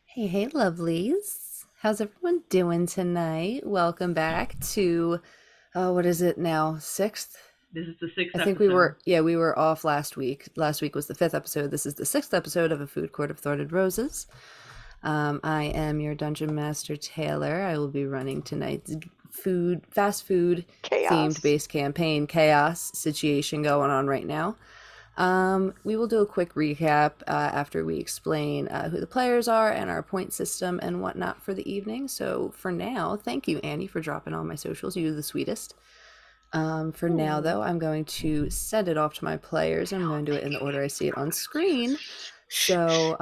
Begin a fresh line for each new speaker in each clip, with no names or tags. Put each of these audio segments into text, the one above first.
Hey, lovelies. How's everyone doing tonight? Welcome back to, oh, what is it now? Sixth?
This is the sixth
I think
episode.
we were off last week. Last week was the fifth episode. This is the sixth episode of A Food Court of Thwarted Roses. I am your Dungeon Master, Taylor. I will be running tonight's fast food themed
Chaos.
based campaign chaos situation going on right now. We will do a quick recap after we explain who the players are and our point system and whatnot for the evening. So for now, thank you, Annie, for dropping all my socials. You're the sweetest. For now, though, I'm going to send it off to my players. I'm going to do it in the order I see it on screen. So,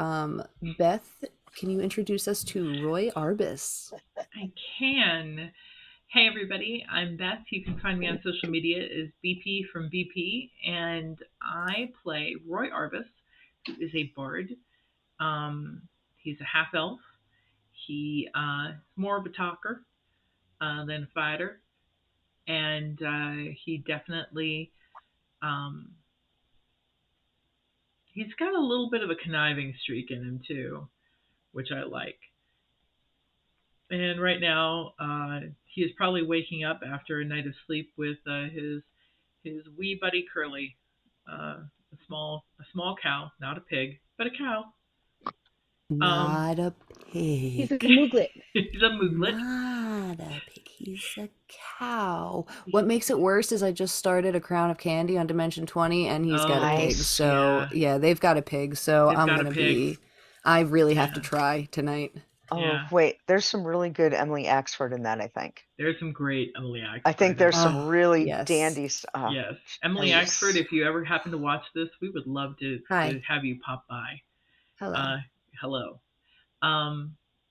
Beth, can you introduce us to Roy Arbus?
I can. Hey, everybody. I'm Beth. You can find me on social media as BP from BP, and I play Roy Arbus, who is a bard. He's a half elf. He is more of a talker than a fighter, and he definitely um, he's got a little bit of a conniving streak in him too, which I like. And right now, he is probably waking up after a night of sleep with his wee buddy Curly, a small cow, not a pig, but a cow. Um,
Not a
He's a
pig.
mooglet.
he's a mooglet.
Not a pig. He's a cow. What makes it worse is I just started a Crown of Candy on Dimension 20 and he's got a
Oh,
pig.
Nice.
So, yeah, they've got a pig. So
They've
I'm
got a
going to
pig.
be, I really have to
Yeah,
try tonight.
Oh,
yeah.
wait, there's some really good Emily Axford in that, I think.
There's some great Emily
I
Axford
think
in
there's
that.
some
Oh,
really
yes.
dandy
Yes, Emily
Emily.
Axford. If you ever happen to watch this, we would love to
Hi.
have you pop by.
Hello.
Hello.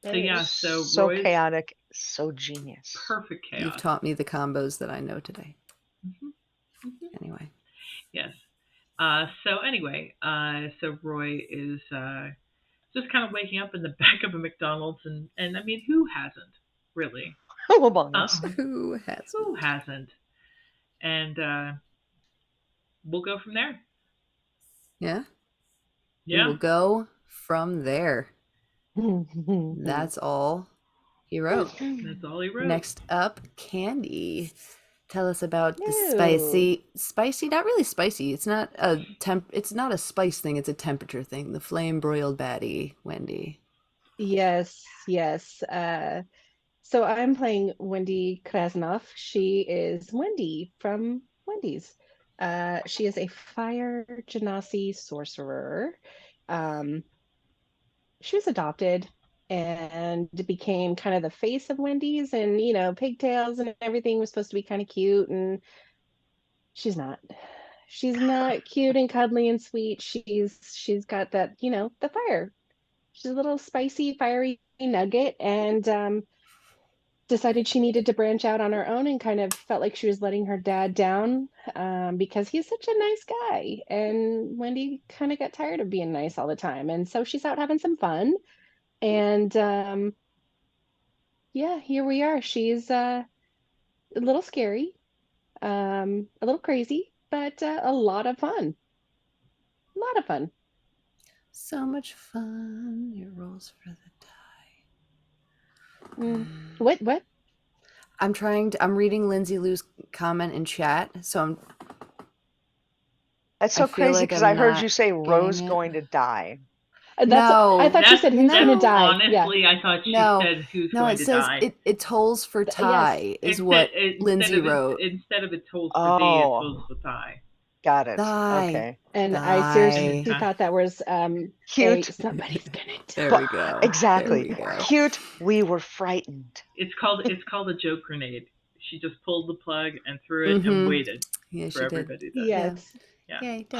So
Hey.
yeah, so
So
Roy's
chaotic, so genius.
perfect
You've
chaos.
taught me the combos that I know today.
hmm hmm
Anyway.
Yes. So anyway, so Roy is just kind of waking up in the back of a McDonald's, and I mean, who hasn't really?
Who among us?
Who has?
Who hasn't? And we'll go from there.
Yeah? We
Yeah,
will go from there. That's all he wrote.
that's all he wrote.
Next up, Candy. Tell us about the
No.
spicy, not really spicy. It's not a spice thing, it's a temperature thing. The flame broiled baddie, Wendy.
Yes, yes. So I'm playing Wendy Krasnov. She is Wendy from Wendy's. She is a fire genasi sorcerer. Um, she was adopted and became kind of the face of Wendy's, and pigtails and everything was supposed to be kind of cute, and she's not. She's not cute and cuddly and sweet. She's got that, the fire. She's a little spicy, fiery nugget, and decided she needed to branch out on her own, and kind of felt like she was letting her dad down, because he's such a nice guy. And Wendy kind of got tired of being nice all the time. And so she's out having some fun. And yeah, here we are. She's a little scary, a little crazy, but a lot of fun. A lot of fun.
So much fun. Your rolls for the die.
What?
I'm reading Lindsay Lou's comment in chat, so
That's
I
so
feel
crazy
like
because
I'm
I heard
not
you say
getting
Rose
it.
going to die.
I
No,
thought you said who's gonna
no,
die. Yeah.
honestly, I thought she
no,
said who's
no.
going
It
to
says
die.
it tolls for
Yes.
tie is what Lindsay wrote.
Instead of it tolls for thee, it
Oh,
tolls for thy.
got it.
Die,
Okay.
And I seriously
die.
thought that was
Cute.
somebody's gonna
There
But
we go. There
exactly.
we go.
Cute. We were frightened.
It's called a joke grenade. She just pulled the plug and threw it and
Mm-hmm.
waited
Yeah,
for
she did.
everybody to.
Yeah.
Yes.
Yeah.
Yeah, he did.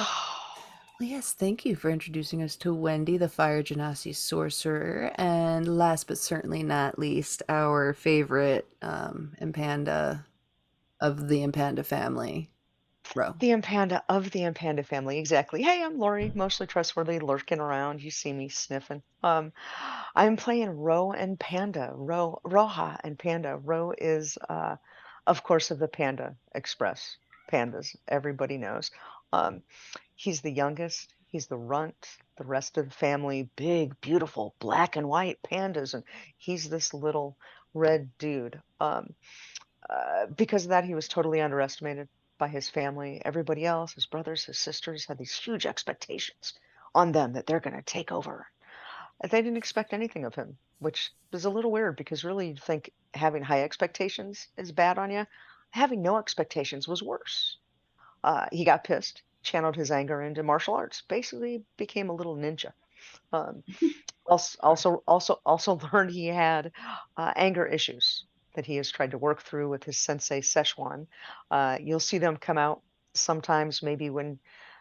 Well, yes, thank you for introducing us to Wendy, the Fire Genasi sorcerer, and last but certainly not least, our favorite Impanda of the Impanda family, Ro.
The Impanda of the Impanda family, exactly. Hey, I'm Lori, mostly trustworthy, lurking around. You see me sniffing. I'm playing Ro and Panda. Roja and Panda. Ro is, of course, of the Panda Express. Pandas, everybody knows. Um, he's the youngest. He's the runt. The rest of the family, big, beautiful, black and white pandas, and he's this little red dude. Because of that, he was totally underestimated by his family. Everybody else, his brothers, his sisters, had these huge expectations on them that they're going to take over. And they didn't expect anything of him, which is a little weird because really you'd think having high expectations is bad on you. Having no expectations was worse. He got pissed, channeled his anger into martial arts, basically became a little ninja. Um, also learned he had anger issues that he has tried to work through with his sensei Szechuan. You'll see them come out sometimes, maybe when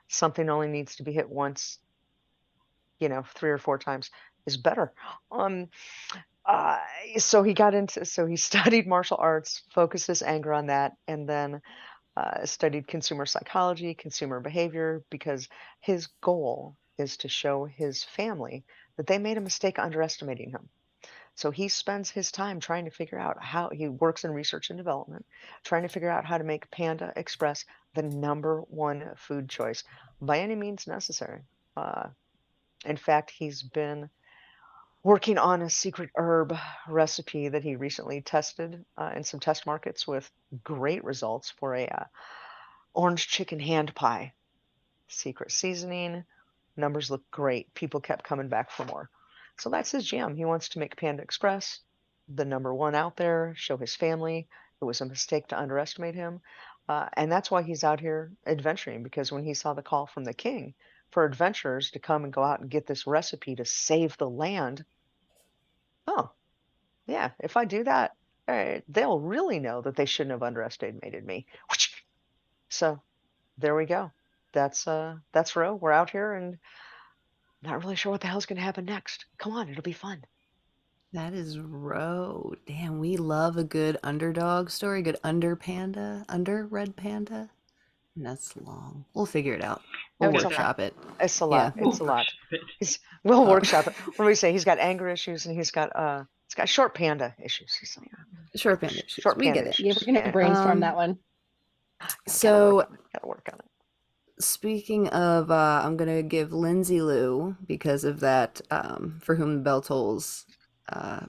something only needs to be hit once, 3 or 4 times is better. Um, uh, so he studied martial arts, focused his anger on that, and then studied consumer psychology, consumer behavior, because his goal is to show his family that they made a mistake underestimating him. So he spends his time trying to figure out how he works in research and development, trying to figure out how to make Panda Express the #1 food choice by any means necessary. Uh, in fact, he's been working on a secret herb recipe that he recently tested in some test markets with great results for a orange chicken hand pie. Secret seasoning, numbers look great. People kept coming back for more. So that's his jam. He wants to make Panda Express the #1 out there, show his family it was a mistake to underestimate him. And that's why he's out here adventuring, because when he saw the call from the king for adventurers to come and go out and get this recipe to save the land, oh, yeah, if I do that, they'll really know that they shouldn't have underestimated me. So there we go. That's Ro. We're out here and not really sure what the hell's gonna happen next. Come on, it'll be fun.
That is Ro. Damn, we love a good underdog story, good under red panda. And that's long. We'll figure it out. We'll
It's
Get
okay.
that.
workshop it.
It's a
Yeah.
lot. It's a
We'll
lot.
worship it.
We'll
Oh.
workshop it. What do we say? He's got anger issues and he's got short panda issues. He's like,
Short panda issues.
short
We
panda
get it.
Yeah,
issues.
we're gonna brainstorm that one.
So
gotta work on it.
speaking of, I'm gonna give Lindsay Lou, because of that for whom the bell tolls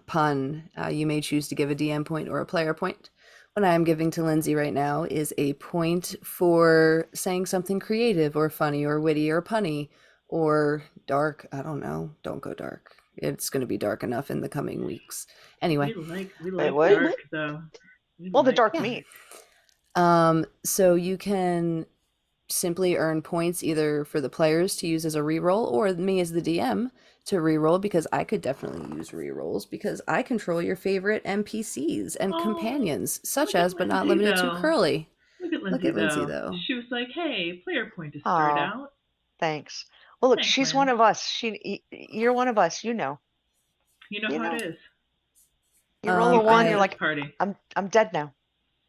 pun, you may choose to give a DM point or a player point. What I am giving to Lindsay right now is a point for saying something creative or funny or witty or punny or dark. I don't know. Don't go dark. It's going to be dark enough in the coming weeks. Anyway.
We like
what?
dark though.
Well, the dark
Yeah.
meat.
So you can simply earn points either for the players to use as a reroll or me as the DM to reroll, because I could definitely use rerolls because I control your favorite NPCs and companions, such as but not limited to Curly.
Look at Lindsay though. She was like, "Hey, player point to start out."
Thanks. Well, look,
Thanks,
she's
man.
one of us. You're one of us. You know.
You know how it is.
You roll a 1, you're like,
party.
I'm dead now.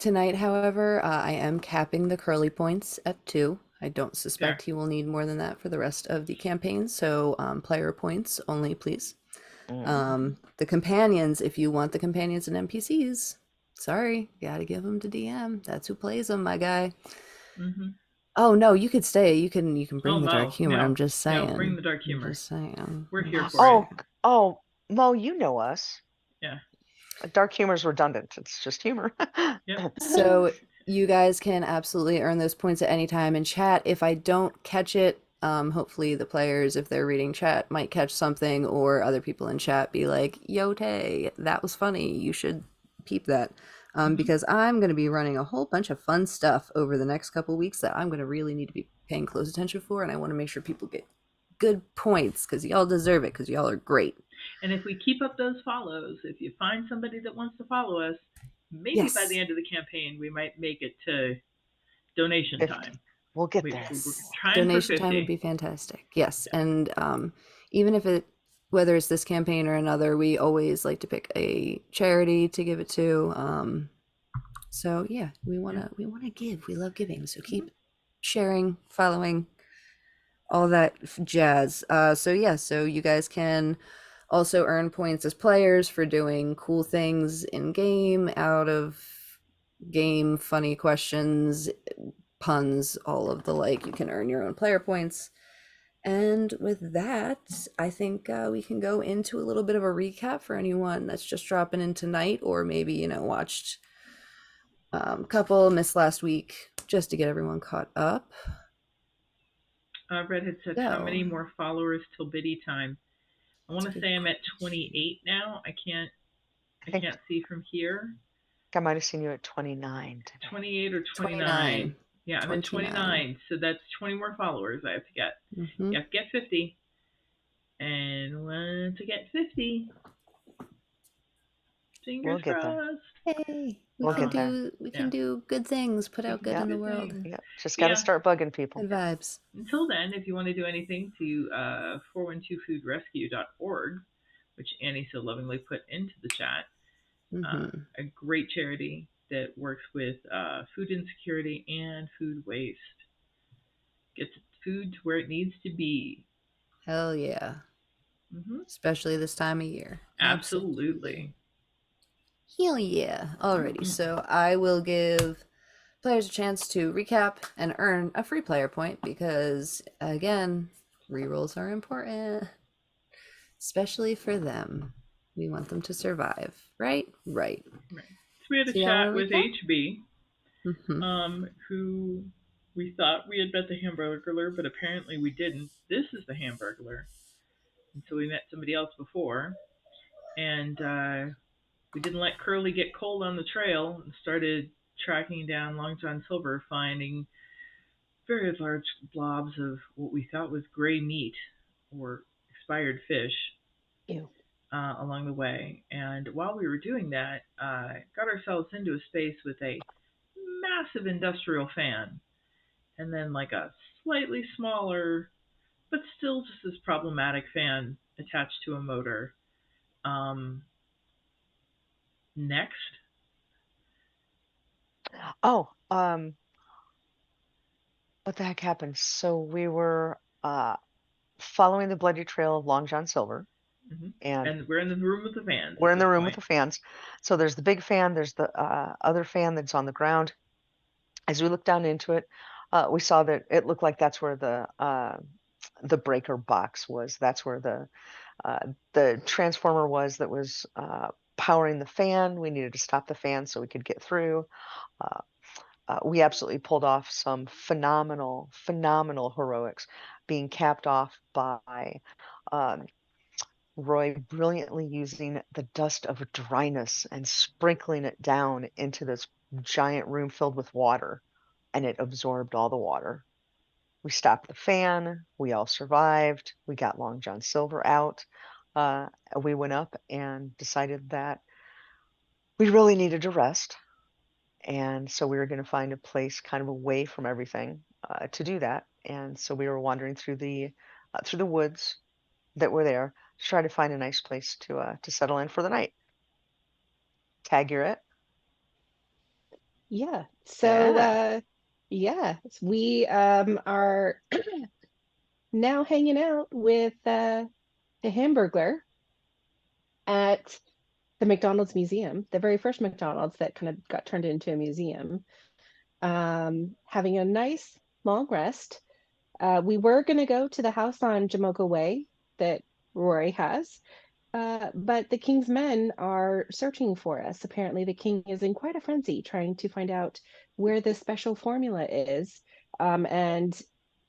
Tonight, however, I am capping the Curly points at 2. I don't suspect
Fair.
he will need more than that for the rest of the campaign, so player points only, please. The companions, if you want the companions and NPCs, sorry, gotta give them to DM. That's who plays them, my guy. Oh no, you could stay. You can
Oh,
bring the dark
Mo,
humor.
no,
I'm just
no, bring
saying.
the dark
I'm
humor.
just saying.
We're
I'm
here
just
for it.
Oh,
saying.
oh, Mo, you know us.
Yeah.
Dark humor is redundant. It's just humor.
Yep.
So you guys can absolutely earn those points at any time in chat. If I don't catch it, hopefully the players, if they're reading chat, might catch something, or other people in chat be like, "Yo, Tay, that was funny. You should peep that."
Mhm.
Because I'm going to be running a whole bunch of fun stuff over the next couple weeks that I'm going to really need to be paying close attention for, and I want to make sure people get good points because y'all deserve it because y'all are great.
And if we keep up those follows, if you find somebody that wants to follow us, maybe by the
Yes.
end of the campaign we might make it to donation
50.
time.
We'll get there.
We're
Yes.
trying for
Donation time would
50.
be fantastic. Yes.
Yeah.
And even if it, whether it's this campaign or another, we always like to pick a charity to give it to. So yeah,
Yeah.
we wanna give. We love giving. So
Mhm.
keep sharing, following, all that jazz. So yeah, so you guys can also earn points as players for doing cool things in game, out of game, funny questions, puns, all of the like. You can earn your own player points. And with that, I think we can go into a little bit of a recap for anyone that's just dropping in tonight, or maybe, watched a couple, missed last week, just to get everyone caught up.
Redhead said, "How
So,
many more followers till biddy time?" I
it's
want
a
to
good
say I'm at
question.
28 now.
I
I
think
can't see from here.
I might have seen you at 29 today.
28 or
29.
29. Yeah, I'm at
29.
29. So that's 20 more followers I have to get.
Mm-hmm.
You have to get 50. And once I get 50, fingers
We'll get there.
crossed.
Hey, we
We'll
can
get there.
Yeah,
do good things, put
we
out
can
good
do
Yep.
in the
good
world.
things.
Yep. Just got to
Yeah,
start bugging people.
Good vibes.
until then, if you want to do anything to 412foodrescue.org, which Annie so lovingly put into the chat,
Mm-hmm.
a great charity that works with food insecurity and food waste. Gets food to where it needs to be.
Hell yeah.
Hmm.
Especially this time of year. Absolutely.
Absolutely.
Hell yeah. Alrighty,
Mm-mm.
so I will give players a chance to recap and earn a free player point because, again, rerolls are important, especially for them. We want them to survive, right? Right.
Right. So we had
So,
a
y'all
chat
want to
with
recap?
HB,
Mm-hmm.
who we thought we had met the Hamburglar, but apparently we didn't. This is the Hamburglar. And so we met somebody else before, and we didn't let Curly get cold on the trail and started tracking down Long John Silver, finding very large blobs of what we thought was gray meat or expired fish
Ew.
along the way. And while we were doing that, got ourselves into a space with a massive industrial fan, and then like a slightly smaller, but still just as problematic fan attached to a motor. Um, Next,
Oh, what the heck happened? So we were following the bloody trail of Long John Silver,
hmm
and
and we're in the room with the fans
we're
at
in
this
the room with
point.
the fans. So there's the big fan, there's the other fan that's on the ground. As we looked down into it, we saw that it looked like that's where the breaker box was. That's where the transformer was that was powering the fan. We needed to stop the fan so we could get through. Uh, we absolutely pulled off some phenomenal heroics, being capped off by um, Roy brilliantly using the dust of dryness and sprinkling it down into this giant room filled with water, and it absorbed all the water. We stopped the fan. We all survived. We got Long John Silver out. Uh, we went up and decided that we really needed to rest. And so we were going to find a place kind of away from everything to do that. And so we were wandering through the woods that were there to try to find a nice place to settle in for the night. Tag, you're it.
Yeah. So,
Yeah.
yeah, we are now hanging out with the Hamburglar at the McDonald's Museum, the very first McDonald's that kind of got turned into a museum. Having a nice long rest. We were going to go to the house on Jamoka Way that Rory has, but the king's men are searching for us. Apparently, the king is in quite a frenzy trying to find out where this special formula is. And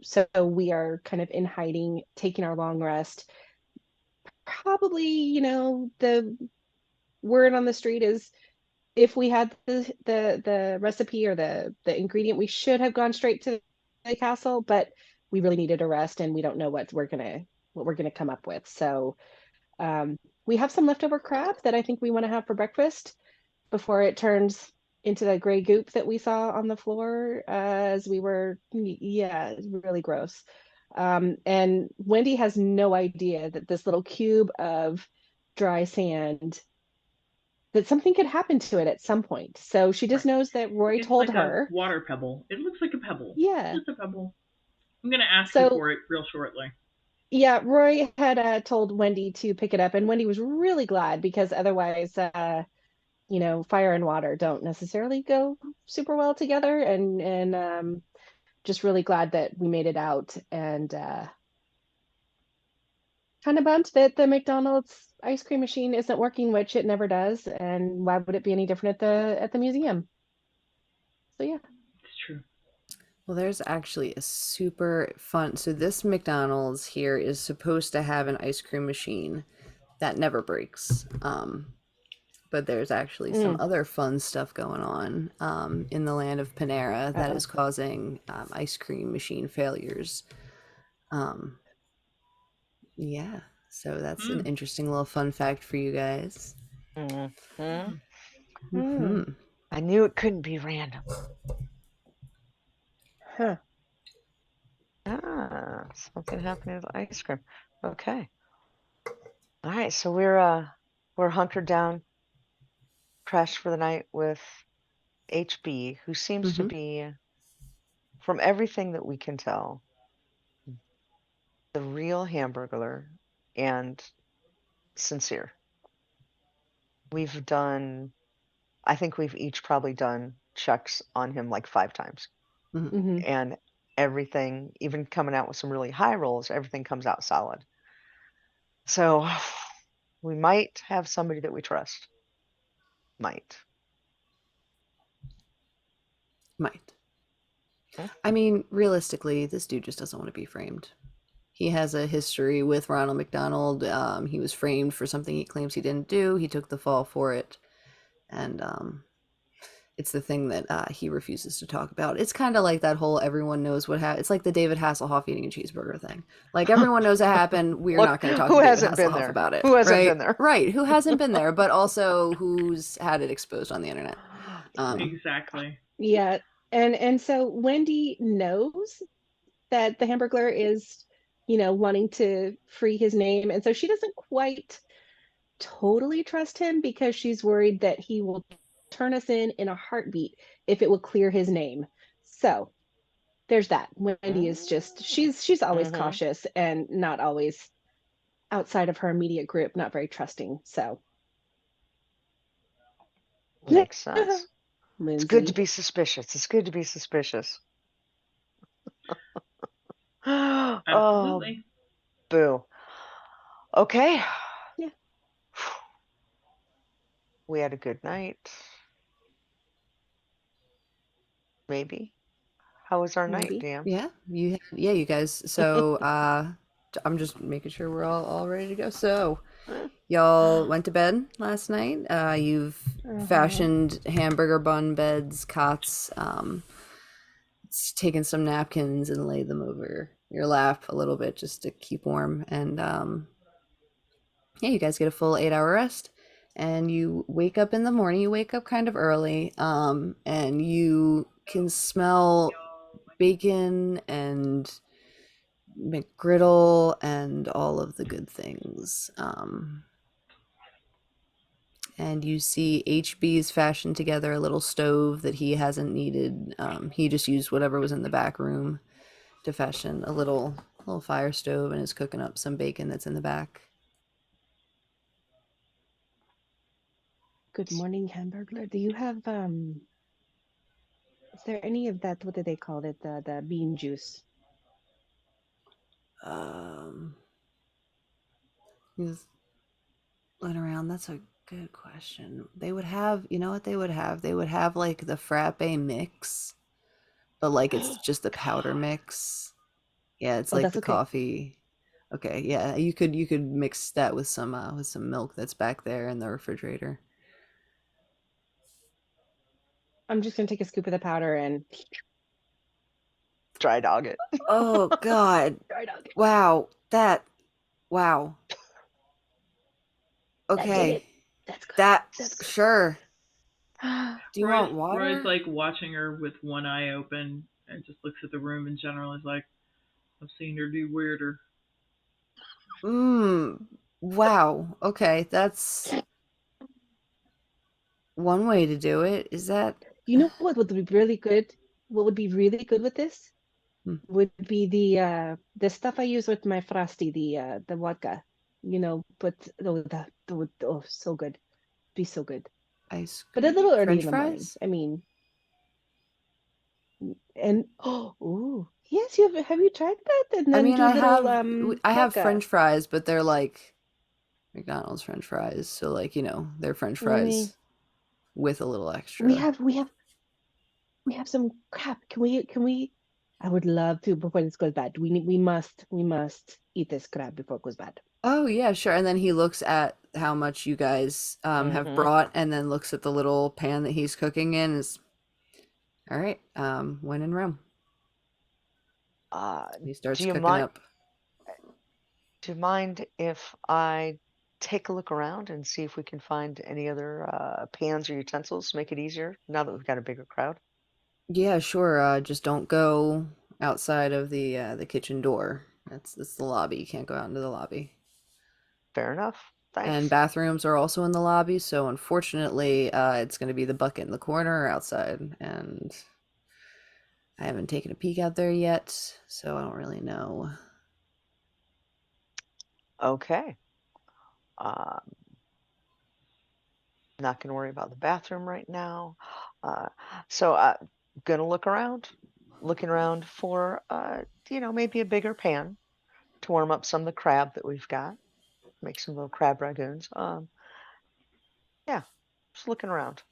so we are kind of in hiding, taking our long rest. Probably, the word on the street is if we had the recipe or the ingredient, we should have gone straight to the castle, but we really needed a rest and we don't know what we're gonna come up with. So we have some leftover crab that I think we want to have for breakfast before it turns into the gray goop that we saw on the floor as we were, yeah, really gross. And Wendy has no idea that this little cube of dry sand, that something could happen to it at some point. So she just
Right.
knows that Roy
It's
told
like a
her.
water pebble. It looks like a pebble.
Yeah.
Just a pebble. I'm gonna ask you
So
for it real shortly.
yeah, Roy had told Wendy to pick it up, and Wendy was really glad because otherwise, fire and water don't necessarily go super well together, and just really glad that we made it out, and kind of bummed that the McDonald's ice cream machine isn't working, which it never does, and why would it be any different at the museum? So yeah.
It's true.
Well, there's actually a super fun. So this McDonald's here is supposed to have an ice cream machine that never breaks. But there's actually some
Mm.
other fun stuff going on in the land of Panera that
Uh-oh.
is causing ice cream machine failures. Um, yeah, so that's an
Mm.
interesting little fun fact for you guys.
Hmm.
Hmm.
Mm.
I knew it couldn't be random.
Huh.
Something happening with ice cream. Okay. All right, so we're hunkered down, crashed for the night with HB, who seems to
Hmm.
be, from everything that we can tell, the real Hamburglar and sincere. We've done, I think we've each probably done checks on him like 5 times.
Hmm.
Hmm.
And everything, even coming out with some really high rolls, everything comes out solid. So we might have somebody that we trust. Might.
Might.
Hmm?
I mean, realistically, this dude just doesn't want to be framed. He has a history with Ronald McDonald. He was framed for something he claims he didn't do. He took the fall for it, and it's the thing that he refuses to talk about. It's kind of like that whole everyone knows what happened. It's like the David Hasselhoff eating a cheeseburger thing. Like everyone knows it happened. We're
Look,
not going to talk
who
to David
hasn't been
Hasselhoff
there?
about it,
Who hasn't
right?
been there?
Right. Who hasn't been there, but also who's had it exposed on the internet.
Exactly.
Yeah. And so Wendy knows that the Hamburglar is, wanting to free his name. And so she doesn't quite totally trust him because she's worried that he will turn us in a heartbeat if it will clear his name. So there's that. Wendy is just she's always
Mm-hmm.
cautious and not always outside of her immediate group, not very trusting. So
Makes sense. It's good to
Lindsay.
be suspicious. It's good to be suspicious. Oh,
Absolutely.
boo. Okay.
Yeah,
We had a good night. Maybe. How was our night,
maybe.
Dan?
Yeah, you guys. So I'm just making sure we're all ready to go. So y'all went to bed last night. You've
Uh-huh.
fashioned hamburger bun beds, cots, taken some napkins and laid them over your lap a little bit just to keep warm. And yeah, you guys get a full 8 hour rest. And you wake up in the morning. You wake up kind of early, and you can smell bacon and McGriddle and all of the good things. And you see HB's fashioned together a little stove that he hasn't needed. He just used whatever was in the back room to fashion a little fire stove and is cooking up some bacon that's in the back.
Good morning, Hamburglar. Do you have Is there any of that? What do they call it? The bean juice.
Um, he's laying around. That's a good question. They would have, you know what they would have? They would have like the frappe mix, but like it's just a powder
God.
mix. Yeah, it's
Oh,
like
that's
the
okay.
coffee. Okay, yeah, you could mix that with some milk that's back there in the refrigerator.
I'm just gonna take a scoop of the powder and
Dry dog it.
Oh God.
dry dog it.
Wow. Wow.
That did
Okay.
it. That's good.
That
That's good.
sure. Do you want
Roy's
water?
like watching her with one eye open and just looks at the room in general. Is like, I've seen her do weirder.
Mmm. Wow. Okay, that's one way to do it. Is that
You know what would be really good? What would be really good with this
hmm,
would be the stuff I use with my frosty, the vodka. But oh, so good. Be so good.
ice
But a
cream?
little early in
French
the morning.
fries?
I mean, and oh, ooh, yes, have you tried that? And
I
then
mean,
do little
I have
vodka.
French fries, but they're like McDonald's French fries, so like, they're French
We
fries with a little
we
extra.
have we have we have some crap. Can we? I would love to before this goes bad. We must eat this crab before it goes bad.
Oh yeah, sure. And then he looks at how much you guys have
Mm-hmm.
brought, and then looks at the little pan that he's cooking in. Is all right. When in Rome,
Uh,
he
do
starts
you
cooking
mind?
up.
Do you mind if I take a look around and see if we can find any other pans or utensils to make it easier now that we've got a bigger crowd?
Yeah, sure. Just don't go outside of the kitchen door. That's the lobby. You can't go out into the lobby.
Fair enough.
And
Thanks.
bathrooms are also in the lobby, so unfortunately, it's going to be the bucket in the corner or outside. And I haven't taken a peek out there yet, so I don't really know.
Okay. Um, not going to worry about the bathroom right now. Uh, so gonna looking around for maybe a bigger pan to warm up some of the crab that we've got. Make some little crab ragoons. Yeah, just looking around.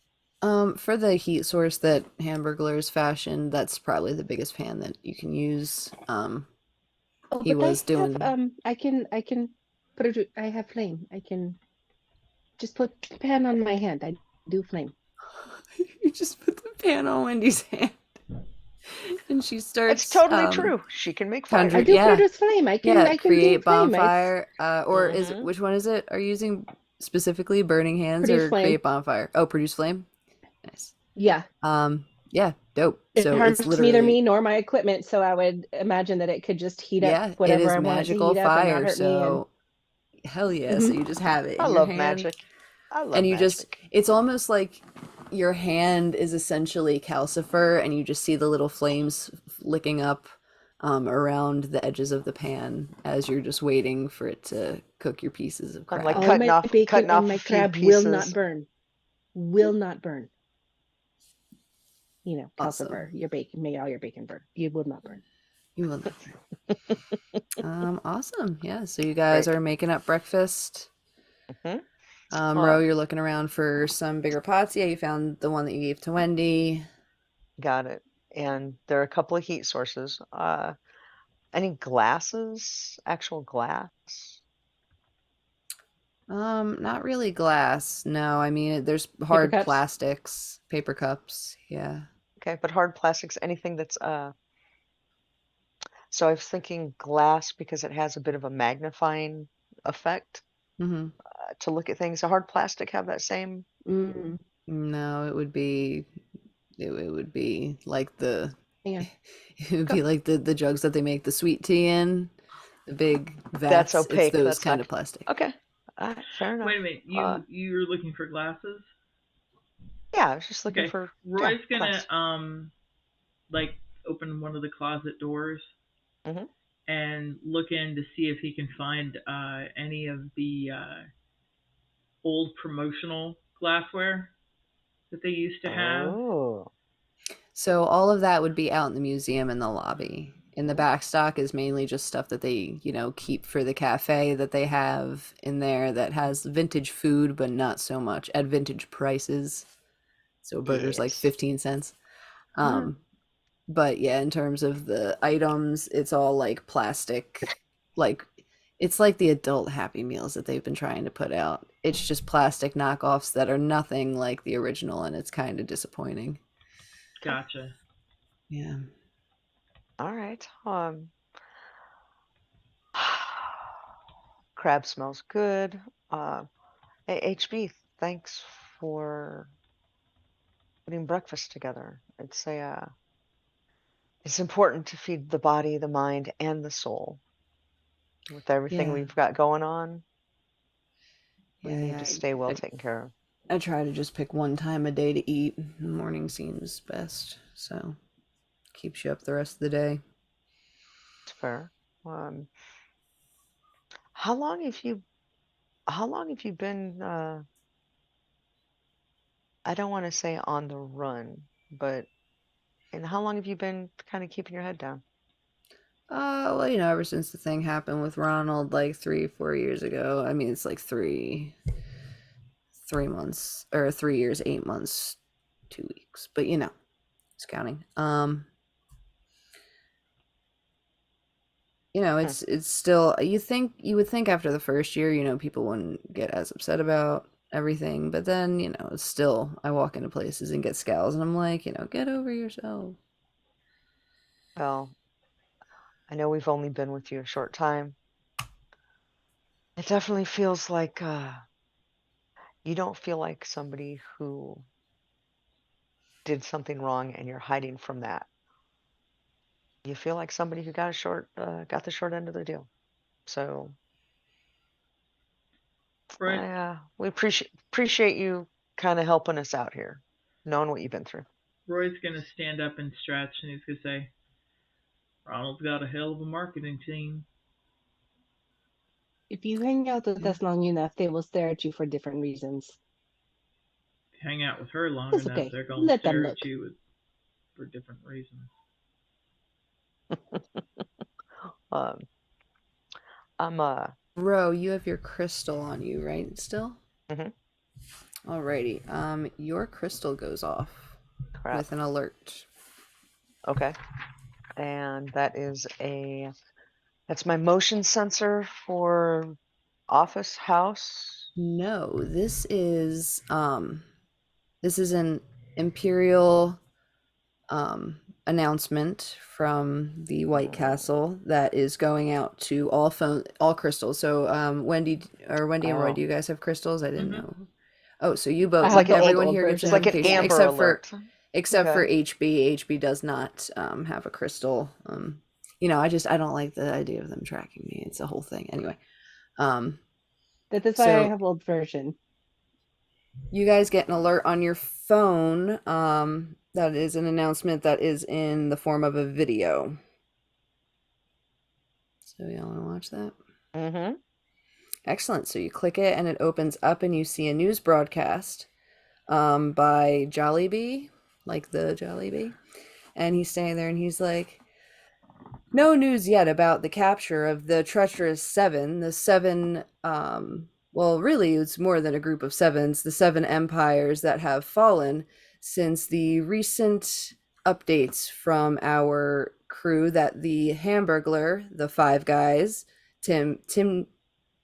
For the heat source that Hamburglers fashioned, that's probably the biggest pan that you can use.
Oh,
He
but I
was
have
doing.
I can I have flame. I can just put pan on my hand. I do flame.
You just put the pan on Wendy's hand, and she
It's
starts
totally true. She can make
I
fire.
conjure.
do
Yeah,
produce flame. I can
yeah.
I can do
Create
flame. It's
bonfire. Or is
Hmm.
which one is it? Are you using specifically burning hands
produce
or
flame.
create bonfire? Oh, produce flame. Nice.
Yeah.
Yeah, dope.
It
So it's
harms neither
literally
me nor my equipment, so I would imagine that it could just heat up
yeah, it
whatever
is
I want it to
magical
heat up and not
fire.
hurt me. And
So hell yeah. So
Mhm.
you just have it
I
in your
love
hand,
magic. I
and
love
you just
magic.
it's almost like your hand is essentially calcifer, and you just see the little flames licking up around the edges of the pan as you're just waiting for it to cook your pieces of
I'm like
crab.
all
cutting
my
off
bacon
cutting
and
off a
my
few
crab will not
pieces.
burn. Will not burn.
Awesome.
Calcifer, your bacon, may all your bacon burn. You will not burn.
You will not. Awesome. Yeah. So you guys
Great.
are making up breakfast.
Hmm.
Ro,
Um,
you're looking around for some bigger pots. Yeah, you found the one that you gave to Wendy.
got it. And there are a couple of heat sources. Any glasses? Actual glass?
Not really glass. No, I mean there's
Paper
hard
cups.
plastics, paper cups. Yeah.
Okay, but hard plastics, anything that's so I was thinking glass because it has a bit of a magnifying effect
Mm-hmm.
to look at things. A hard plastic have that same?
Mm,
No, it would be like the
hang on.
it would
Go.
be like the jugs that they make the sweet tea in, the big
That's
vats. It's
opaque.
those
That's
kind
not
of plastic.
okay. Fair enough.
Wait a minute.
Uh,
You're looking for glasses?
yeah, I was just looking
Okay.
for
Roy's gonna
glass.
like open one of the closet doors
Hmm.
and look in to see if he can find any of the old promotional glassware that they used to have.
Oh,
So all of that would be out in the museum in the lobby. In the back stock is mainly just stuff that they, keep for the cafe that they have in there that has vintage food, but not so much at vintage prices. So a burger's like
Yes.
15 cents.
Hmm.
But yeah, in terms of the items, it's all like plastic, like it's like the adult Happy Meals that they've been trying to put out. It's just plastic knockoffs that are nothing like the original, and it's kind of disappointing.
Okay.
Gotcha.
Yeah.
All right. Crab smells good. Uh, HB, thanks for putting breakfast together. It's important to feed the body, the mind, and the soul. With everything
Yeah.
we've got going on, we
Yeah,
need to
yeah.
stay well
I,
taken care of.
I try to just pick one time a day to eat. The morning seems best, so keeps you up the rest of the day.
It's fair. Um, how long have you how long have you been I don't want to say on the run, but and how long have you been kind of keeping your head down?
Well, ever since the thing happened with Ronald like 3, 4 years ago. I mean, it's like 3 months or 3 years, 8 months, 2 weeks. But it's counting.
Hmm.
It's still you would think after the first year, people wouldn't get as upset about everything, but then, it's still I walk into places and get scowls and I'm like, get over yourself.
Well, I know we've only been with you a short time. It definitely feels like you don't feel like somebody who did something wrong and you're hiding from that. You feel like somebody who got the short end of the deal. So
Roy,
we appreciate you kind of helping us out here, knowing what you've been through.
Roy's gonna stand up and stretch, and he's gonna say, "Ronald's got a hell of a marketing team."
If you hang out with
Yeah.
us long enough, they will stare at you for different reasons.
Hang out with her long
It's
enough,
okay.
they're gonna
Let them
stare at
look.
you for different reasons.
Um, I'm
Ro, you have your crystal on you, right? Still?
mhm,
Alrighty. Your crystal goes off
crap.
with an alert.
Okay, and that's my motion sensor for office house.
No, this is an imperial announcement from the White Castle that is going out to all crystals. So Wendy and Roy, do
Oh,
you guys have crystals? I didn't
Hmm.
know. Oh, so you
I
both,
it's
have
like
the
an
everyone
old
here gets a
it's
version.
like an
notification
Amber Alert.
except for
Okay.
HB. HB does not have a crystal. I don't like the idea of them tracking me. It's a whole thing. Anyway, um,
That is why I
so
have old version.
you guys get an alert on your phone. That is an announcement that is in the form of a video. So y'all want to watch that?
Mm-hmm.
Excellent. So you click it and it opens up and you see a news broadcast by Jollibee, like the Jollibee. And he's standing there and he's like, no news yet about the capture of the treacherous seven. The seven, well, really, it's more than a group of sevens, the seven empires that have fallen since the recent updates from our crew that the Hamburglar, the five guys,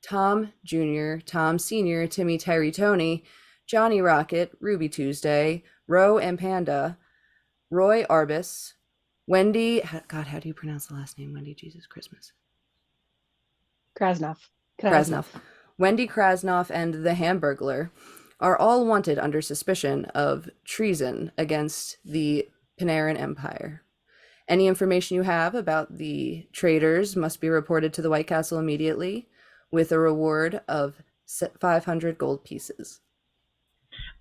Tom Jr., Tom Sr., Timmy, Tyree, Tony, Johnny Rocket, Ruby Tuesday, Ro and Panda, Roy Arbus, Wendy. God, how do you pronounce the last name? Wendy, Jesus Christmas.
Krasnov.
Krasnov.
Krasnov.
Wendy Krasnov and the Hamburglar are all wanted under suspicion of treason against the Panarin Empire. Any information you have about the traitors must be reported to the White Castle immediately with a reward of 500 gold pieces.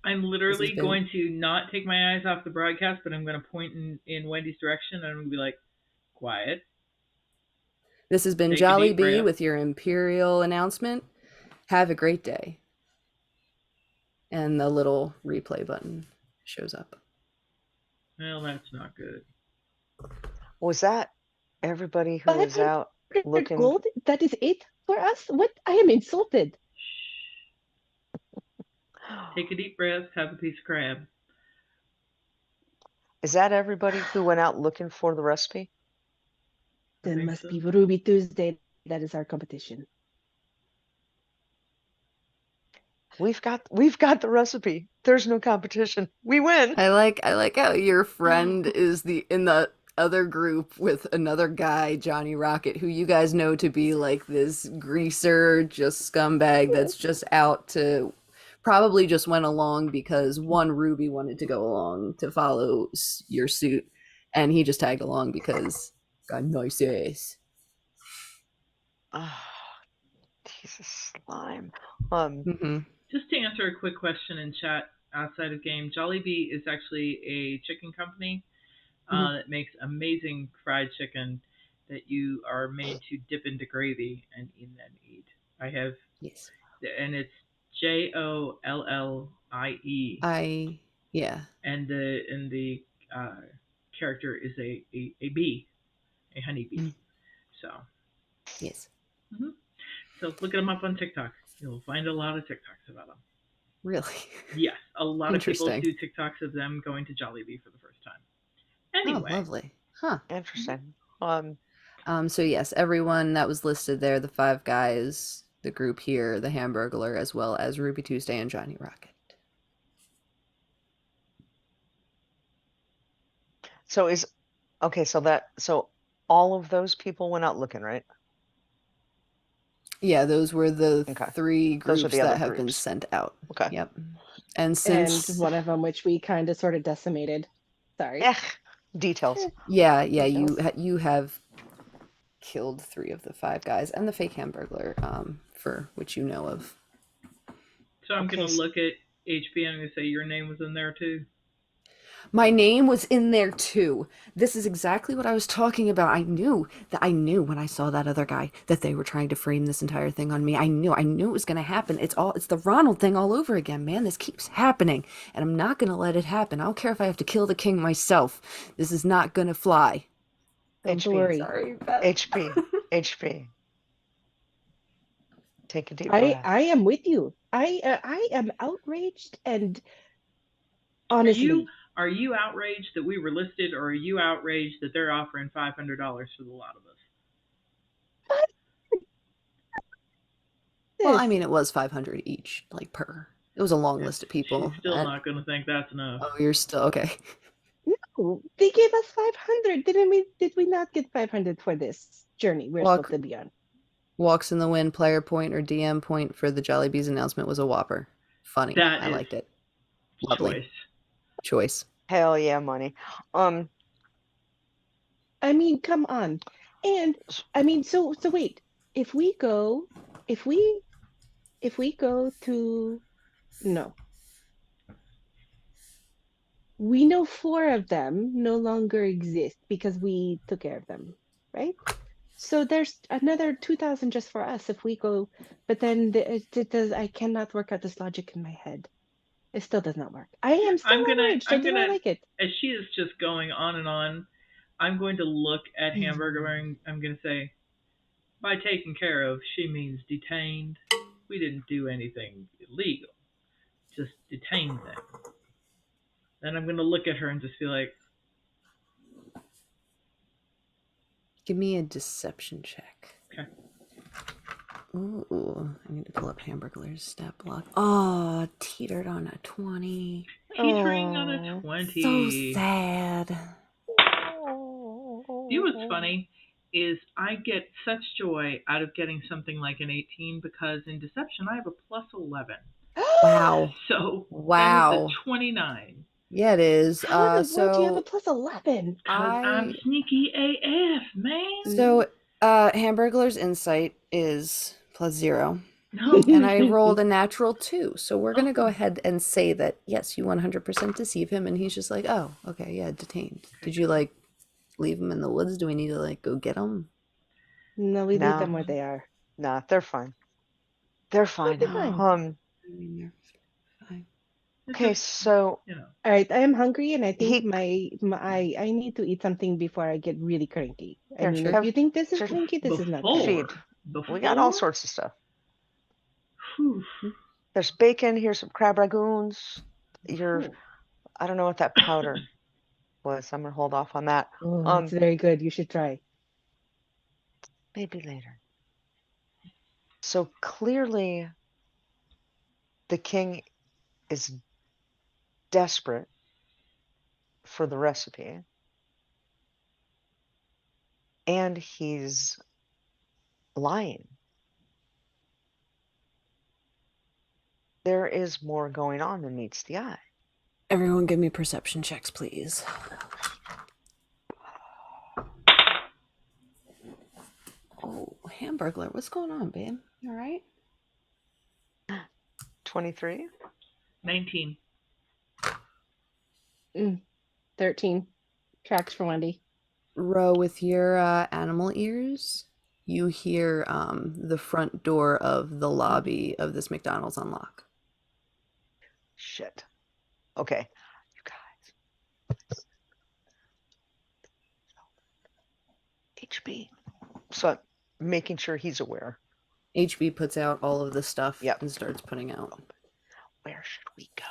I'm
This has
literally
been
going to not take my eyes off the broadcast, but I'm going to point in Wendy's direction and I'm going to be like, quiet,
this has been
take a
Jolly
deep
Bee
breath.
with your imperial announcement. Have a great day. And the little replay button shows up.
Well, that's not good.
Was that everybody who was
500
out looking?
gold? That is it for us? What? I am insulted.
Take a deep breath. Have a piece of crab.
Is that everybody who went out looking for the recipe?
I
Then
think
must
so.
be Ruby Tuesday. That is our competition.
We've got the recipe. There's no competition. We win.
I like how your friend is in the other group with another guy, Johnny Rocket, who you guys know to be like this greaser, just scumbag that's just out to probably just went along because one Ruby wanted to go along to follow your suit, and he just tagged along because got nice ass.
Oh, he's a slime.
Mm-hmm.
Just to answer a quick question in chat outside of game, Jollibee is actually a chicken company
Mm-hmm.
that makes amazing fried chicken that you are made to dip into gravy and then eat. I have,
Yes.
and it's Jollie,
I yeah.
and the uh, character is a bee, a honeybee.
Mm,
So,
yes.
mhm. So look them up on TikTok. You'll find a lot of TikToks about them.
Really.
Yes, a lot of people
Interesting.
do TikToks of them going to Jollibee for the first time.
Oh,
Anyway,
lovely. Huh.
Interesting. Um,
So yes, everyone that was listed there, the five guys, the group here, the Hamburglar, as well as Ruby Tuesday and Johnny Rocket.
so is okay, so all of those people went out looking, right?
Yeah, those were the
Okay.
three
Those are
groups
the other
that have been
groups.
sent out.
Okay.
Yep. And
And
since
one of them, which we kind of sort of decimated. Sorry.
Eh, details.
yeah,
Details.
you have killed three of the five guys and the fake Hamburglar, for which you know of.
so I'm
Okay.
gonna look at HP and I'm gonna say your name was in there too.
My name was in there too. This is exactly what I was talking about. I knew when I saw that other guy that they were trying to frame this entire thing on me. I knew it was going to happen. It's the Ronald thing all over again, man. This keeps happening, and I'm not going to let it happen. I don't care if I have to kill the king myself. This is not going to fly.
Don't
HP.
worry.
Sorry, Beth.
HP. HP. Take a deep
I
breath.
I am with you. I am outraged and
Are you
honestly,
are you outraged that we were listed, or are you outraged that they're offering $500 for the lot of us?
Well, I
this.
mean, it was 500 each, like per. It was a long
Yeah,
list of
she's
people.
still not gonna think that's enough.
Oh, you're still okay.
No, they gave us 500. Didn't we? Did we not get 500 for this journey we're supposed
Walk
to be on?
Walks in the Wind player point or DM point for the Jollibee's announcement was a whopper. Funny.
That
I
is
liked it. Lovely
choice.
choice.
Hell yeah, money. Um,
I mean, come on. And I mean, so wait. If we go, if we if we go to no, we know four of them no longer exist because we took care of them, right? So there's another 2,000 just for us if we go, but then it does. I cannot work out this logic in my head. It still does not work. I am still
I'm gonna
outraged. I
I'm
do not
gonna
like it.
as she is just going on and on, I'm going to look at Hamburger
Mm.
and I'm gonna say, by taken care of, she means detained. We didn't do anything illegal, just detained them. Then I'm gonna look at her and just be like,
Give me a deception check.
okay.
Ooh, I need to pull up Hamburglar's stat block. Oh, teetered on a 20.
Teetering on a
oh,
So
20.
sad.
You know what's funny is I get such joy out of getting something like an 18 because in deception I have a plus 11.
Wow.
So that is a
Wow.
29.
Yeah, it is.
How in the world do you have a
So
plus 11?
Cause I'm
I
sneaky AF, man.
so Hamburglar's insight is +0.
No.
And I rolled a natural 2. So we're going to go
Oh,
ahead and say that, yes, you 100% deceive him. And he's just like, oh, okay, yeah, detained.
okay,
Did you,
cool.
like, leave him in the woods? Do we need to, like, go get him?
No, we leave them
no,
where they are.
no, they're fine. They're
What
fine.
the fine?
No. I mean, they're fine.
Okay,
just,
so
you know.
All right, I am hungry, and I think
he
I need to eat something before I get really cranky. I
here
mean,
should we
if you
have
think this is
should
cranky, this is not cranky.
feed.
Before,
We got all
before,
sorts of stuff.
whew,
There's bacon. Here's some crab ragoons. You're
cool.
I don't know what that powder was. I'm gonna hold off on that.
Oh, it's very good. You should try.
Maybe later. So clearly, the king is desperate for the recipe, and he's lying. There is more going on than meets the eye.
Everyone give me perception checks, please. Oh, Hamburglar, what's going on, babe? You all right?
23.
19.
13 tracks for Wendy.
Ro, with your animal ears, you hear the front door of the lobby of this McDonald's unlock.
Shit. Okay. You guys. HB. So I'm making sure he's aware.
HB puts out all of the stuff
Yep.
and starts putting out.
Where should we go?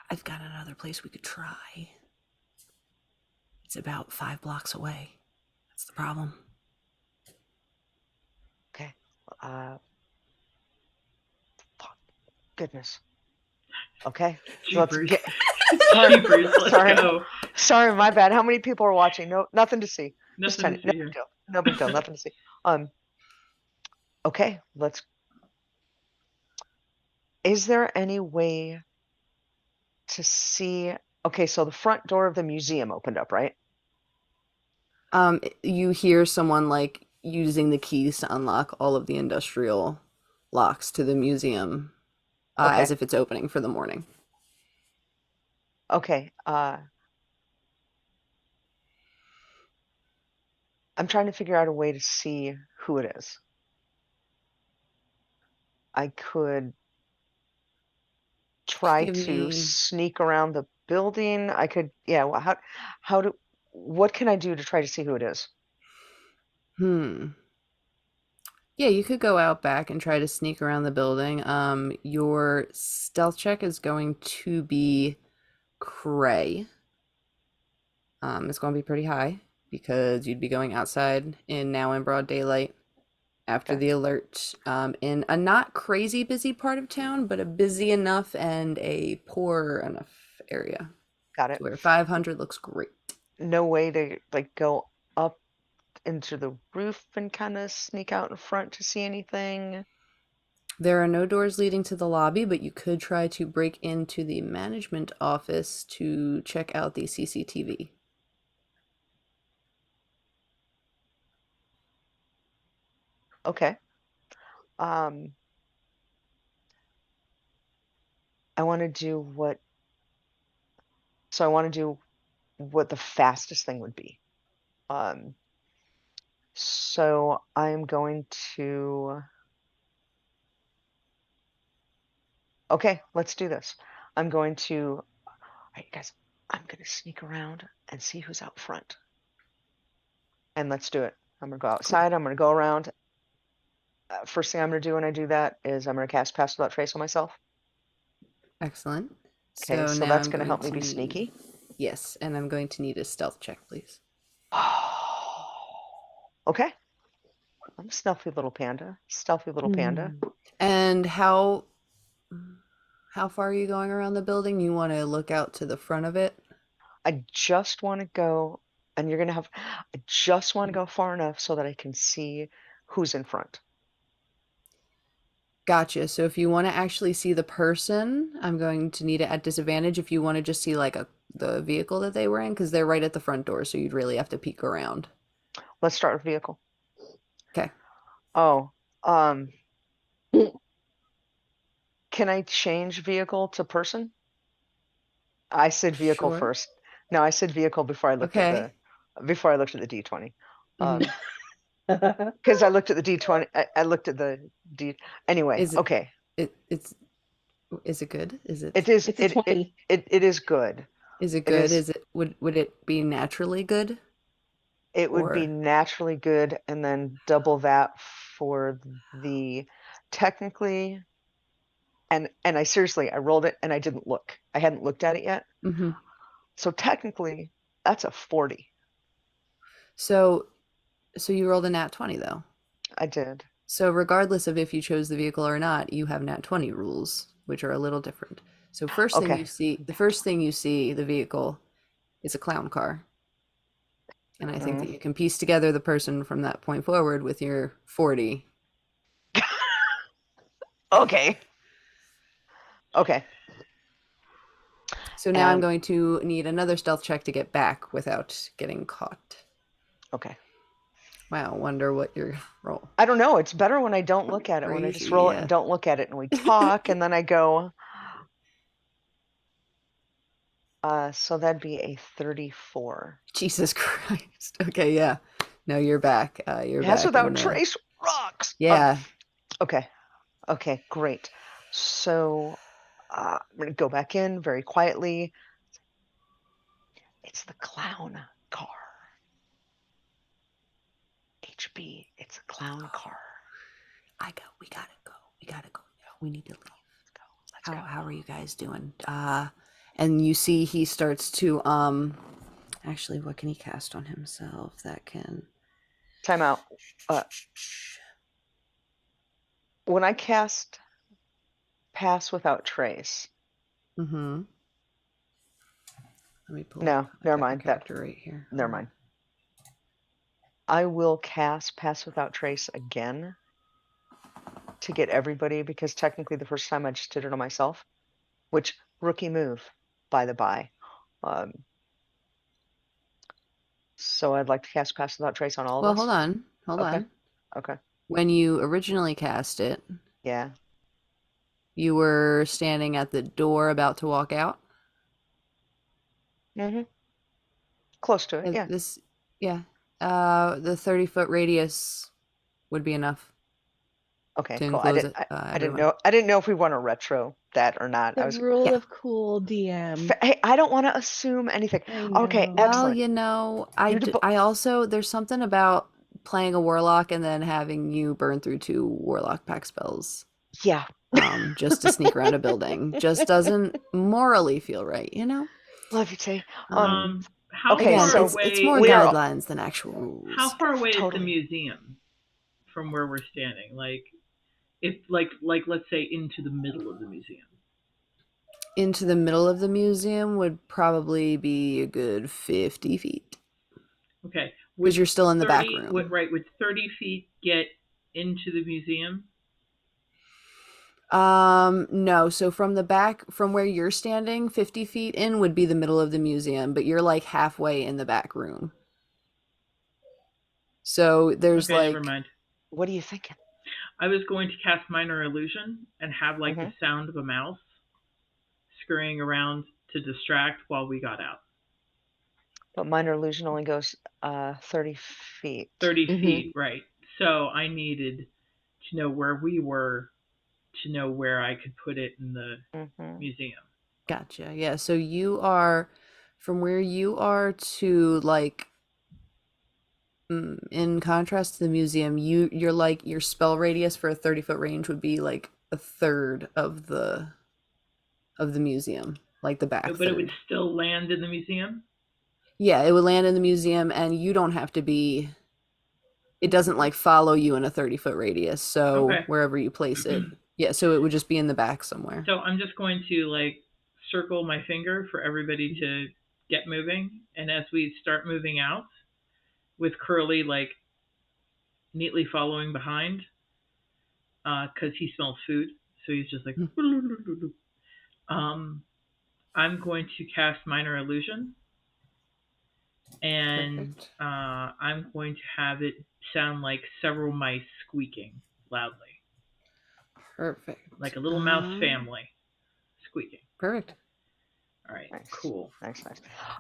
I've got another place we could try. It's about 5 blocks away. That's the problem.
Okay. Fuck. Goodness. Okay. So let's
Jeepers.
get.
Jeepers, let's
Sorry.
go.
Sorry, my bad. How many people are watching? No, nothing to see. Just
Nothing
tiny.
to see
No
here.
big deal. No big deal. Nothing to see. Okay. Let's. Is there any way to see? Okay, so the front door of the museum opened up, right?
You hear someone like using the keys to unlock all of the industrial locks to the museum
Okay.
as if it's opening for the morning.
Okay. I'm trying to figure out a way to see who it is. I could try
Give
to
me
sneak around the building. I could, yeah. What can I do to try to see who it is?
Yeah, you could go out back and try to sneak around the building. Your stealth check is going to be cray. It's going to be pretty high because you'd be going outside now in broad daylight after
Okay.
the alert, in a not crazy busy part of town, but a busy enough and a poor enough area
Got
to
it.
where 500 looks great.
No way to like go up into the roof and kind of sneak out in front to see anything.
There are no doors leading to the lobby, but you could try to break into the management office to check out the CCTV.
Okay. I want to do what. So I want to do what the fastest thing would be. So I'm going to. Okay, let's do this. I'm going to. All right, guys. I'm going to sneak around and see who's out front. And let's do it. I'm going to go outside. I'm going to go around. First thing I'm going to do when I do that is I'm going to cast Pass Without Trace on myself.
Excellent.
Okay, so
now
that's
I'm
going to help me
to
be
need-
sneaky.
Yes, and I'm going to need a stealth check, please.
Okay. I'm a stealthy little panda. Stealthy little panda.
And how far are you going around the building? You want to look out to the front of it?
I just want to go, and you're going to have, I just want to go far enough so that I can see who's in front.
Gotcha. So if you want to actually see the person, I'm going to need it at disadvantage. If you want to just see like the vehicle that they were in, because they're right at the front door, so you'd really have to peek around.
Let's start with vehicle.
Okay.
Oh, can I change vehicle to person? I said vehicle
Sure.
first. No, I said vehicle before I looked at
Okay.
the D20.
Mhm.
Because I looked at the D20. I looked at the D. Anyway,
Is it
okay.
It's is it good? Is
It
it
is
It's a 20.
it is good.
is it
It
good?
is
Is it would it be naturally good
it would be
or
naturally good, and then double that for the technically, and I seriously, I rolled it and I didn't look. I hadn't looked at it yet.
Mhm.
So technically that's a 40.
So so you rolled a nat 20 though.
I did.
So regardless of if you chose the vehicle or not, you have nat 20 rules, which are a little different. So
Okay.
the first thing you see, the vehicle is a clown car. And I think that
Mm.
you can piece together the person from that point forward with your 40.
Okay. Okay.
So now I'm
And
going to need another stealth check to get back without getting caught.
okay.
Wow, wonder what your roll.
I don't know. It's better when I don't look at it, when I just
Crazy,
roll it and
yeah.
don't look at it, and we talk, and then I go, so that'd be a 34.
Jesus Christ. Okay, yeah. No, you're back. You're
Pass
back in
without
the
trace rocks.
yeah.
Okay. Okay, great. So I'm gonna go back in very quietly. It's the clown car. HB, it's a clown car.
We gotta go. We gotta go. We need to leave.
Let's go.
How are you guys doing? And you see he starts to actually what can he cast on himself that can
Time out. When I cast pass without trace.
mm-hmm. Let me pull
No,
up
never
a
mind.
character right here.
Never mind. I will cast pass without trace again to get everybody, because technically the first time I just did it on myself, which rookie move, by the by. So I'd like to cast pass without trace on all of
Well,
us.
hold
Okay.
on.
Okay.
When you originally cast it,
Yeah.
you were standing at the door about to walk out.
Mm-hmm. Close to it. Yeah.
Yeah. The 30-foot radius would be enough
Okay.
to
Cool.
enclose it,
I didn't
everyone.
know. I didn't know if we want to retro that or not. I
The
was.
rule
Yeah.
of cool DM.
Hey, I don't want to assume anything.
I
Okay.
know.
Well,
Excellent.
you know,
You
I also there's something about playing a warlock and then having you burn through 2 warlock pack spells
Yeah.
just to sneak around a building just doesn't morally feel right, you know?
Love you, Tay.
How
Okay.
Again,
far
So
it's more
away?
we are
guidelines than actual
How
rules.
far away is the
totally.
museum from where we're standing? Like, if let's say into the middle of the museum.
Into the middle of the museum would probably be a good 50 feet
Okay,
because
would
you're still in the back
30
room.
would 30 feet get into the museum?
No, so from the back, from where you're standing, 50 feet in would be the middle of the museum, but you're like halfway in the back room. So there's
Okay, never
like,
mind.
What are you thinking?
I was going to cast minor illusion and have like the sound of a mouse scurrying around to distract while we got out.
But minor illusion only goes 30 feet.
30
Mhm.
feet, right. So I needed to know where we were to know where I could put it in the museum.
Gotcha. Yeah, so you are from where you are to like in contrast to the museum, you're like your spell radius for a 30-foot range would be like a third of the museum, like the back
But it would
third.
still land in the museum?
Yeah, it would land in the museum and you don't have to be it doesn't like follow you in a 30-foot radius. So
Okay.
wherever you place it. Yeah, so it would just be in the back somewhere.
So I'm just going to like circle my finger for everybody to get moving. And as we start moving out, with Curly like neatly following behind, because he smells food. So he's just like, I'm going to cast minor illusion, and
Perfect.
I'm going to have it sound like several mice squeaking loudly,
Perfect.
like a little mouse family squeaking.
Perfect.
All right,
Nice.
cool.
Nice.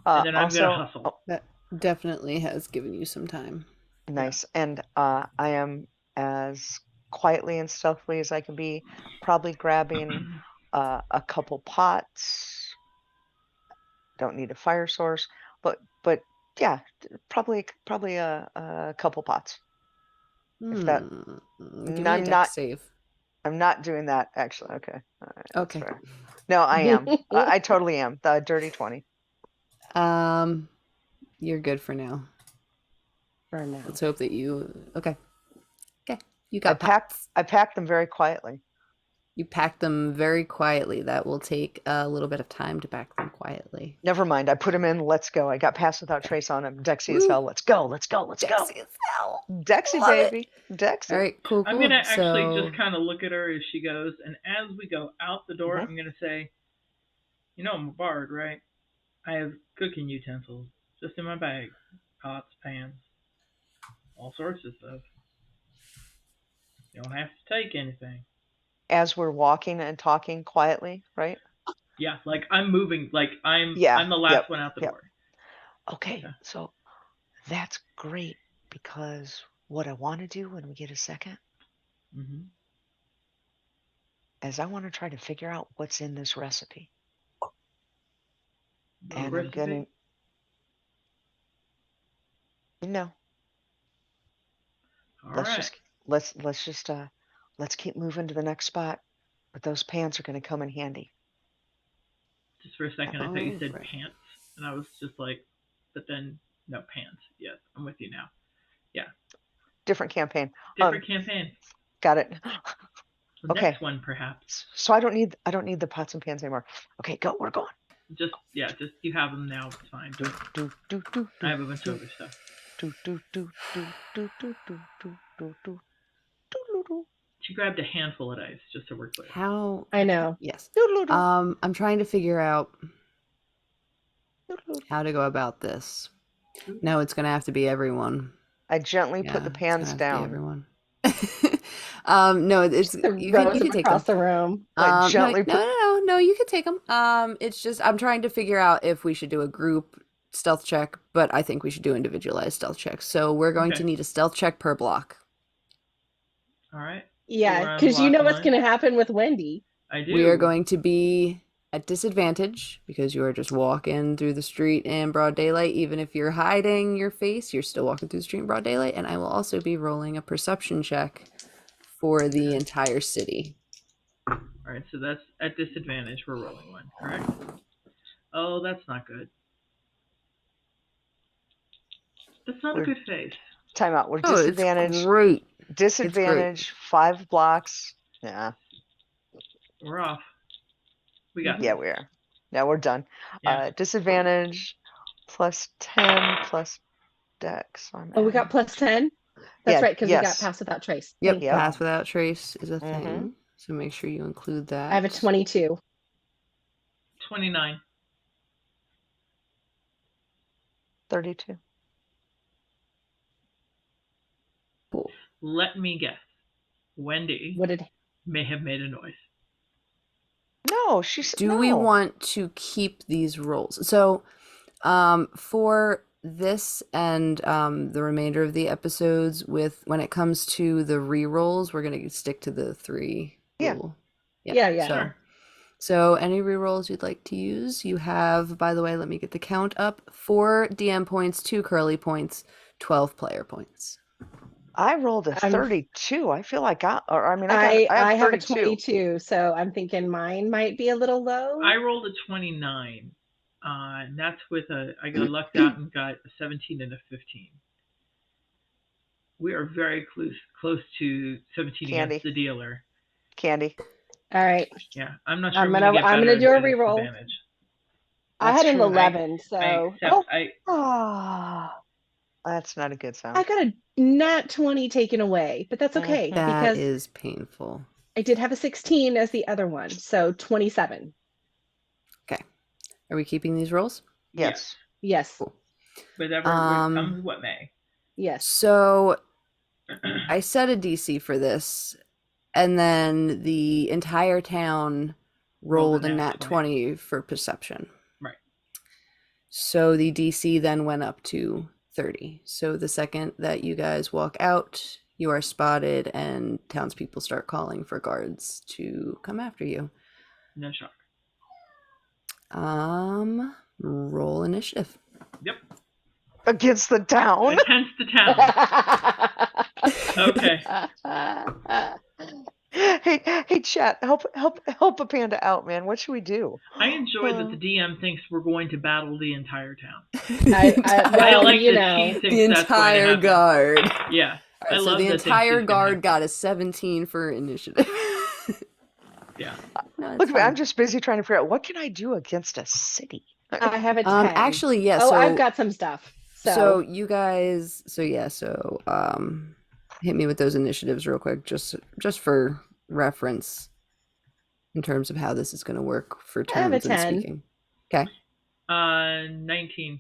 And then I'm
also,
gonna hustle.
That definitely has given you some time.
Nice. And I am as quietly and stealthily as I can be, probably grabbing a couple pots. Don't need a fire source, but yeah, probably a couple pots. If that,
Give me a dex save.
I'm not doing that actually. Okay, all right, that's
Okay.
fair. No, I am. I totally am. The dirty 20.
You're good for now.
For now.
Let's hope that you. Okay. You
I
got pots.
packed them very quietly.
You packed them very quietly. That will take a little bit of time to pack them quietly.
Never mind. I put them in. Let's go. I got pass without trace on him. Dexy as
Woo.
hell. Let's go. Let's go. Let's go.
Dexy as hell.
Dexy,
Love it.
baby. Dexy.
All right, cool.
I'm going to actually just kind of look at her as she goes. And as we go out the door, I'm going to say, you know, I'm a bard, right? I have cooking utensils just in my bag. Pots, pans, all sorts of stuff. You don't have to take anything.
As we're walking and talking quietly, right?
Yeah, like I'm moving, like I'm the last one out the door.
Okay, so that's great because what I want to do when we get a second is I want to try to figure out what's in this recipe. And I'm gonna, let's keep moving to the next spot. But those pants are gonna come in handy.
Just for a second, I thought you said pants, and I was just like, but then no pants. Yes, I'm with you now. Yeah.
Different campaign.
Campaign.
Got it.
The next one perhaps.
So I don't need the pots and pans anymore. Okay, go. We're going.
Just you have them now. It's fine. I have a bunch of other stuff. She grabbed a handful of dice, just so we're clear.
How?
I know.
Yes. I'm trying to figure out how to go about this. No, it's gonna have to be everyone.
I gently put the pans down.
Everyone. No, it's you can take
across
them.
the room.
No, you can take them. It's just I'm trying to figure out if we should do a group stealth check, but I think we should do individualized stealth checks. So we're going to need a stealth check per block.
All right.
Yeah, because you know what's going to happen with Wendy.
I do.
We are going to be at disadvantage because you are just walking through the street in broad daylight. Even if you're hiding your face, you're still walking through the street in broad daylight. And I will also be rolling a perception check for the entire city.
All right, so that's at disadvantage. We're rolling one, correct? Oh, that's not good. That's not a good face.
Time out. We're disadvantage.
It's great.
Disadvantage, 5 blocks. Yeah.
We're off. We got
Yeah, we are. Now we're done.
Yeah.
Disadvantage plus 10 plus dex.
We got plus 10? That's right, because we got pass without trace.
Yep, pass without trace is a thing. So make sure you include that.
I have a 22.
29.
32.
Cool.
Let me guess. Wendy may have made a noise.
No, she's.
Do we want to keep these rolls? So, for this and the remainder of the episodes, when it comes to the re-rolls, we're gonna stick to the 3 rule.
Yeah.
So any re-rolls you'd like to use, you have. By the way, let me get the count up: 4 DM points, 2 curly points, 12 player points.
I rolled a 32. I feel like I
have a 22, so I'm thinking mine might be a little low.
I rolled a 29. And that's with I got lucked out and got a 17 and a 15. We are very close to 17 against the dealer.
Candy.
All right.
Yeah, I'm not sure.
I'm gonna do a reroll. I had an 11, so.
That's not a good sound.
I got a nat 20 taken away, but that's okay.
That is painful.
I did have a 16 as the other one, so 27.
Okay. Are we keeping these rolls?
Yes.
Yes.
Cool.
Whatever comes what may.
Yes.
So I set a DC for this, and then the entire town rolled a nat 20 for perception.
Right.
So the DC then went up to 30. So the second that you guys walk out, you are spotted, and townspeople start calling for guards to come after you.
No shock.
Roll initiative.
Yep.
Against the town.
Against the town. Okay.
Hey, chat, help a panda out, man. What should we do?
I enjoy that the DM thinks we're going to battle the entire town.
Well,
like
you
that
know,
she thinks
the
that's going to
entire
happen.
guard.
Yeah.
All right,
I
so
love
the
that
entire
she's gonna
guard
have-
got a 17 for initiative.
Yeah.
No, it's
Look,
fine.
I'm just busy trying to figure out what can I do against a city.
I have a 10.
Actually, yeah.
Oh,
So
I've got some stuff.
so you guys. So yeah. So hit me with those initiatives real quick, just for reference, in terms of how this is going to work for
I have a
turns and
10.
speaking. Okay.
19.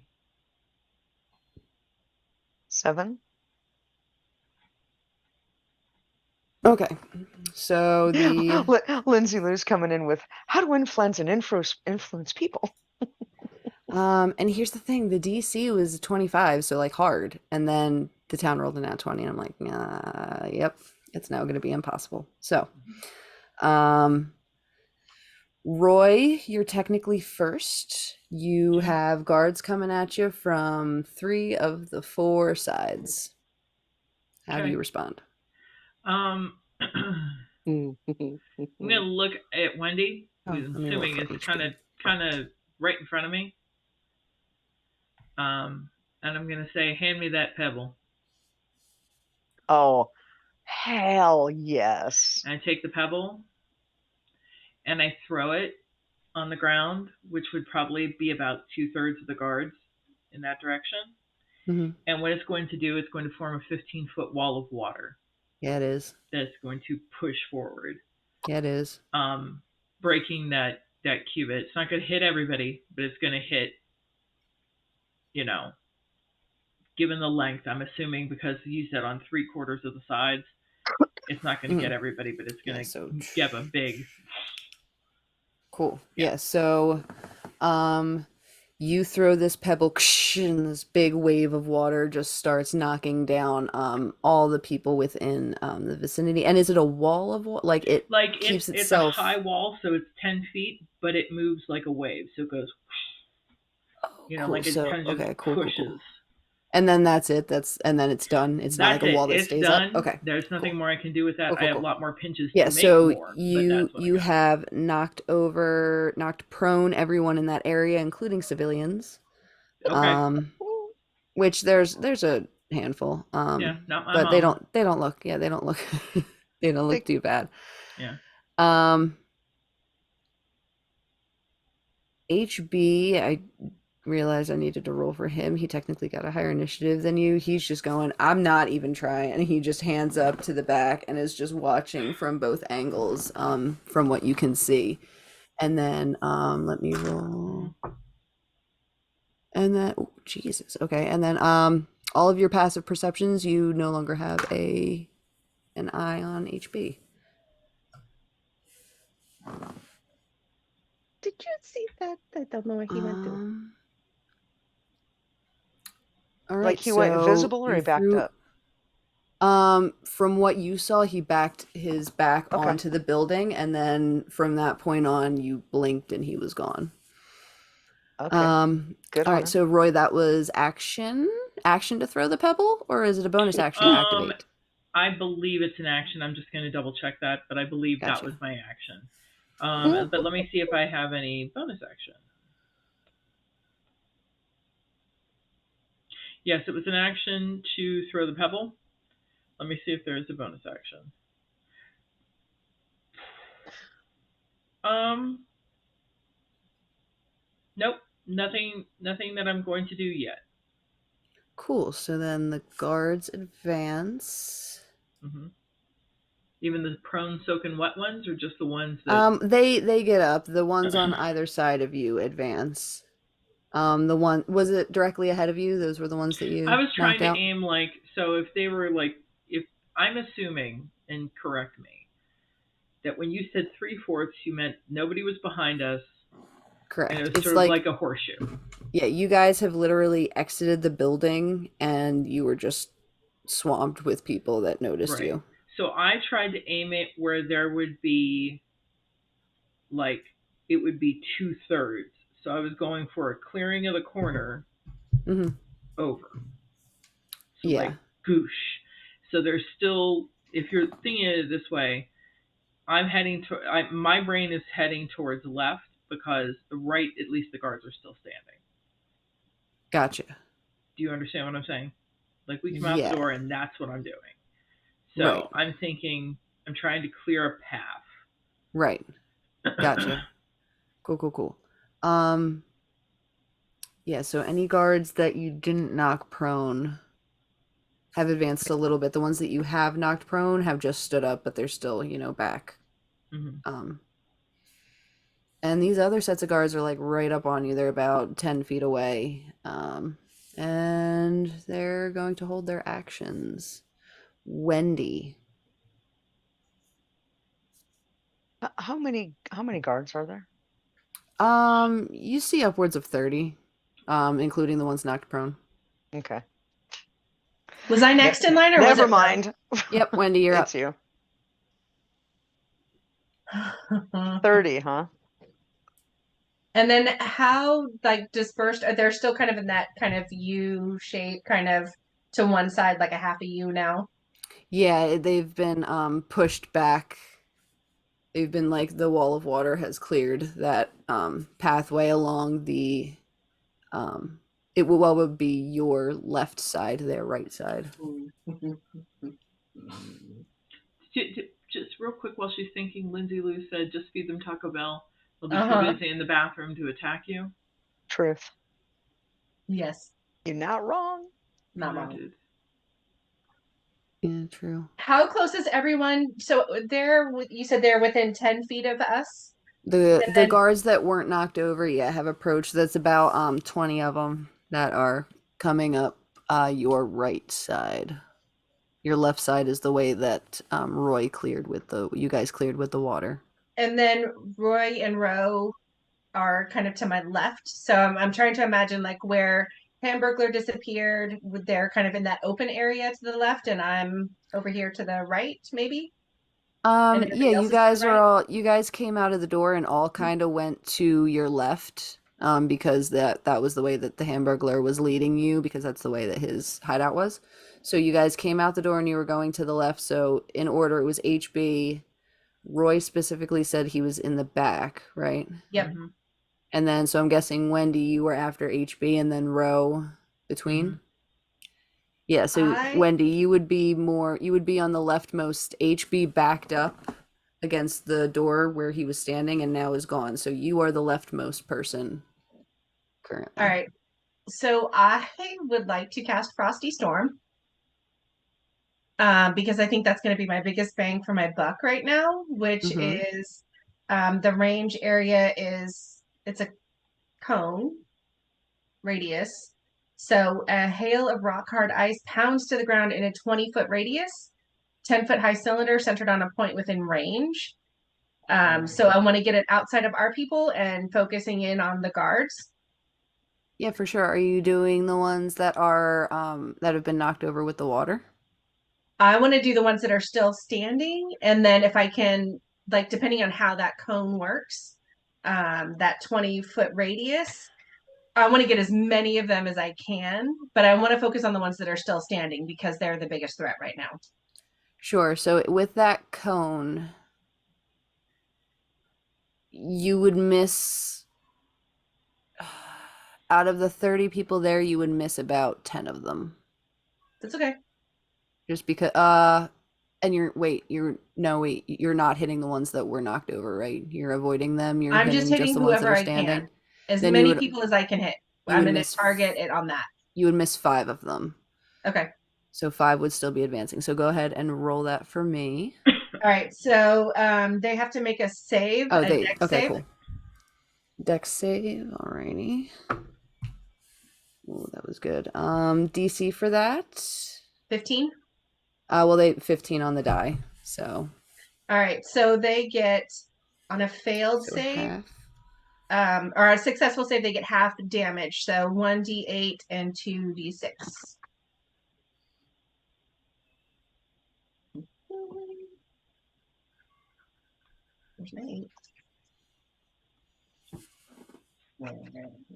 7.
Okay. So the
Lindsay Lou's coming in with how to influence and influence people.
and here's the thing, the DC was 25, so like hard, and then the town rolled a nat 20, and I'm like, yep, it's now going to be impossible. So, Roy, you're technically first. You have guards coming at you from 3 of the 4 sides. How do
Okay.
you respond?
I'm gonna look at Wendy, who I'm
let me roll
assuming
for
is
HP.
kind of right in front of me. And I'm gonna say, "Hand me that pebble."
Oh, hell yes.
And I take the pebble and I throw it on the ground, which would probably be about 2/3 of the guards in that direction.
Mm-hmm.
And what it's going to do is going to form a 15-foot wall of water
Yeah, it is.
that's going to push forward,
Yeah, it is.
breaking that cubit. It's not going to hit everybody, but it's going to hit, given the length, I'm assuming, because you said on 3/4 of the sides, it's not going to get everybody, but it's going to give a big.
Cool. Yeah. So, you throw this pebble, and this big wave of water just starts knocking down all the people within the vicinity. And is it a wall of water? Like it keeps
it's
itself.
a high wall, so it's 10 feet, but it moves like a wave, so it goes.
Cool.
Like it kind of just pushes.
Cool. And then that's it. And then it's done. It's not like a wall that stays
done.
up. Okay.
There's nothing more I can do with that. I have a lot more pinches.
Yeah.
To make
So
more,
you have knocked prone everyone in that area, including civilians.
Okay.
Which there's a handful.
Yeah, not my
but
mom.
they don't look. Yeah, they don't look. They don't look too bad.
Yeah.
HB, I realized I needed to roll for him. He technically got a higher initiative than you. He's just going, I'm not even trying. And he just hands up to the back and is just watching from both angles, from what you can see. And then, let me roll. And then, oh, Jesus. Okay. And then, all of your passive perceptions, you no longer have an eye on HB.
Did you see that? I don't know where he went to.
All right,
like he went invisible or he backed up?
From what you saw, he backed his back onto the building, and then from that point on, you blinked and he was gone.
Okay. Good.
All right, so Roy, that was action to throw the pebble, or is it a bonus action to activate?
I believe it's an action. I'm just going to double check that, but I believe that was my action. But let me see if I have any bonus action. Yes, it was an action to throw the pebble. Let me see if there is a bonus action. Nope, nothing that I'm going to do yet.
Cool. So then the guards advance.
Mm-hmm. Even the prone, soaking wet ones, or just the ones that...
they get up. The ones on either side of you advance. The one, was it directly ahead of you? Those were the ones that you...
I was trying to
out?
aim so if they were if I'm assuming, and correct me, that when you said 3/4, you meant nobody was behind us.
Correct.
And it was
it's
sort of like a horseshoe.
Yeah, you guys have literally exited the building and you were just swamped with people that noticed
Right.
you.
So I tried to aim it where there would be like it would be 2/3. So I was going for a clearing of the corner
Hmm.
over. So
Yeah.
like goosh. So there's still, if you're thinking it this way, I'm heading to my brain is heading towards left because the right, at least the guards are still standing.
Gotcha.
Do you understand what I'm saying? Like we come out the
Yeah.
door and that's what I'm doing.
Right.
So I'm thinking I'm trying to clear a
Right.
path.
Gotcha. Cool, cool, cool. Um, yeah, so any guards that you didn't knock prone have advanced a little bit. The ones that you have knocked prone have just stood up, but they're still, back.
Hmm.
Um, and these other sets of guards are like right up on you. They're about 10 feet away. And they're going to hold their actions. Wendy.
How many guards are there?
You see upwards of 30, including the ones knocked prone.
Okay.
Was I next in line or was
Never
it
mind.
Yep, Wendy, you're up.
It's you.
Ro?
30, huh?
And then how like dispersed are they still kind of in that kind of U shape, kind of to one side, like a half a U now?
Yeah, they've been pushed back. They've been like the wall of water has cleared that pathway along the um it will well would be your left side, their right side.
Just real quick while she's thinking, Lindsay Lou said, just feed them Taco Bell. They'll be too
Uh-huh.
busy in the bathroom to attack you.
Truth.
Yes,
You're not wrong.
not wrong.
Noted.
Yeah, true.
How close is everyone? So you said they're within 10 feet of us? And
The
then
guards that weren't knocked over yet have approached. That's about 20 of them that are coming up your right side. Your left side is the way that Roy cleared with the you guys cleared with the water.
and then Roy and Roe are kind of to my left. So I'm trying to imagine like where Hamburglar disappeared. They're kind of in that open area to the left, and I'm over here to the right, maybe. And
Yeah,
everybody else is to the right.
you guys came out of the door and all kind of went to your left, because that was the way that the Hamburglar was leading you because that's the way that his hideout was. So you guys came out the door and you were going to the left. So in order, it was HB. Roy specifically said he was in the back, right?
Yep.
Mm-hmm.
And then, so I'm guessing Wendy, you were after HB and then Roe between.
Mm-hmm.
Yeah, so Wendy, you would be on the leftmost. HB backed up against the door where he was standing and now is gone. So you are the leftmost person currently.
All right. So I would like to cast Frosty Storm. Because I think that's going to be my biggest bang for my buck right now, which
Mm-hmm.
is the range area it's a cone radius. So a hail of rock hard ice pounds to the ground in a 20-foot radius, 10-foot high cylinder centered on a point within range. So I want to get it outside of our people and focusing in on the guards.
Yeah, for sure. Are you doing the ones that are that have been knocked over with the water?
I want to do the ones that are still standing, and then if I can, like depending on how that cone works, that 20-foot radius, I want to get as many of them as I can, but I want to focus on the ones that are still standing because they're the biggest threat right now.
Sure. So with that cone, you would miss out of the 30 people there, you would miss about 10 of them.
That's okay.
Just because and you're not hitting the ones that were knocked over, right? You're avoiding them. You're
I'm just
hitting just
hitting
the ones that
whoever
are
I
standing.
can. As
Then
many people as I can hit.
you
I'm
would
going to
miss
target it on that.
you would miss 5 of them.
Okay.
So 5 would still be advancing. So go ahead and roll that for me.
All right. So they have to make a save,
Oh,
a dex
okay,
save.
cool. Dex save, alrighty. Oh, that was good. DC for that.
15.
Well, they 15 on the die. So.
All right. So they get on a failed save.
Half.
Or a successful save, they get half damage. So 1d8 and 2d6. There's an 8.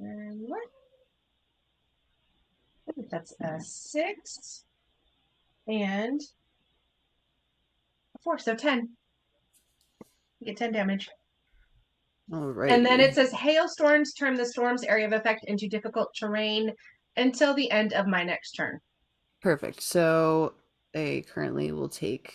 And what? I think that's a 6 and a 4, so 10. You get 10 damage. And then it
Alrighty.
says hailstorms turn the storm's area of effect into difficult terrain until the end of my next turn.
Perfect. So they currently will take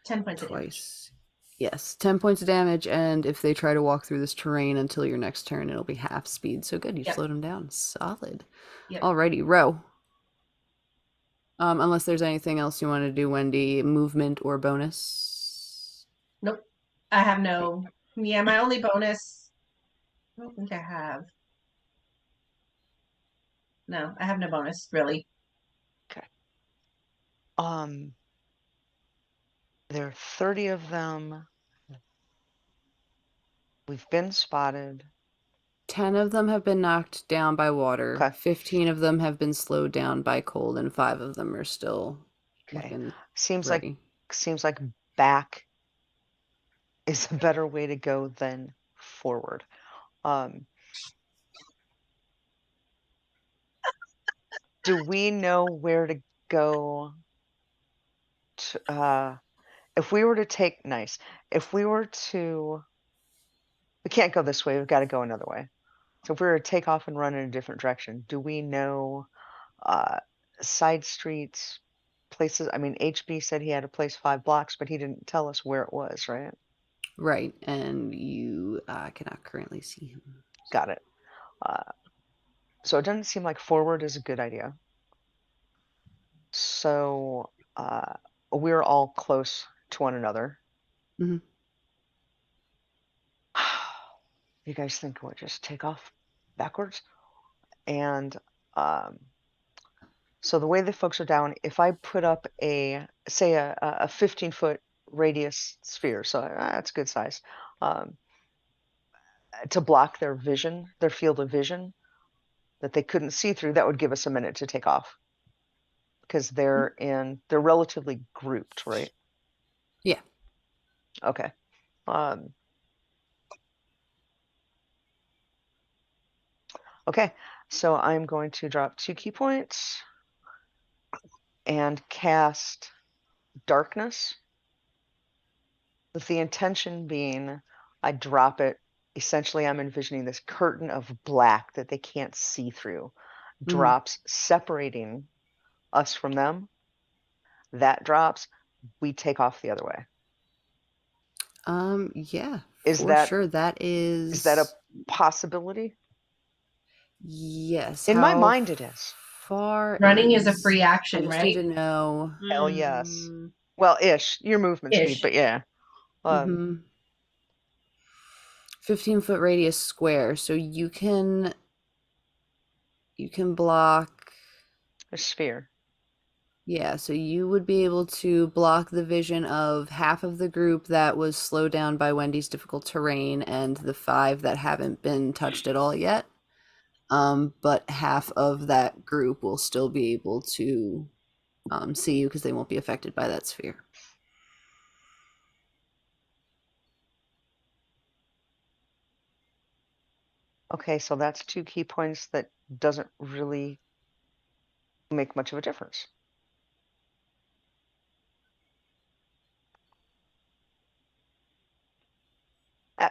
10 points of damage.
twice. Yes, 10 points of damage, and if they try to walk through this terrain until your next turn, it'll be half speed. So good, you
Yep.
slowed them down. Solid.
Yep.
Alrighty, row. Unless there's anything else you want to do, Wendy, movement or bonus.
Nope. I have no. Yeah, my only bonus. I don't think I have. No, I have no bonus, really.
Okay. There are 30 of them. We've been spotted.
10 of them have been knocked down by water.
Okay.
15 of them have been slowed down by cold, and 5 of them are still
Okay.
looking
Seems
ready.
like back is a better way to go than forward. Do we know where to go to, if we were to take if we were to, we can't go this way, we've got to go another way. So if we were to take off and run in a different direction, do we know side streets, places? I mean, HB said he had a place 5 blocks, but he didn't tell us where it was, right?
Right, and you cannot currently see him.
Got it. So it doesn't seem like forward is a good idea. So we're all close to one another.
Mhm.
You guys think we'll just take off backwards? And so the way the folks are down, if I put up a 15-foot radius sphere, so that's good size, to block their vision, their field of vision that they couldn't see through, that would give us a minute to take off because they're relatively grouped, right?
Yeah.
Okay. Okay, so I'm going to drop 2 key points and cast darkness, with the intention being I drop it. Essentially, I'm envisioning this curtain of black that they can't see through, drops separating us from them. That drops, we take off the other way.
Yeah,
Is
for
that
sure. That
is that a possibility?
Yes.
In my
How
mind, it is.
far
Running is a free action,
I just
right?
need to know.
Hell yes. Well, your movement speed,
Ish.
but yeah.
15-foot radius square, so you can block.
A sphere.
Yeah, so you would be able to block the vision of half of the group that was slowed down by Wendy's difficult terrain and the 5 that haven't been touched at all yet. But half of that group will still be able to see you because they won't be affected by that sphere.
Okay, so that's 2 key points that doesn't really make much of a difference.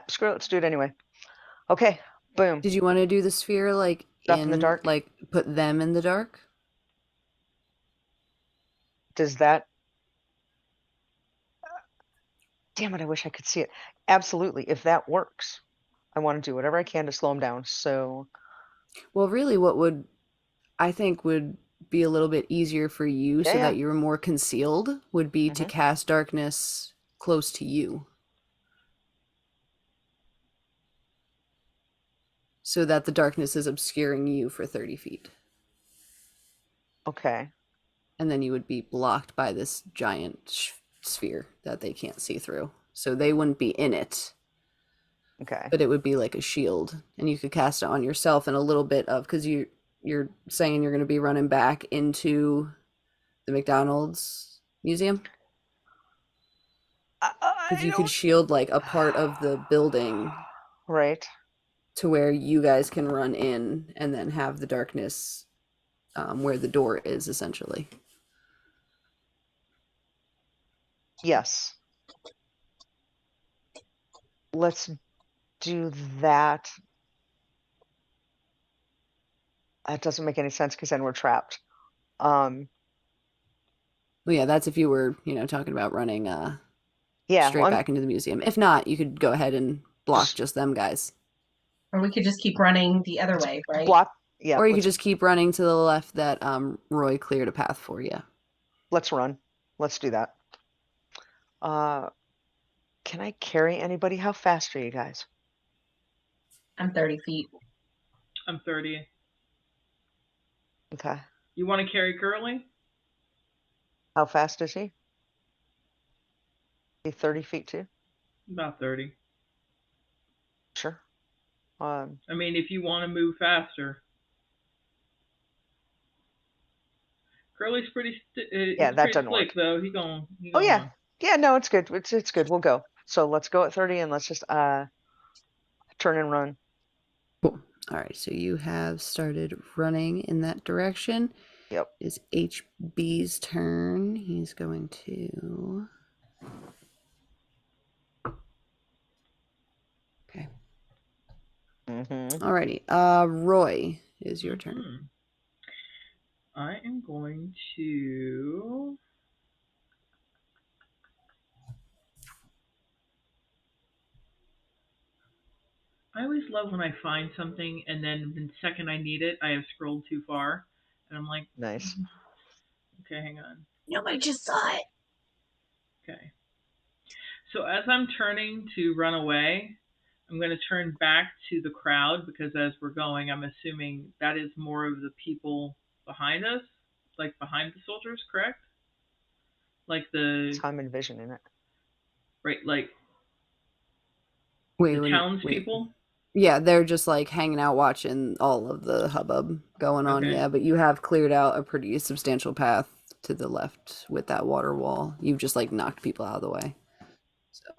Screw it, let's do it anyway. Okay, boom.
Did you want to do the sphere like
Up in the dark?
like put them in the dark?
Does that... Damn it, I wish I could see it. Absolutely, if that works. I want to do whatever I can to slow them down, so...
Well, really what would I think would be a little bit easier for you so that you're more concealed would be to cast darkness close to you. So that the darkness is obscuring you for 30 feet.
Okay.
And then you would be blocked by this giant sphere that they can't see through. So they wouldn't be in it.
Okay.
But it would be like a shield. And you could cast it on yourself and a little bit of, because you're saying you're going to be running back into the McDonald's museum? Because
I
you could
don't.
shield like a part of the building
Right.
to where you guys can run in and then have the darkness where the door is, essentially.
Yes. Let's do that. That doesn't make any sense because then we're trapped.
Well, yeah, that's if you were, talking about running
Yeah.
straight back into the museum. If not, you could go ahead and block just them guys.
Or we could just keep running the other way, right?
block. Yeah.
Or you could just keep running to the left that Roy cleared a path for you.
Let's run. Let's do that. Can I carry anybody? How fast are you guys?
I'm 30 feet.
I'm 30.
Okay.
You want to carry Curly?
How fast is he? He 30 feet too?
About 30.
Sure.
I mean, if you want to move faster. Curly's pretty.
Yeah,
He's
that
pretty
doesn't
slick
work.
though. He going.
Oh yeah. Yeah, no, it's good. It's good. We'll go. So let's go at 30 and let's just turn and run.
Cool. All right, so you have started running in that direction.
Yep.
It's HB's turn. He's going to. Okay. Alrighty. Roy, is your turn.
I am going to. I always love when I find something and then the second I need it, I have scrolled too far. And I'm like,
Nice.
Okay, hang on.
Nobody just saw it.
Okay. So as I'm turning to run away, I'm going to turn back to the crowd because as we're going, I'm assuming that is more of the people behind us, like behind the soldiers, correct? Like the.
That's how I'm envisioning it.
Right, like
Wait,
the townspeople?
Yeah, they're just like hanging out watching all of the hubbub going on.
Okay.
Yeah, but you have cleared out a pretty substantial path to the left with that water wall. You've just like knocked people out of the way. So.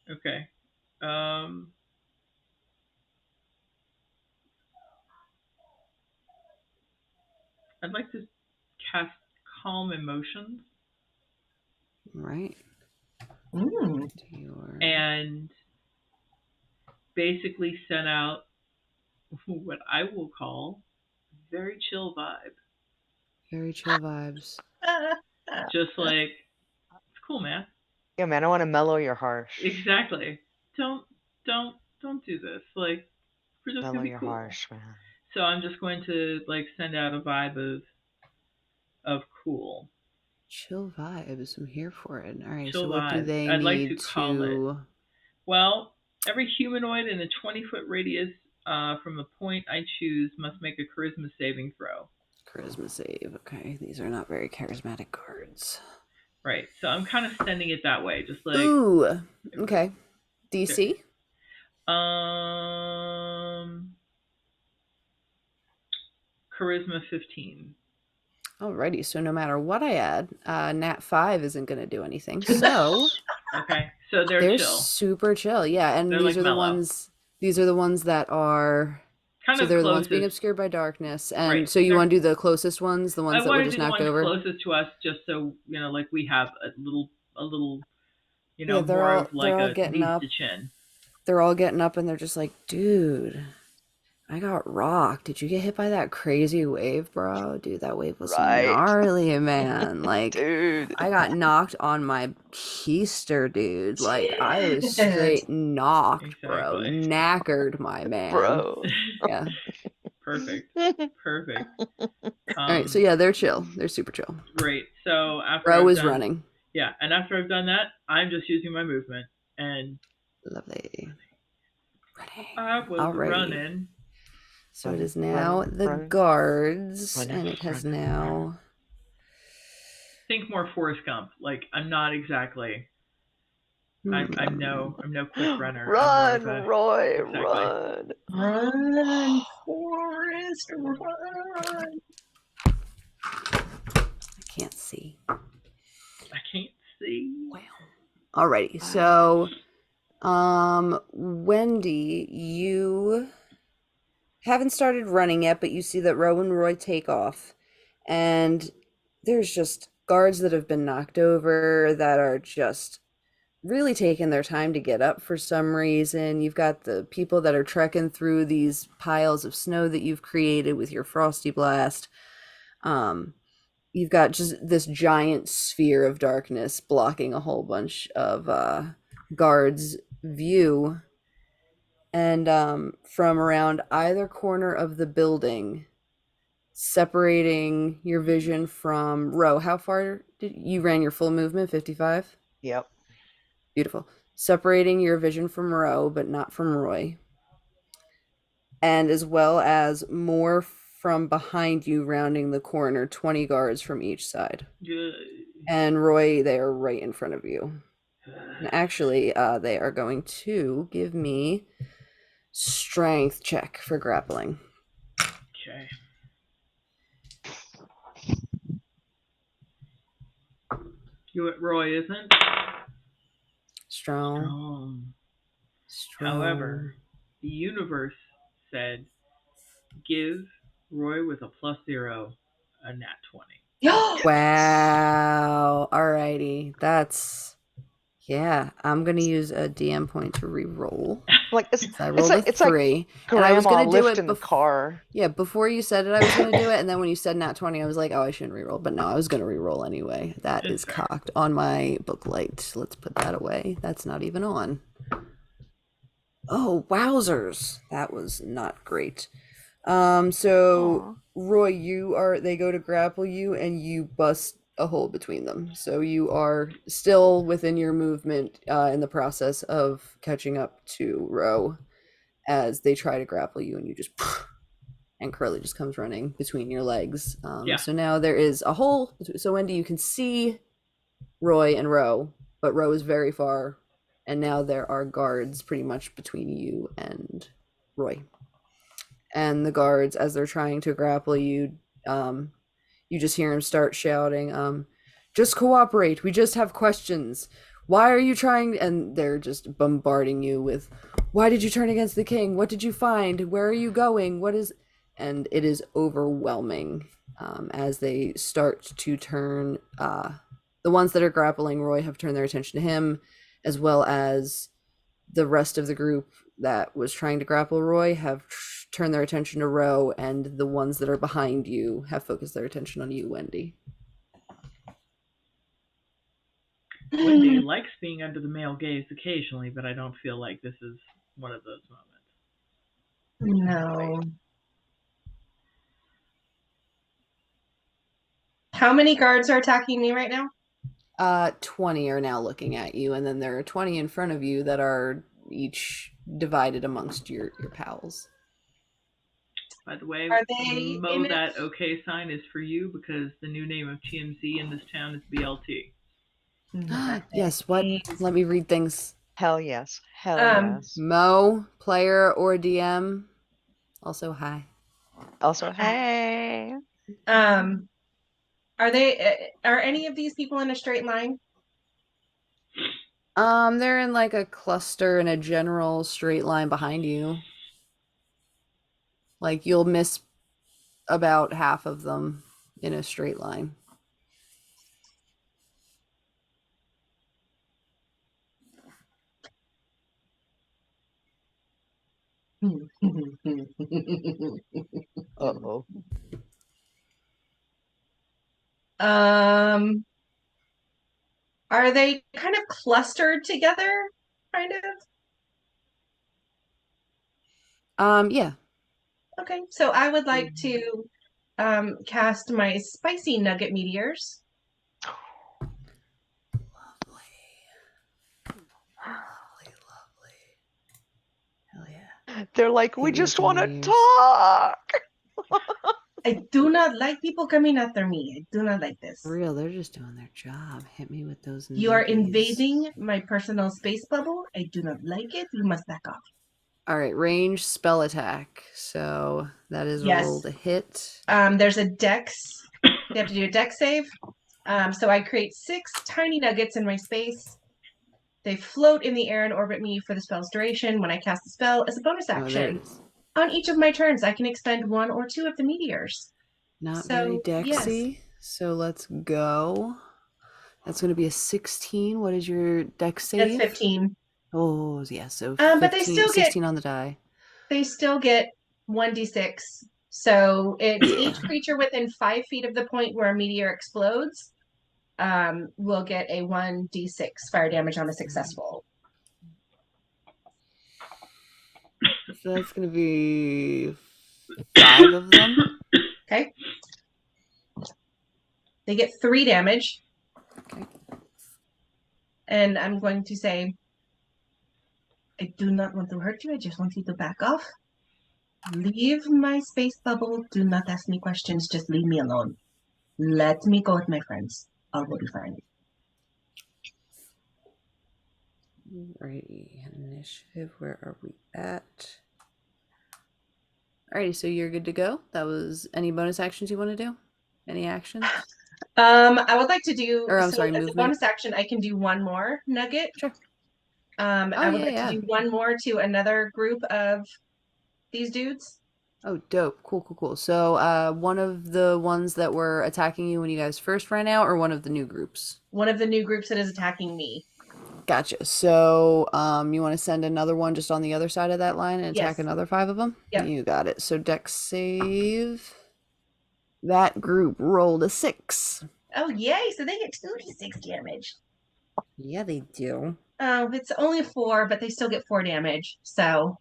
Okay. I'd like to cast Calm Emotions.
Right.
And basically send out what I will call very chill vibe.
Very chill vibes.
Just like, it's cool, man.
Yeah, man, I want to mellow your heart.
Exactly. Don't do this. Like, we're just
mellow
gonna be
your
cool.
harsh, man.
So I'm just going to like send out a vibe of cool.
Chill vibes. I'm here for it. All right.
Chill
so what do
vibes.
they
I'd
need
like to call it. Well, every humanoid in a 20-foot radius from the point I choose must make a charisma saving throw.
Charisma save. Okay, these are not very charismatic cards.
Right. So I'm kind of sending it that way, just like.
Ooh. Okay. DC.
Charisma 15.
Alrighty, so no matter what I add, Nat 5 isn't going to do anything. So
okay, so they're chill.
Super chill, yeah. And
they're
these
like
are
mellow.
the ones. These are the ones that are.
Kind
so
of
they're
closest.
The ones being obscured by darkness, and
right.
so you want to do the closest ones, the ones that were just knocked over.
I want to do the ones closest to us, just so like we have a little,
yeah,
more of like a
getting
knees
up.
to chin.
They're all getting up, and they're just like, dude. I got rocked. Did you get hit by that crazy wave, bro? Dude, that wave was gnarly, man. Like,
dude.
I got knocked on my keister, dude. Like, I was straight knocked, bro. Knackered, my man.
Bro.
Yeah.
Perfect.
All right, so yeah, they're chill. They're super chill.
Great. So after
Bro is running.
Yeah, and after I've done that, I'm just using my movement and.
Lovely. Running.
I was running.
So it is now the guards, and it has now.
Think more Forrest Gump. Like I'm not exactly. I'm no quick runner.
Run, Roy, run.
Run, Forrest, run.
I can't see.
I can't see.
Well, Alrighty, so Wendy, you haven't started running yet, but you see that Ro and Roy take off, and there's just guards that have been knocked over that are just really taking their time to get up for some reason. You've got the people that are trekking through these piles of snow that you've created with your frosty blast. You've got just this giant sphere of darkness blocking a whole bunch of guards' view. And from around either corner of the building, separating your vision from Ro. How far did you ran your full movement? 55?
Yep.
Beautiful. Separating your vision from Ro, but not from Roy. And as well as more from behind you rounding the corner, 20 guards from each side.
Good.
And Roy, they are right in front of you. And actually, they are going to give me strength check for grappling.
Okay. Roy isn't
Strong.
However, the universe said give Roy with a +0 a nat 20.
Wow. Alrighty. That's, yeah. I'm going to use a DM point to re-roll.
Like
I rolled a 3.
Grandma
and I was going to do it
lifting the car.
Yeah, before you said it, I was going to do it. And then when you said nat 20, I was like, oh, I shouldn't re-roll. But no, I was going to re-roll anyway. That
That's
is
fair.
cocked on my booklight. Let's put that away. That's not even on. Oh, wowzers. That was not great. So
Aw.
Roy, they go to grapple you and you bust a hole between them. So you are still within your movement in the process of catching up to Ro as they try to grapple you, and you just and Curly just comes running between your legs.
Yeah.
So now there is a hole. So Wendy, you can see Roy and Ro, but Ro is very far, and now there are guards pretty much between you and Roy. And the guards, as they're trying to grapple you, you just hear him start shouting, just cooperate, we just have questions. Why are you trying? And they're just bombarding you with, why did you turn against the king? What did you find? Where are you going? What is... And it is overwhelming as they start to turn... the ones that are grappling Roy have turned their attention to him, as well as the rest of the group that was trying to grapple Roy have turned their attention to Ro, and the ones that are behind you have focused their attention on you, Wendy.
Wendy likes being under the male gaze occasionally, but I don't feel like this is one of those moments.
No. How many guards are attacking me right now?
20 are now looking at you, and then there are 20 in front of you that are each divided amongst your pals.
By the way,
Are they
Mo,
in
that okay sign is for you because the new name of TMZ in this town is BLT.
Yes, what? Let me read things.
Hell yes. Hell yes.
Mo, player or DM. Also, hi.
Also, hey.
Are any of these people in a straight line?
They're in like a cluster in a general straight line behind you. Like you'll miss about half of them in a straight line.
Uh-oh.
Are they kind of clustered together, kind of?
Yeah.
Okay, so I would like to cast my spicy nugget meteors.
Lovely. Hell yeah.
They're like, we
Hit me
just
with
want
the
to
news.
talk.
I do not like people coming after me. I do not like this.
For real, they're just doing their job. Hit me with those.
You are
nuggies.
invading my personal space bubble. I do not like it. You must back off.
All right, range spell attack. So that is
Yes.
rolled a hit.
There's a dex. You have to do a dex save. So I create 6 tiny nuggets in my space. They float in the air and orbit me for the spell's duration. When I cast the spell as a bonus
Oh, there it
action,
is.
on each of my turns, I can expend 1 or 2 of the meteors.
Not very
So, yes.
dexy. So let's go. That's going to be a 16. What is your dex
That's
save?
15.
Oh, yeah. So
But they
15,
still
16 on the die.
They still get 1d6. So it's
Yeah.
each creature within 5 feet of the point where a meteor explodes will get a 1d6 fire damage on a successful.
So that's going to be 5 of them.
Okay. They get 3 damage.
Okay.
And I'm going to say, I do not want to hurt you. I just want you to back off. Leave my space bubble. Do not ask me questions. Just leave me alone. Let me go with my friends. All will be fine.
Alrighty. Initiative. Where are we at? Alrighty. So you're good to go. That was any bonus actions you want to do? Any actions?
I would like to do,
Or I'm
so
sorry,
as a
movement.
bonus action, I can do one more nugget.
Sure.
I would
yeah,
like to do one more to another group of these dudes.
Oh, dope. Cool. So, one of the ones that were attacking you when you guys first ran out, or one of the new groups?
One of the new groups that is attacking me.
Gotcha. So, you want to send another one just on the other side of that line and attack
Yes.
another 5 of them?
Yep.
You got it. So, dex save. That group rolled a 6.
Oh, yay. So they get 2d6 damage.
Yeah, they do.
Oh, it's only 4, but they still get 4 damage. So,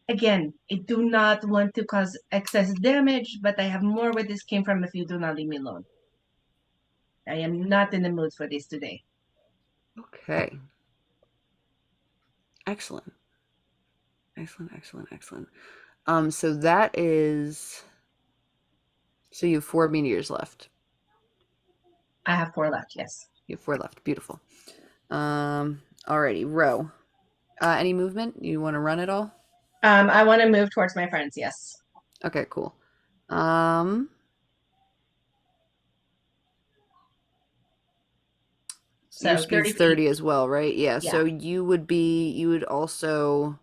again, I do not want to cause excess damage, but I have more where this came from if you do not leave me alone. I am not in the mood for this today.
Okay. Excellent. So that is... So you have 4 meteors left.
I have 4 left, yes.
You have 4 left. Beautiful. Alrighty, Ro. Any movement? You want to run at all?
I want to move towards my friends, yes.
Okay, cool.
So
your speed's 30 as well, right? Yeah.
Yeah.
So you would also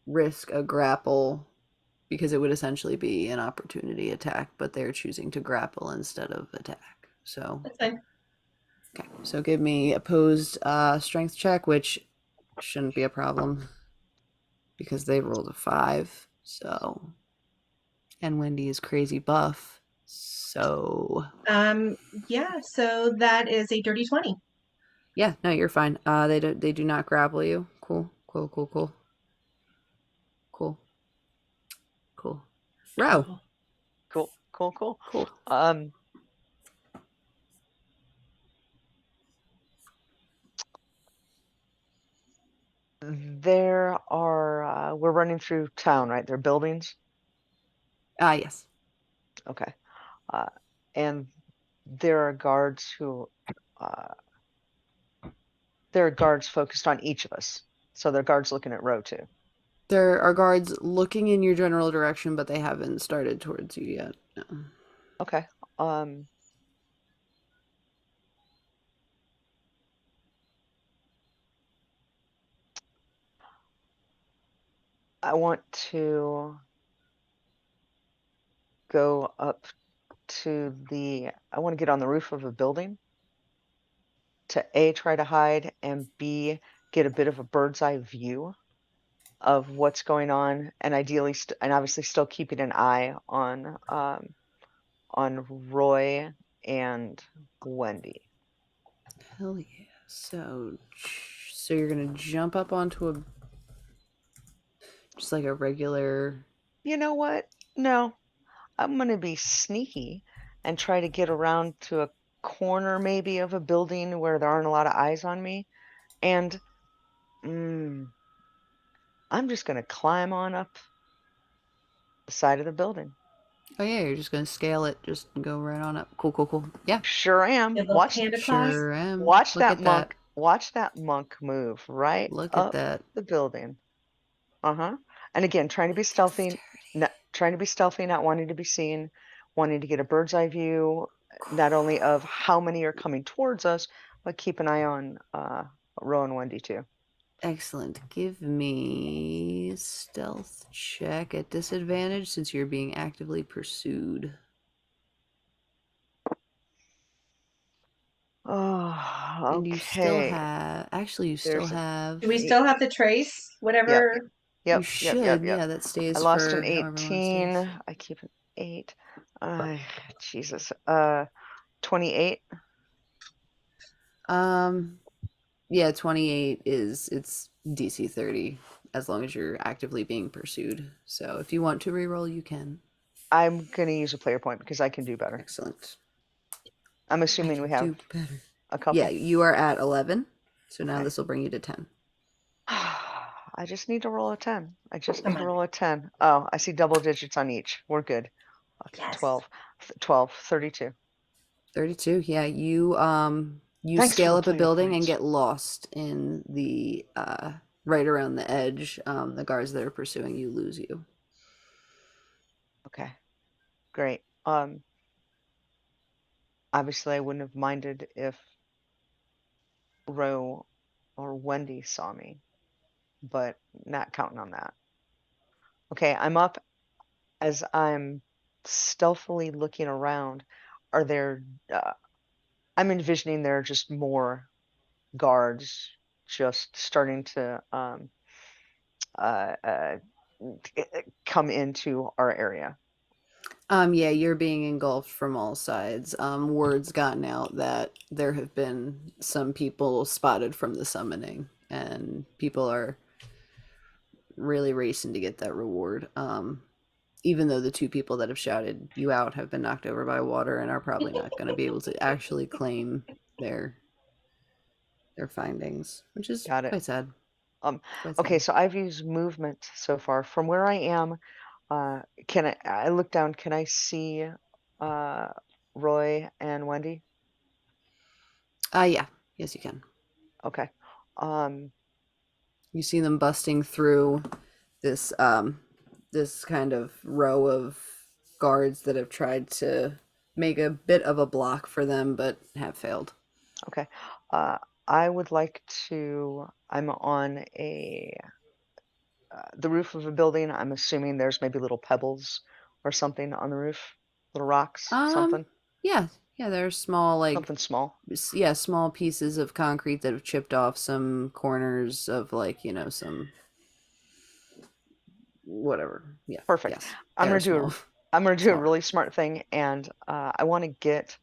risk a grapple because it would essentially be an opportunity attack, but they're choosing to grapple instead of attack. So
That's fine.
Okay, so give me opposed strength check, which shouldn't be a problem because they rolled a 5. So, and Wendy is crazy buff. So,
Yeah, so that is a dirty 20.
yeah, no, you're fine. They do not grapple you. Cool. Row.
Cool. There are, we're running through town, right? There are buildings.
Yes.
Okay. And there are guards focused on each of us. So there are guards looking at Ro too.
There are guards looking in your general direction, but they haven't started towards you yet. No.
Okay. I want to go up to I want to get on the roof of a building to A, try to hide, and B, get a bit of a bird's eye view of what's going on, and ideally, and obviously still keeping an eye on Roy and Wendy.
Hell yeah. So you're gonna jump up onto just like a regular...
You know what? No, I'm gonna be sneaky and try to get around to a corner maybe of a building where there aren't a lot of eyes on me, and I'm just gonna climb on up the side of the building.
Oh yeah, you're just gonna scale it, just go right on up. Cool. Yeah.
Sure am. Watch that monk. Watch that monk move right
Look
up
at that.
the building. And again, trying to be stealthy, not wanting to be seen, wanting to get a bird's eye view, not only of how many are coming towards us, but keep an eye on Ro and Wendy too.
Excellent. Give me stealth check at disadvantage since you're being actively pursued.
Oh,
And you still
okay.
have, actually, you still
There's a
have,
Do we
eight.
still have the trace?
Yep.
Whatever.
you
Yep.
should, yeah, that
I
stays
lost an
for however long it
18.
stays.
I keep an 8. Jesus. 28.
Yeah, 28 it's DC 30 as long as you're actively being pursued. So if you want to reroll, you can.
I'm gonna use a player point because I can do better.
Excellent.
I'm
I
assuming
can
we have
do better.
a couple.
Yeah, you are at 11. So now
Okay.
this will bring you to 10.
I just need to roll a 10. I just
Come
need to
on.
roll a 10. Oh, I see double digits on each. We're good. Okay,
Yes.
12, 32.
32. Yeah, you
Thanks for
scale
the
up a
player
building and
points.
get lost in the right around the edge. The guards that are pursuing you lose you.
Okay, great. Obviously I wouldn't have minded if Ro or Wendy saw me, but not counting on that. Okay, I'm up. As I'm stealthily looking around, are there, I'm envisioning there are just more guards just starting to uh, uh, come into our area.
Yeah, you're being engulfed from all sides. Word's gotten out that there have been some people spotted from the summoning, and people are really racing to get that reward. Even though the two people that have shouted you out have been knocked over by water and are probably not going to be able to actually claim their their findings, which is
Got it.
quite sad. Quite
Okay,
sad.
so I've used movement so far. From where I am, can I look down, can I see Roy and Wendy?
Yeah, yes, you can.
Okay. Um,
You see them busting through this this kind of row of guards that have tried to make a bit of a block for them but have failed.
okay. Uh, I would like to, I'm on the roof of a building. I'm assuming there's maybe little pebbles or something on the roof, little rocks, something,
Yeah, yeah, there's small
something small.
yeah, small pieces of concrete that have chipped off some corners of some whatever. Yeah,
Perfect.
yes,
I'm
they're
gonna do
small.
I'm gonna do a
Small.
really smart thing, and I want to get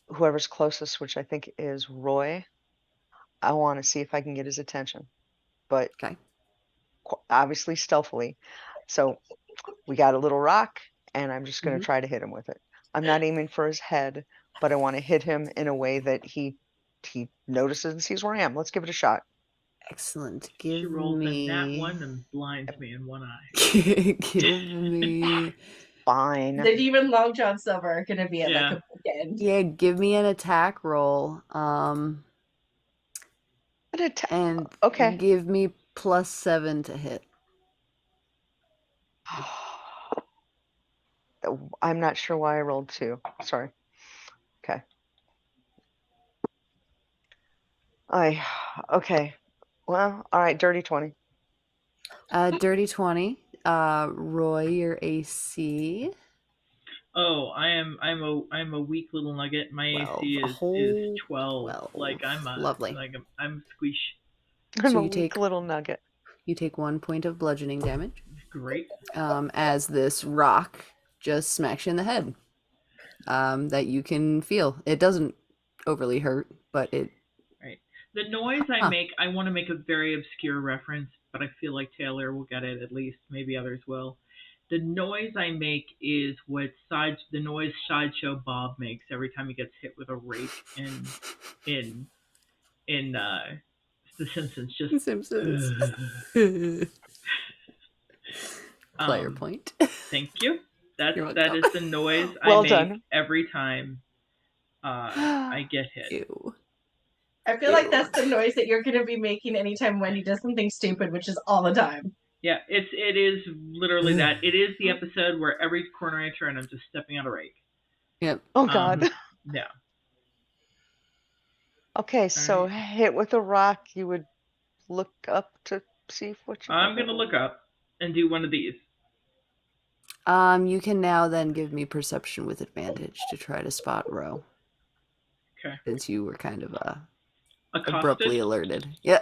whoever's closest, which I think is Roy. I want to see if I can get his attention, but
Okay.
obviously stealthily. So we got a little rock, and I'm just gonna
Hmm.
try to hit him with it. I'm not aiming for his head, but I want to hit him in a way that he notices and sees where I am. Let's give it a shot.
Excellent.
She
Give
rolls a nat
me
1 and blinds me in one eye.
give me
Fine.
The Demon Long John Silver are gonna be at like
Yeah.
a bookend.
yeah, give me an attack roll. And
Okay.
give me +7 to hit.
I'm not sure why I rolled 2. Sorry. Okay. Okay. Well, all right, dirty 20.
Dirty 20. Roy, your AC.
Oh, I'm a weak little nugget. My
12.
AC
A
is
whole
12.
12. Lovely.
Like I'm squish.
I'm
So
a weak little nugget.
you take 1 point of bludgeoning damage.
Great.
As this rock just smacks you in the head. That you can feel. It doesn't overly hurt, but it.
Right. The noise I
Huh.
make, I want to make a very obscure reference, but I feel like Taylor will get it at least. Maybe others will. The noise I make is the noise Sideshow Bob makes every time he gets hit with a rake in in The Simpsons. Just
Simpsons. Player
um,
point.
thank you.
You're
That
welcome.
is the noise I
Well
make
done.
every time I get hit.
Ew.
I feel like that's the noise that you're gonna be making anytime Wendy does something stupid, which is all the time.
Yeah, it is literally that. It is the episode where every corner I turn, I'm just stepping on a rake.
Yep.
Oh God.
Yeah.
Okay, so
right.
hit with a rock, you would look up to see what you
I'm
got.
gonna look up and do one of these.
You can now then give me perception with advantage to try to spot Ro,
Okay.
since you were kind of
Accosted.
abruptly alerted. Yeah.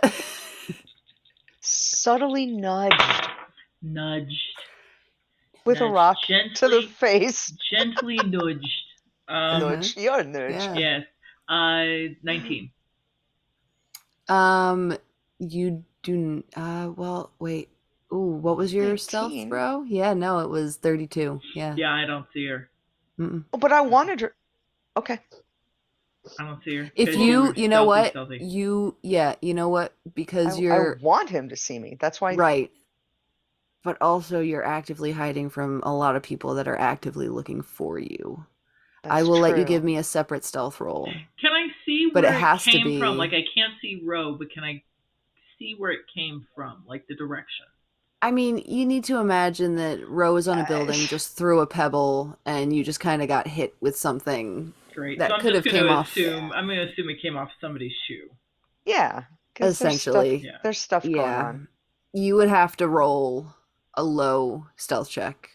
Subtly nudged
Nudged.
with a
Nudged.
rock to the
Gently.
face.
Gently nudged.
Uh-huh.
Nudge, you're nudge.
Yeah.
Yes. 19.
Um, you do. Well, wait. Ooh, what was your stealth,
19.
bro? Yeah, no, it was 32. Yeah.
Yeah, I don't see her.
Mm-mm.
Oh, but I wanted her. Okay.
I don't see her
If
because you were
you know what,
stealthy.
you know what, because
I
you're
want him to see me. That's why.
right, but also you're actively hiding from a lot of people that are actively looking for you. I
That's
will let you give
true.
me a separate stealth roll,
Can I see
but it
where it
has to
came from?
be.
Like I can't see Ro, but can I see where it came from? Like the direction.
I mean, you need to imagine that Ro is on a building,
Uh,
just threw a pebble, and you just kind of got hit with something
Great. So
that
I'm
could
just
have
going
came
to
off
assume. I'm going to assume it came off somebody's shoe.
yeah, because
essentially.
Yeah.
there's stuff going
Yeah.
on.
You would have to roll a low stealth check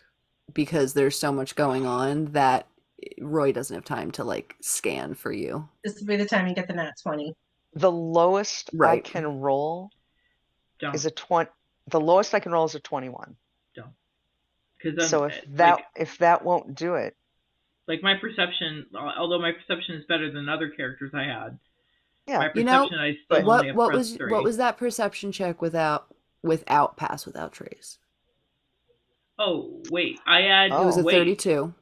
because there's so much going on that Roy doesn't have time to like scan for you.
This will be the time you get the nat 20.
The lowest I
Right.
can roll
Don't.
is a 20. The lowest I can roll is a 21.
Don't. Because I'm
So if that won't do it,
like my perception. Although my perception is better than other characters I had,
yeah.
my
You know,
perception I still
But
only have
what
plus
was
3.
what was that perception check without pass without trace?
Oh wait, I had.
It was
Oh.
a
Wait,
32.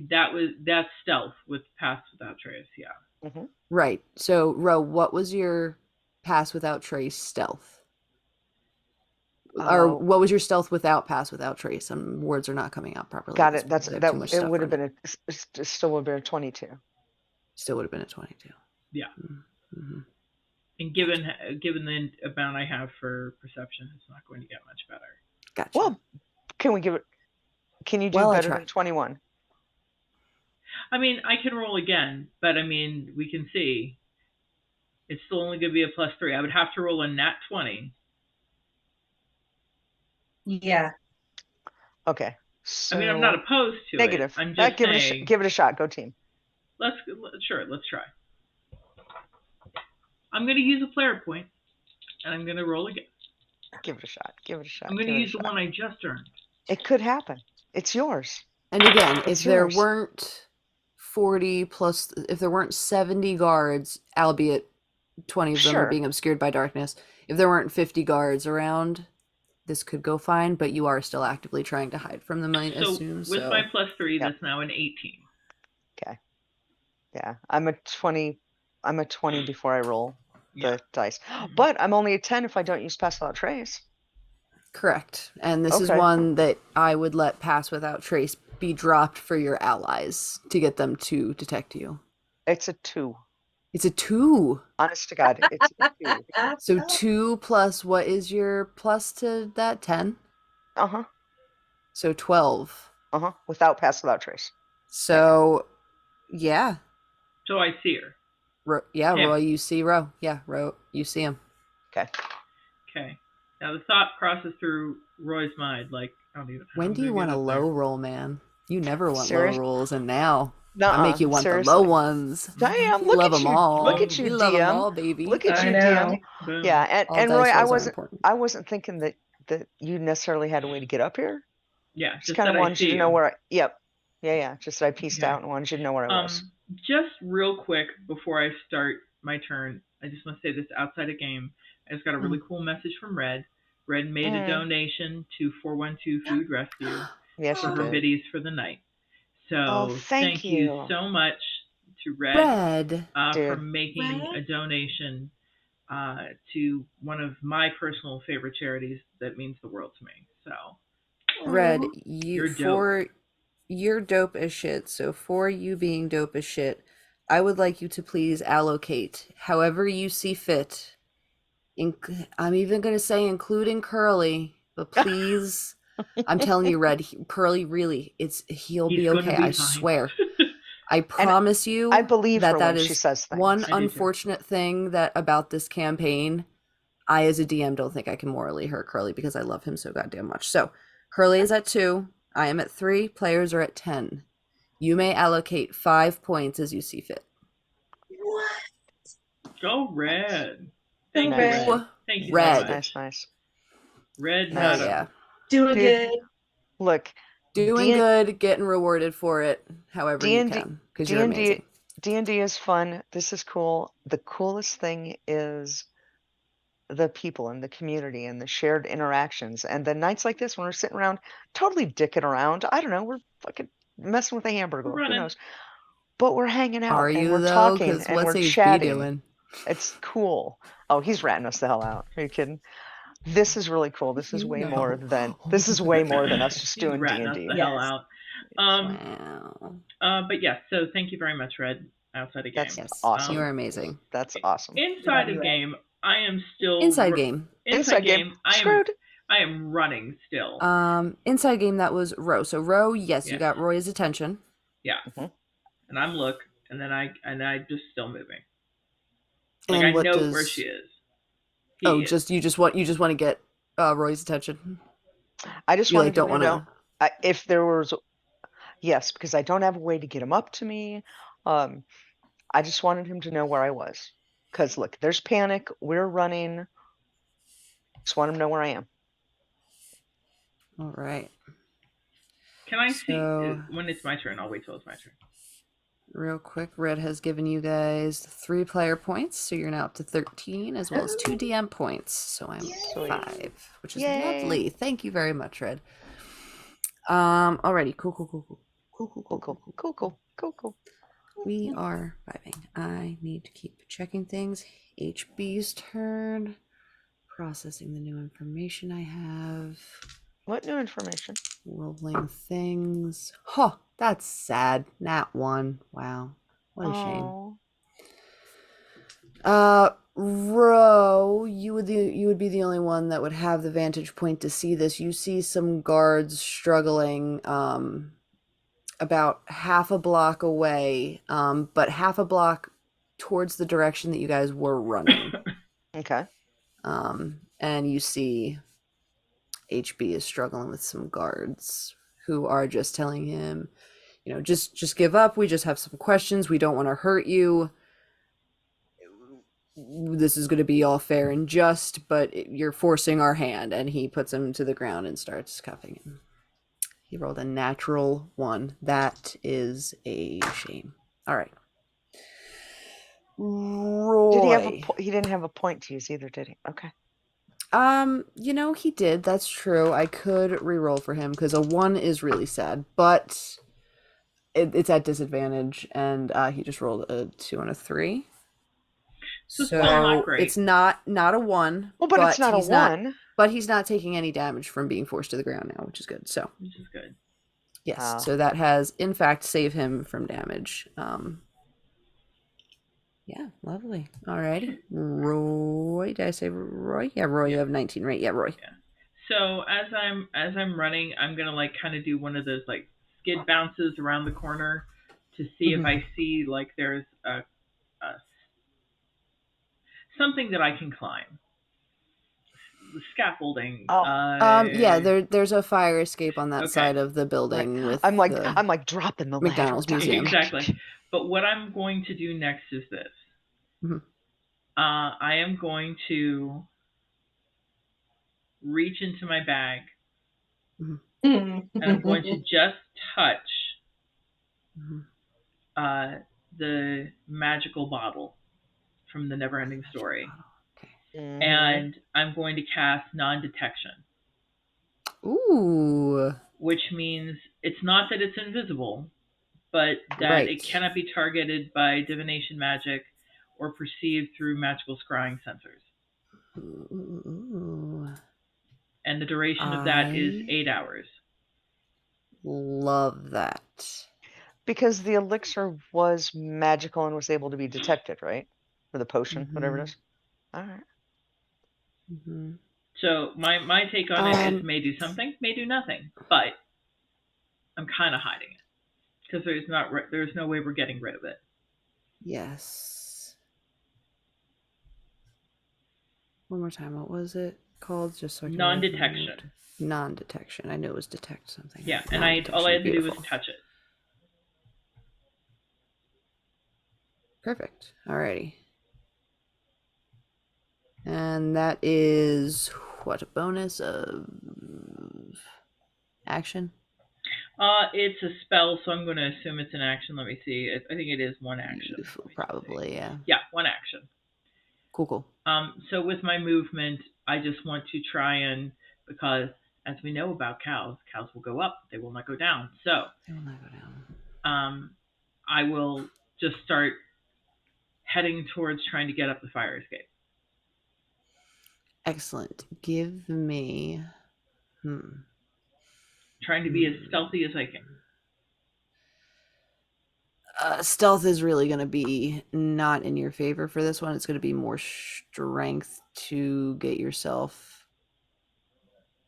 that's stealth with pass without trace. Yeah.
mhm.
Right. So, Ro, what was your pass without trace stealth? Or
Oh,
what was your stealth without pass without trace? Some words are not coming out properly at
got
this
it.
point.
That's
I have
that.
too much
It
stuff
would have
running.
been it still would have been a 22.
Still would have been a 22.
Yeah.
Mm-hmm.
And given the amount I have for perception, it's not going to get much better.
Gotcha.
Well, can we give it? Can you do
Well, I
better
tried.
than 21?
I mean, I can roll again, but I mean, we can see. It's still only going to be a plus 3. I would have to roll a nat 20.
Yeah.
Okay. So
I mean, I'm not opposed to
negative.
it. I'm just
give
saying.
give it a shot. Go team.
Let's try. I'm going to use a player point, and I'm going to roll again.
Give it a shot. Give it a shot.
I'm going to
give it a
use the
shot.
one I just earned.
It could happen. It's yours.
And again,
It's
if there
yours.
weren't 40 plus, if there weren't 70 guards, albeit 20 of them are
Sure.
being obscured by darkness, if there weren't 50 guards around, this could go fine, but you are still actively trying to hide from them, I
So
assume.
with my plus 3,
Yep.
that's now an 18.
Okay. Yeah, I'm a 20. I'm a 20 before I roll the
Yeah.
dice, but I'm only a 10 if I don't use pass without trace.
Correct. And this is
Okay.
one that I would let pass without trace be dropped for your allies to get them to detect you.
It's a 2.
It's a 2.
Honest to God, it's a 2.
So 2 plus, what is your plus to that? 10?
Uh-huh.
So 12.
Uh-huh. Without pass without trace.
So, yeah.
So I see her.
Yeah,
Him.
Roy, you see Ro. Yeah, Ro, you see him.
Okay.
Okay. Now the thought crosses through Roy's mind, like, I don't even.
When do you want a low roll, man? You never want
Serious?
low rolls, and now
Nuh-uh.
I make you want
Seriously.
the low ones.
Damn,
You
look
love
at
them
you.
all.
Look at you,
We love them
DM.
all, baby.
Look at
I
you,
know.
DM.
Boom.
Yeah,
All
and
dice
Roy,
rolls are important.
I wasn't thinking that you necessarily had a way to get up here.
Yeah.
Just
Just
kind of
that I
wanted you
see
to know where I. Yep. Yeah. Just that I pieced
Okay.
out and wanted you to know where I was.
Just real quick before I start my turn, I just want to say this outside of game. I just got a really cool message from Red. Red made a donation to 412 Food Rescue
Yes,
for
you
her
did.
biddies for the night. So
Oh, thank
you
you.
so much to Red for
Dude.
making a donation to one of my personal favorite charities that means the world to me. So
Red,
You're dope.
for you're dope as shit. So for you being dope as shit, I would like you to please allocate however you see fit. I'm even gonna say including Curly, but please, I'm telling you, Red, Curly really, he'll
He's
be
gonna
okay.
be
I
fine.
swear. I promise
I
you
believe
that
her
that
when she
is
says things.
one
I do too.
unfortunate thing that about this campaign. I, as a DM, don't think I can morally hurt Curly because I love him so goddamn much. So, Curly is at 2. I am at 3. Players are at 10. You may allocate 5 points as you see fit.
Go red.
Go
Thank you,
Nice.
Red. Thank you so
Red.
much.
Nice.
Red
Hell
Nice.
Nutto.
yeah.
Doing
Dude,
good.
look,
Doing
D-
good, getting rewarded for it however you
D&D
can because you're
D&D
amazing.
D&D is fun. This is cool. The coolest thing is the people and the community and the shared interactions. And the nights like this when we're sitting around totally dicking around. I don't know, we're fucking messing with a
We're
hamburger. Who
running.
knows? But we're hanging out
Are
and
you
we're
though?
talking
Because
and
what's
we're
HB
chatting.
doing?
It's cool. Oh, he's ratting us the hell out. Are you kidding? This is really cool. This is way more than us just
He's
doing
ratting us
D&D.
the hell
Yes.
out.
Wow.
But yes, so thank you very much, Red, outside of game.
That's
Yes,
awesome.
you are amazing.
That's awesome.
Inside
Love you,
of
Red.
game, I am still
Inside game.
Inside game,
Screwed.
I am running still.
Inside game, that was Ro. So Ro, yes, you
Yes.
got Roy's attention.
Yeah.
Mhm.
And I'm look, and then I just still moving.
And
I
what
know
does
where she is.
you just want to get Roy's attention.
I just
You
wanted
don't
him to
want
know if there was, yes, because I don't have a way to get him up to me. I just wanted him to know where I was. Because look, there's panic. We're running. Just want him to know where I am.
All right.
Can I
So-
see when it's my turn? I'll wait till it's my turn.
Real quick, Red has given you guys 3 player points, so you're now up to 13, as well as 2 DM points. So I'm
Sweet.
5, which is
Yay.
lovely. Thank you very much, Red. Alrighty, cool.
Cool.
We are vibing. I need to keep checking things. HB's turn. Processing the new information I have.
What new information?
Rolling things. Huh, that's sad. Nat 1. Wow. What a shame.
Oh.
Ro, you would be the only one that would have the vantage point to see this. You see some guards struggling about half a block away, but half a block towards the direction that you guys were running.
Okay.
And you see HB is struggling with some guards who are just telling him, just give up. We just have some questions. We don't want to hurt you. This is going to be all fair and just, but you're forcing our hand. And he puts him to the ground and starts cuffing him. He rolled a natural 1. That is a shame. All right. Roy.
He didn't have a point to use either, did he? Okay.
He did. That's true. I could re-roll for him because a 1 is really sad, but it's at disadvantage, and he just rolled a 2 and a 3.
So it's still not great.
It's not a 1.
Well, but it's not a 1.
But he's not taking any damage from being forced to the ground now, which is good. So,
Which is good.
yes. So that has, in fact, saved him from damage. Yeah, lovely. Alrighty. Roy, did I say Roy? Yeah, Roy, you have 19, right? Yeah, Roy.
Yeah. So as I'm running, I'm gonna kind of do one of those skid bounces around the corner to see if I see there's a something that I can climb. The scaffolding.
Yeah, there's a fire escape on that side of the building with
I'm like dropping the
McDonald's
ladder down.
Museum.
Exactly. But what I'm going to do next is this.
Mm-hmm.
I am going to reach into my bag, and I'm going to just touch the magical bottle from the Neverending Story.
Mm-hmm.
And I'm going to cast non-detection.
Ooh.
Which means it's not that it's invisible, but that it cannot be targeted by divination magic or perceived through magical scrying sensors.
Ooh.
And the duration of that is 8 hours.
Love that.
Because the elixir was magical and was able to be detected, right? Or the potion, whatever it is. All right.
Mm-hmm.
So my take on it is may do something, may do nothing, but I'm kind of hiding it. because there's no way we're getting rid of it.
Yes. One more time. What was it called? Just so I can make a
Non-detection.
note. Non-detection. I knew it was detect something.
Yeah, and all I had to do was touch it.
Perfect. Alrighty. And that is what, a bonus of action?
It's a spell, so I'm going to assume it's an action. Let me see. I think it is one action.
Probably, yeah.
Yeah, one action.
Cool.
So with my movement, I just want to try and, because as we know about cows will go up, they will not go down. So
They will not go down.
I will just start heading towards trying to get up the fire escape.
Excellent. Give me.
Trying to be as stealthy as I can.
Stealth is really going to be not in your favor for this one. It's going to be more strength to get yourself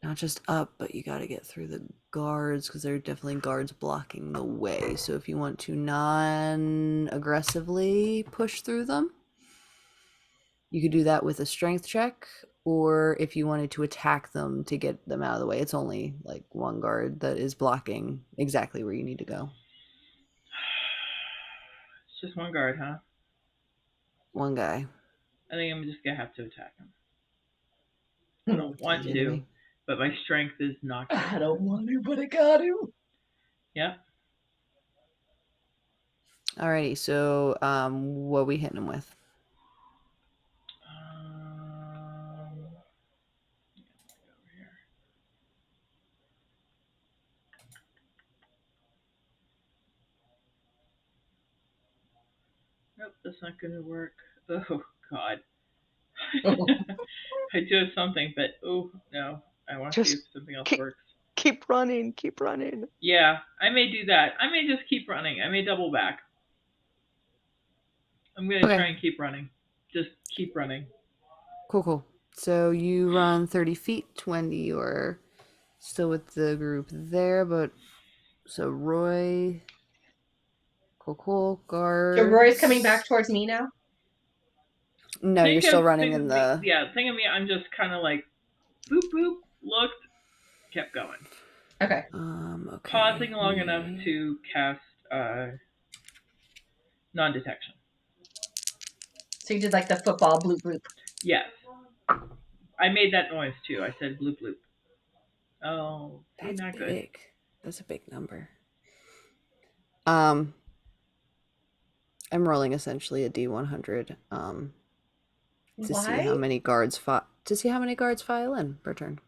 not just up, but you got to get through the guards, because there are definitely guards blocking the way. So if you want to non-aggressively push through them, you could do that with a strength check, or if you wanted to attack them to get them out of the way, it's only like one guard that is blocking exactly where you need to go.
It's just one guard, huh?
One guy.
I think I'm just going to have to attack him. I don't want to, but my strength is not good.
I don't want to, but I got to.
Yeah.
Alrighty, so what are we hitting him with?
Nope, that's not going to work. Oh, God. I do have something, but oh, no. I want to see if something else works.
Keep running.
Yeah, I may do that. I may just keep running. I may double back. I'm going to try and keep running. Just keep running.
Cool. So you run 30 feet, Wendy. You're still with the group there, but so Roy. Cool. Guards.
So Roy's coming back towards me now?
No, you're still running in the...
Yeah, think of me, I'm just kind of like, boop, boop, looked, kept going.
Okay.
Okay.
Pausing long enough to cast non-detection.
So you did like the football bloop bloop.
Yes. I made that noise too. I said bloop bloop. Oh,
that's
not
big.
Good.
That's a big number. I'm rolling essentially a D100 to see how many guards file in per turn.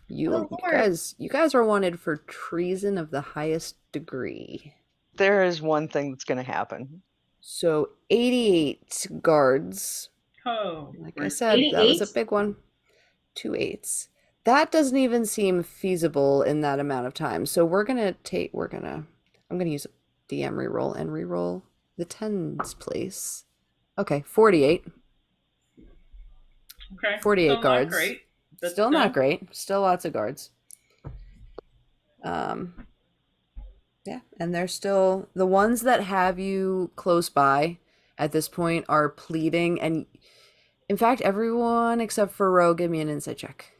You guys are wanted for treason of the highest degree.
There is one thing that's going to happen.
So 88 guards.
Oh,
like I said, 88? That was a big one. 2 8s. That doesn't even seem feasible in that amount of time. So I'm gonna use DM reroll and reroll the tens place. Okay, 48.
Okay.
48
still
guards.
Not great,
still not great. Still lots of guards. Yeah, and they're still the ones that have you close by at this point are pleading, and in fact, everyone except for Ro, give me an insight check.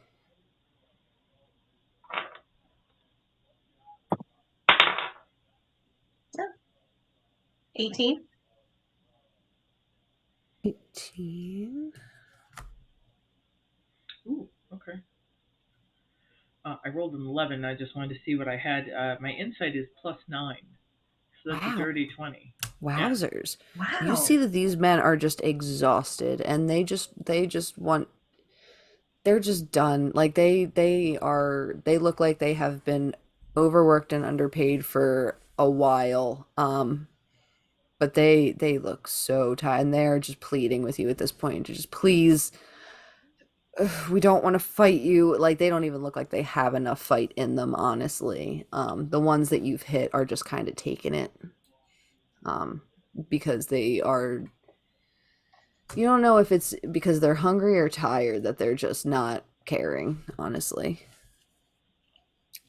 18.
18.
Ooh, okay. I rolled an 11. I just wanted to see what I had. My insight is +9. So that's a dirty 20.
Wowzers.
Yeah. Wow.
You see that these men are just exhausted, and they're just done. Like they look like they have been overworked and underpaid for a while. But they look so tired, and they're just pleading with you at this point to just please, we don't want to fight you. Like, they don't even look like they have enough fight in them, honestly. The ones that you've hit are just kind of taking it, because they are, you don't know if it's because they're hungry or tired that they're just not caring, honestly.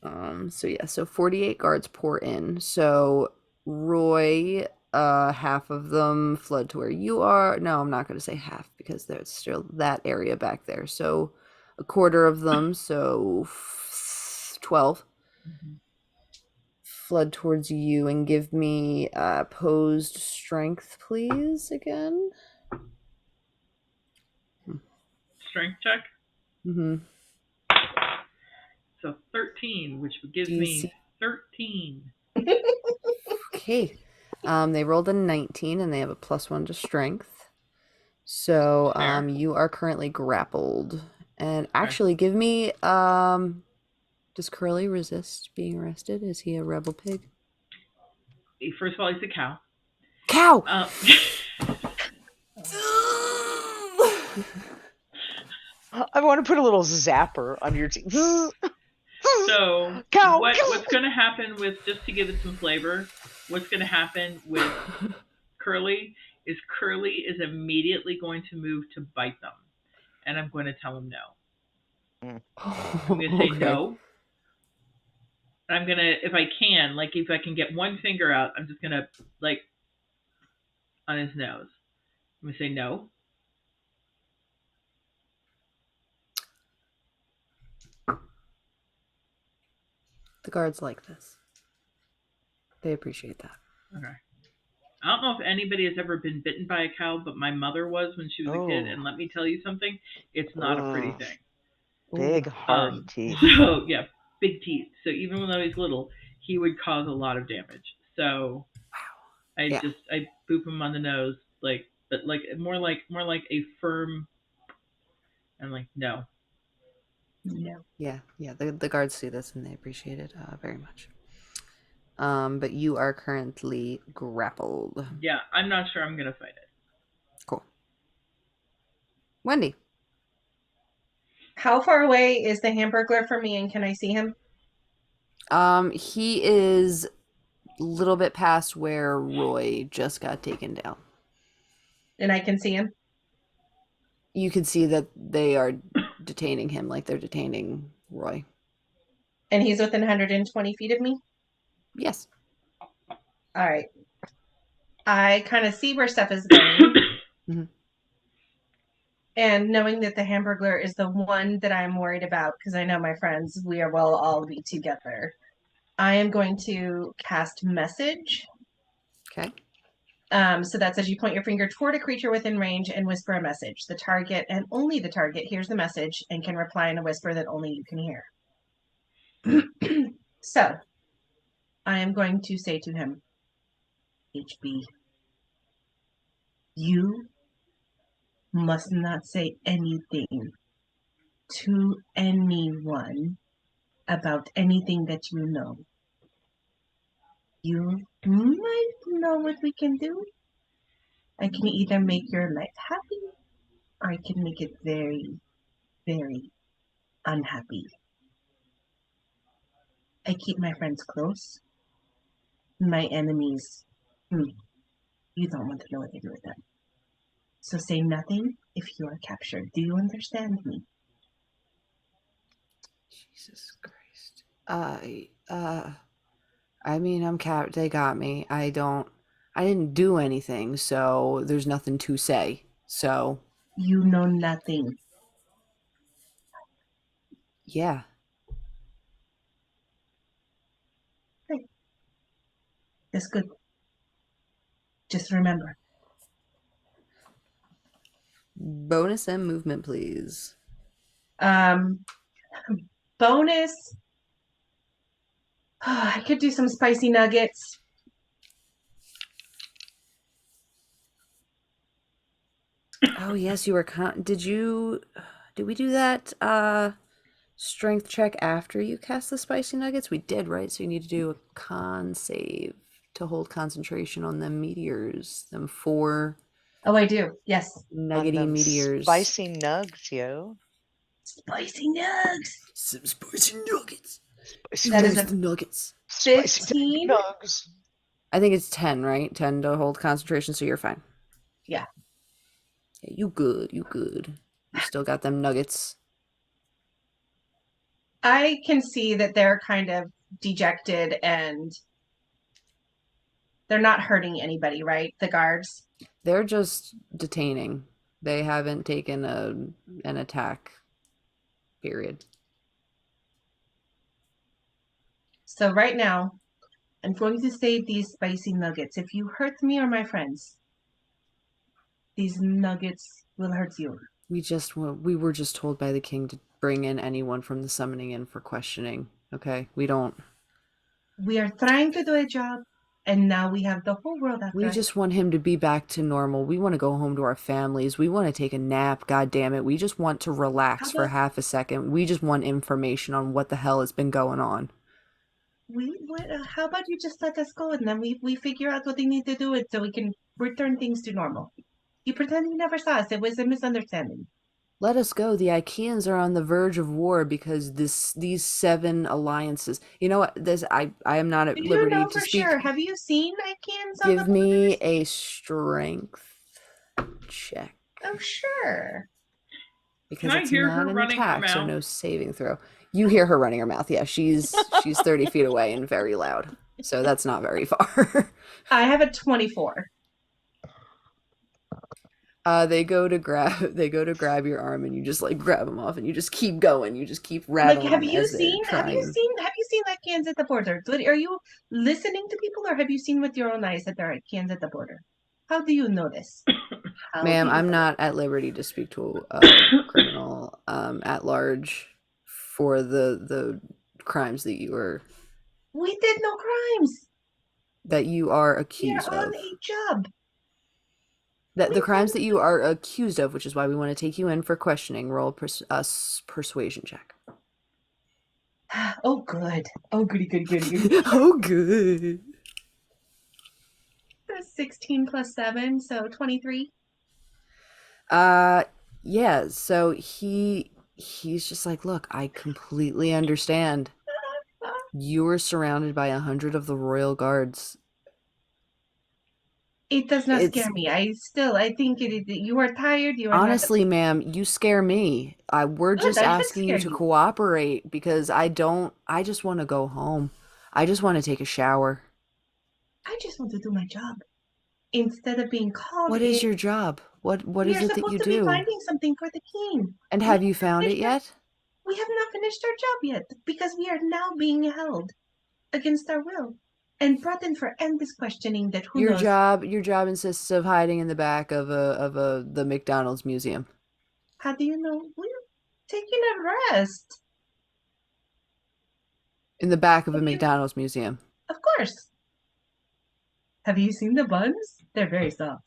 So yeah, so 48 guards pour in. So Roy, half of them flood to where you are. No, I'm not going to say half because there's still that area back there. So a quarter of them, so 12
Mm-hmm.
flood towards you and give me opposed strength, please, again.
Strength check.
Mm-hmm.
So 13, which gives me
DC.
13.
Okay. They rolled a 19 and they have a +1 to strength. So
Fair.
you are currently grappled. And
Okay.
actually give me does Curly resist being arrested? Is he a rebel pig?
First of all, he's a cow.
Cow!
I want to put a little zapper on your teeth.
So
Cow!
what's going to happen with, just to give it some flavor, what's going to happen with Curly is immediately going to move to bite them, and I'm going to tell him no. I'm going to say
Okay.
no. And I'm gonna, if I can, like if I can get one finger out, I'm just gonna like on his nose. I'm gonna say no.
The guards like this. They appreciate that.
Okay. I don't know if anybody has ever been bitten by a cow, but my mother was when she was a kid, and let me tell you something, it's not a pretty thing.
Big hard teeth.
So yeah, big teeth. So even when I was little, he would cause a lot of damage. So I boop him on the nose, like, but like more like a firm, and like no.
Yeah. The guards see this and they appreciate it very much. But you are currently grappled.
Yeah, I'm not sure I'm gonna fight it.
Cool. Wendy.
How far away is the Hamburglar from me, and can I see him?
He is a little bit past where Roy just got taken down.
And I can see him?
You can see that they are detaining him like they're detaining Roy.
And he's within 120 feet of me?
Yes.
All right. I kind of see where stuff is going.
Mhm.
And knowing that the Hamburglar is the one that I'm worried about, because I know my friends, we are will all be together. I am going to cast Message.
Okay.
So that says you point your finger toward a creature within range and whisper a message. The target, and only the target, hears the message and can reply in a whisper that only you can hear. So I am going to say to him, HB, you must not say anything to anyone about anything that you know. You might know what we can do. I can either make your life happy or I can make it very, very unhappy. I keep my friends close. My enemies, you don't want to know what I do with them. So say nothing if you are captured. Do you understand me?
Jesus Christ. I mean, they got me. I didn't do anything, so there's nothing to say. So,
You know nothing.
yeah.
Right. That's good. Just remember.
Bonus and movement, please.
Bonus. I could do some spicy nuggets.
Oh, yes, you were did we do that strength check after you cast the spicy nuggets? We did, right? So you need to do a con save to hold concentration on them meteors, them 4
Oh, I do. Yes.
nuggety meteors.
Spicy nugs, yo.
Spicy nugs.
Some spicy nuggets.
Spicy
That is
the nuggets.
spicy
15.
nugs.
I think it's 10, right? 10 to hold concentration, so you're fine.
Yeah.
Yeah, you good. You still got them nuggets.
I can see that they're kind of dejected and they're not hurting anybody, right? The guards.
They're just detaining. They haven't taken an attack. Period.
So right now, I'm going to save these spicy nuggets. If you hurt me or my friends, these nuggets will hurt you.
We were just told by the king to bring in anyone from the summoning in for questioning. Okay, we don't.
We are trying to do a job, and now we have the whole world after
We
us.
just want him to be back to normal. We want to go home to our families. We want to take a nap. God damn it. We just want to relax for half a second. We just want information on what the hell has been going on.
How about you just let us go and then we figure out what they need to do it so we can return things to normal. You pretend you never saw us. It was a misunderstanding.
Let us go. The Achaeans are on the verge of war because these 7 alliances. You know what? I am not at
Do you
liberty
know
to
for
speak.
sure? Have you seen Icans on the
Give me
borders?
a strength check.
Oh, sure.
Because
Can I
it's
hear
not
her
an
running her
attack, so
mouth?
no saving throw. You hear her running her mouth. Yeah, she's 30 feet away and very loud. So that's not very far.
I have a 24.
They go to grab your arm and you just like grab them off and you just keep going. You just keep
Like,
rattling them as they're trying.
have you seen Icans at the border? Are you listening to people or have you seen with your own eyes that there are Icans at the border? How do you know this? How do
Ma'am,
you
I'm
know
not at liberty to speak to a criminal at large for the crimes that you are
We did no crimes. We
accused
are on
of.
a job.
That
We
the crimes
did
that you are accused of, which is why we want to take you in for questioning. Roll persuasion check.
Oh, good. Oh, goody, goody, goody, goody.
Oh, good.
That's 16 plus 7, so 23.
Yeah. So he's just like, look, I completely understand. You were surrounded by 100 of the royal guards.
It does not
It's
scare me. I think you are tired. You are not.
honestly, ma'am, you scare me. We're
Good.
just
I should
asking you
scare
to
you.
cooperate because I just want to go home. I just want to take a shower.
I just want to do my job. Instead of being called
What
in,
is your job? What
we are
is it that you
supposed to be
do?
finding something for the king.
And
We
have you found it
finished our,
yet?
we have not finished our job yet because we are now being held against our will and brought in for endless questioning that who knows.
Your job insists of hiding in the back of the McDonald's museum.
How do you know? We're taking a rest.
In the back of a
Have you?
McDonald's museum.
Of course. Have you seen the buns? They're very soft.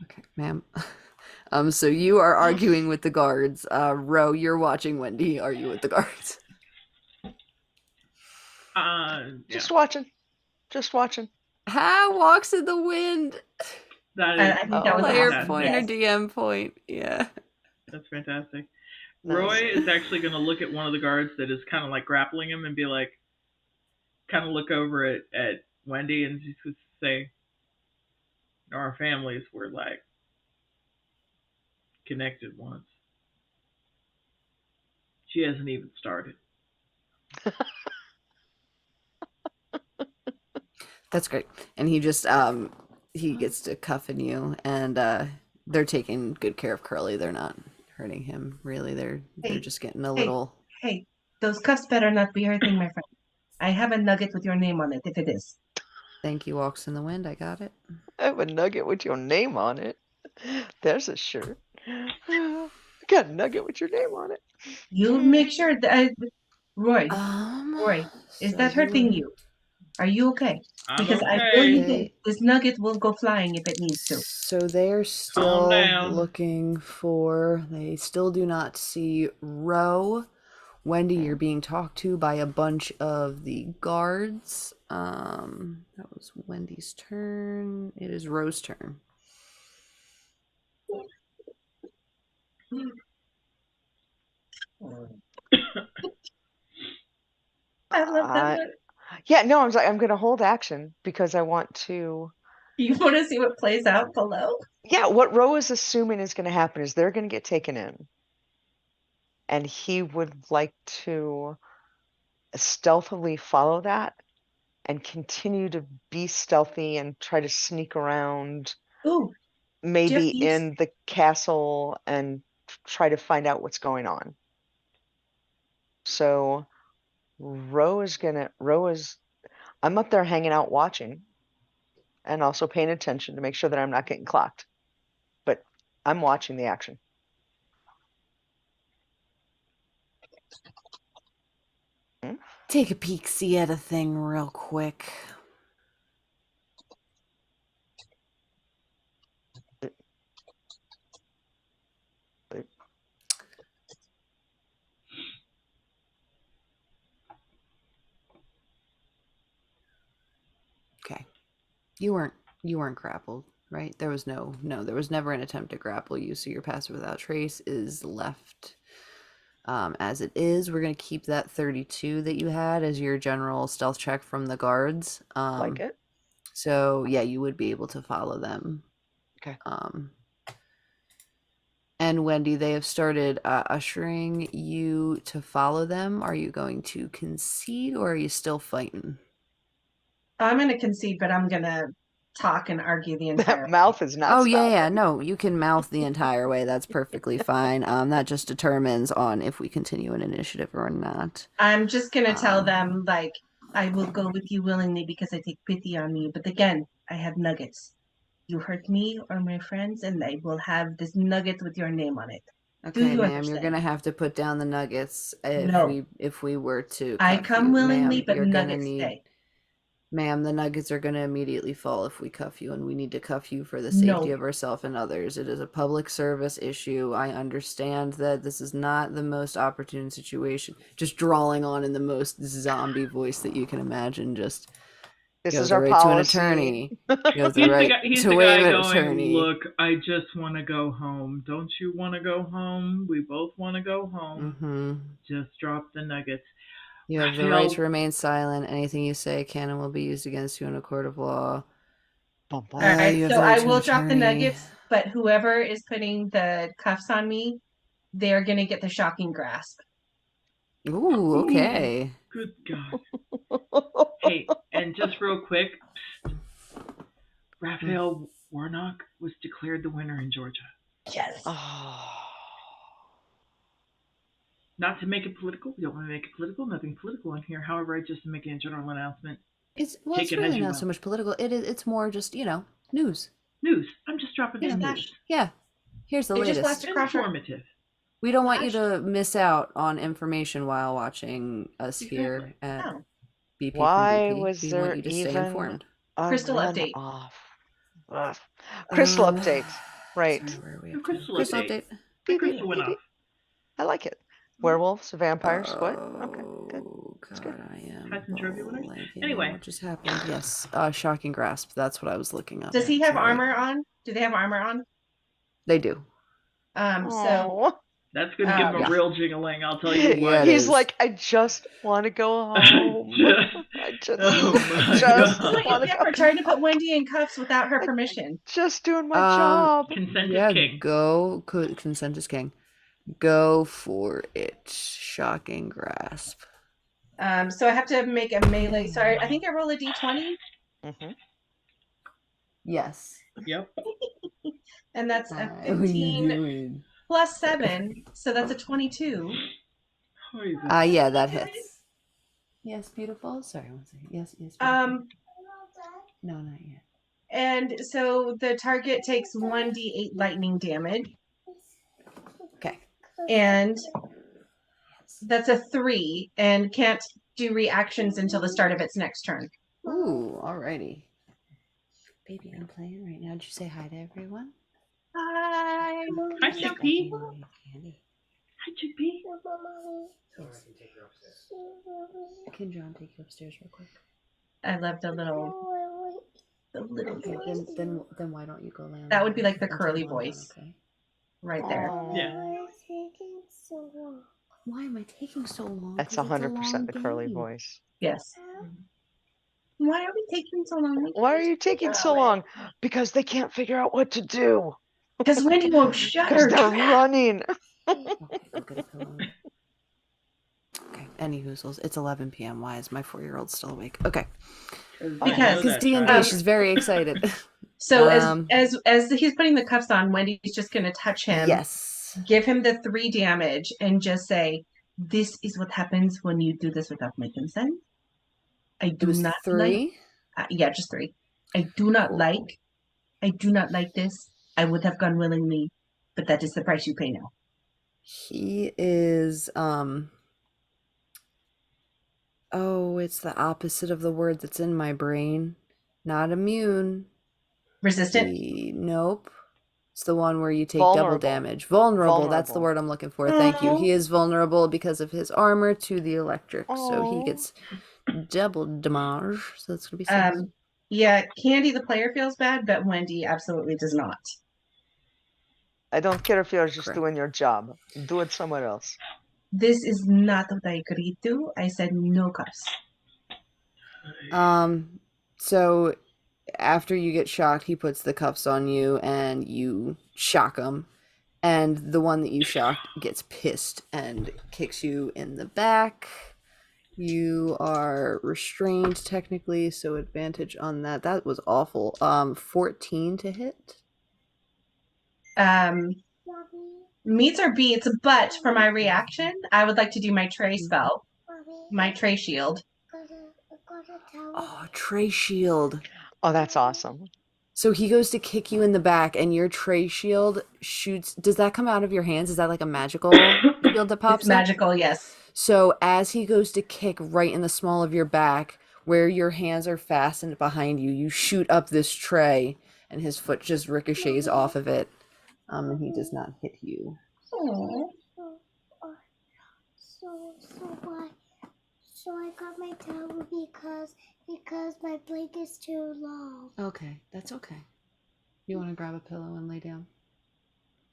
Okay, ma'am. So you are arguing with the guards. Ro, you're watching Wendy. Are you with the guards?
Yeah.
Just watching. Just watching.
Ha walks in the wind.
That
I
is
think that was
Player
awesome.
point or
Yes.
DM point. Yeah.
that's fantastic.
Nice.
Roy is actually going to look at one of the guards that is kind of like grappling him and be like, kind of look over at Wendy and just say, our families were like connected once. She hasn't even started.
That's great. And he gets to cuffing you and they're taking good care of Curly. They're not hurting him really. They're
Hey,
just getting a
hey,
little
hey, those cuffs better not be hurting my friend. I have a nugget with your name on it if it is.
Thank you, walks in the wind. I got it.
I have a nugget with your name on it. There's a shirt. I got a nugget with your name on it.
You make sure that Roy, is
So
that hurting you? Are you okay?
I'm
Because I feel
okay.
this nugget will go flying if it needs to.
So they're
Calm
still
down.
looking for. They still do not see Ro. Wendy, you're being talked to by a bunch of the guards. That was Wendy's turn. It is Ro's turn.
I love that.
I- Yeah, no, I'm gonna hold action because I want to.
You want to see what plays out below?
Yeah, what Ro is assuming is gonna happen is they're gonna get taken in. and he would like to stealthily follow that and continue to be stealthy and try to sneak around,
Ooh,
maybe
thieves?
in the castle, and try to find out what's going on. So I'm up there hanging out watching and also paying attention to make sure that I'm not getting clocked. But I'm watching the action.
Take a peek, see at a thing real quick. Okay. You weren't grappled, right? There was there was never an attempt to grapple you, so your passive without trace is left as it is. We're gonna keep that 32 that you had as your general stealth check from the guards.
Like it.
So yeah, you would be able to follow them.
Okay.
And Wendy, they have started ushering you to follow them. Are you going to concede or are you still fighting?
I'm going to concede, but I'm going to talk and argue the entire
That mouth is not
Oh
stopping.
yeah, no, you can mouth the entire way. That's perfectly fine. That just determines on if we continue an initiative or not.
I'm just going to tell them, like, I will go with you willingly because I take pity on you. But again, I have nuggets. You hurt me or my friends, and I will have this nugget with your name on it.
Okay,
you
ma'am, you're
understand?
gonna have to put down the nuggets
No.
if we were to
I
cuff
come
you.
willingly,
Ma'am,
but
you're gonna
nuggets
need
stay.
Ma'am, the nuggets are gonna immediately fall if we cuff you, and we need to cuff you for the safety
No.
of ourselves and others. It is a public service issue. I understand that this is not the most opportune situation. Just drawling on in the most zombie voice that you can imagine. Just
This
you have
is
the
our
right to an
policy.
attorney. You have the
He's
right
he's
to
the
waive
guy
an
going,
attorney.
look, I just want to go home. Don't you want to go home? We both want to go home.
Mm-hmm.
Just drop the nuggets.
You have the right to remain silent. Anything you say can and will be used against you in a court of law.
Bum, bum.
All right,
You have
so
the right
I
to an
will drop the
attorney.
nuggets, but whoever is putting the cuffs on me, they're going to get the shocking grasp.
Ooh, okay.
Good God. Hey, and just real quick, Raphael Warnock was declared the winner in Georgia.
Yes.
Oh.
Not to make it political. We don't want to make it political. Nothing political in here. However, I just make a general announcement.
It's
Take it as
really
you
not
will.
so much political. It's more just news.
News. I'm just dropping some
Yeah.
news.
Yeah. Here's the
They just
latest.
watched across our-
Informative.
We don't want you to miss out on information while watching us here at
No.
BP from
Why
BP.
was
We
there
want you to stay
even
informed.
a
Crystal
run
update.
off? Ugh. Crystal update. Right.
Sorry, where are we
The
up to?
crystal
Crystal
update.
update.
The crystal went off.
I like it. Werewolves, vampires, what? Okay, good.
Oh
That's good.
God, I am.
Had some trophy winners?
blanking
Anyway.
on what just happened? Yes, shocking grasp. That's what I was looking up.
Does he have
Sorry.
armor on? Do they have armor on?
They do.
So
Aw.
That's going to give him a
Yeah.
real jingling, I'll tell you what.
Yeah, it
He's
is.
like, I just want to go home. I just
my
just
God.
want to
yeah,
go.
we're trying to put Wendy in cuffs without her permission.
Just doing my job.
Consent
Yeah,
is king.
go. Consent is king. Go for it. Shocking grasp.
So I have to make a melee. Sorry, I think I roll a d20,
Mhm.
Yes.
Yep.
and that's a
What are you
15
doing?
plus 7, so that's a 22.
How is it?
Yeah, that hits. Yes, beautiful. Sorry, one second. Yes, beautiful. No, not yet.
And so the target takes 1d8 lightning damage,
Okay.
and that's a 3, and can't do reactions until the start of its next turn.
Ooh, alrighty. Baby, I'm playing right now. Did you say hi to everyone?
Hi.
Hi, Chickpea.
Candy.
Hi, Chickpea.
Can John take you upstairs real quick?
I love the little
Okay,
voice
then why don't you go lay on
That
the
would be
couch
like the
until
curly
I'm done,
voice.
okay?
right there.
Aw.
Yeah.
Why am I taking so long?
That's
'Cause it's a
100%
long
the curly
game.
voice.
Yes. Why are we taking so long?
Why are you taking so long? Because they can't figure out what to do.
Because Wendy won't shut
Because
her
they're
trap.
running.
Okay, go get a pillow. any hoozles. It's 11 p.m. Why is my 4-year-old still awake? Okay.
Because
Because D&D, she's very excited.
So
Um,
as he's putting the cuffs on, Wendy's just going to touch him,
yes.
give him the 3 damage, and just say, "This is what happens when you do this without my consent. I
It
do
was
not
3.
yeah, just 3. I do not
Cool.
like this. I would have gone willingly, but that is the price you pay now."
He is, oh, it's the opposite of the word that's in my brain. Not immune.
Resistant.
Nope. It's the one where you take double
Vulnerable.
damage. Vulnerable, that's the
Vulnerable.
word I'm looking for. Thank you. He is vulnerable because of his armor to the electric. So he
Aw.
gets double damage. So that's going to be 6.
Yeah, Candy the player feels bad, but Wendy absolutely does not.
I don't care if you're just
Correct.
doing your job. Do it somewhere else.
This is not what I agreed to. I said no cuffs.
So after you get shocked, he puts the cuffs on you and you shock him. And the one that you shocked gets pissed and kicks you in the back. You are restrained technically, so advantage on that. That was awful. 14 to hit.
Meets or beats, but for my reaction, I would like to do my Tray spell, my Tray shield.
Oh, Tray shield.
Oh, that's awesome.
So he goes to kick you in the back, and your Tray shield shoots. Does that come out of your hands? Is that like a magical shield that pops
It's magical, yes.
So as he goes to kick right in the small of your back, where your hands are fastened behind you, you shoot up this tray, and his foot just ricochets off of it, and he does not hit you.
Aww.
So I got my towel because my blanket's too long.
Okay, that's okay. You want to grab a pillow and lay down?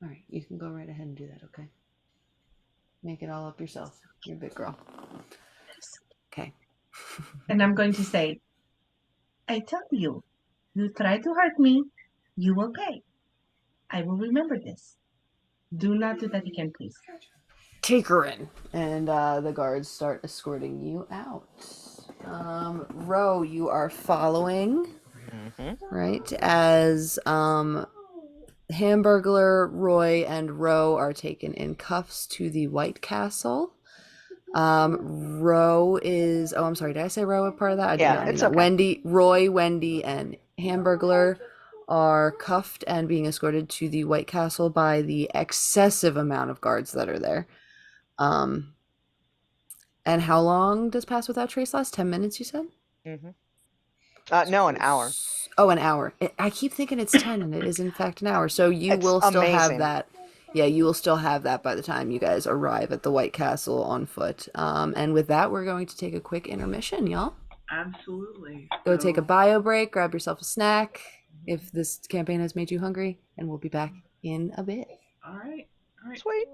All right, you can go right ahead and do that, okay? Make it all up yourself. You're a big girl. Okay.
And I'm going to say, I tell you, you try to hurt me, you will pay. I will remember this. Do not do that again, please.
Take her in. And the guards start escorting you out. Ro, you are following, right? As Hamburglar, Roy, and Ro are taken in cuffs to the White Castle. Ro is, oh, I'm sorry, did I say Ro a part of that? I did
Yeah,
not mean
it's
that.
okay.
Roy, Wendy, and Hamburglar are cuffed and being escorted to the White Castle by the excessive amount of guards that are there. And how long does Pass Without Trace last? 10 minutes, you said?
No, an hour.
Oh, an hour. I keep thinking it's 10, and it is in fact an hour. So you
It's
will still have
amazing.
that. Yeah, you will still have that by the time you guys arrive at the White Castle on foot. And with that, we're going to take a quick intermission, y'all.
Absolutely.
Go take a bio break, grab yourself a snack if this campaign has made you hungry, and we'll be back in a bit.
All right.
Sweet.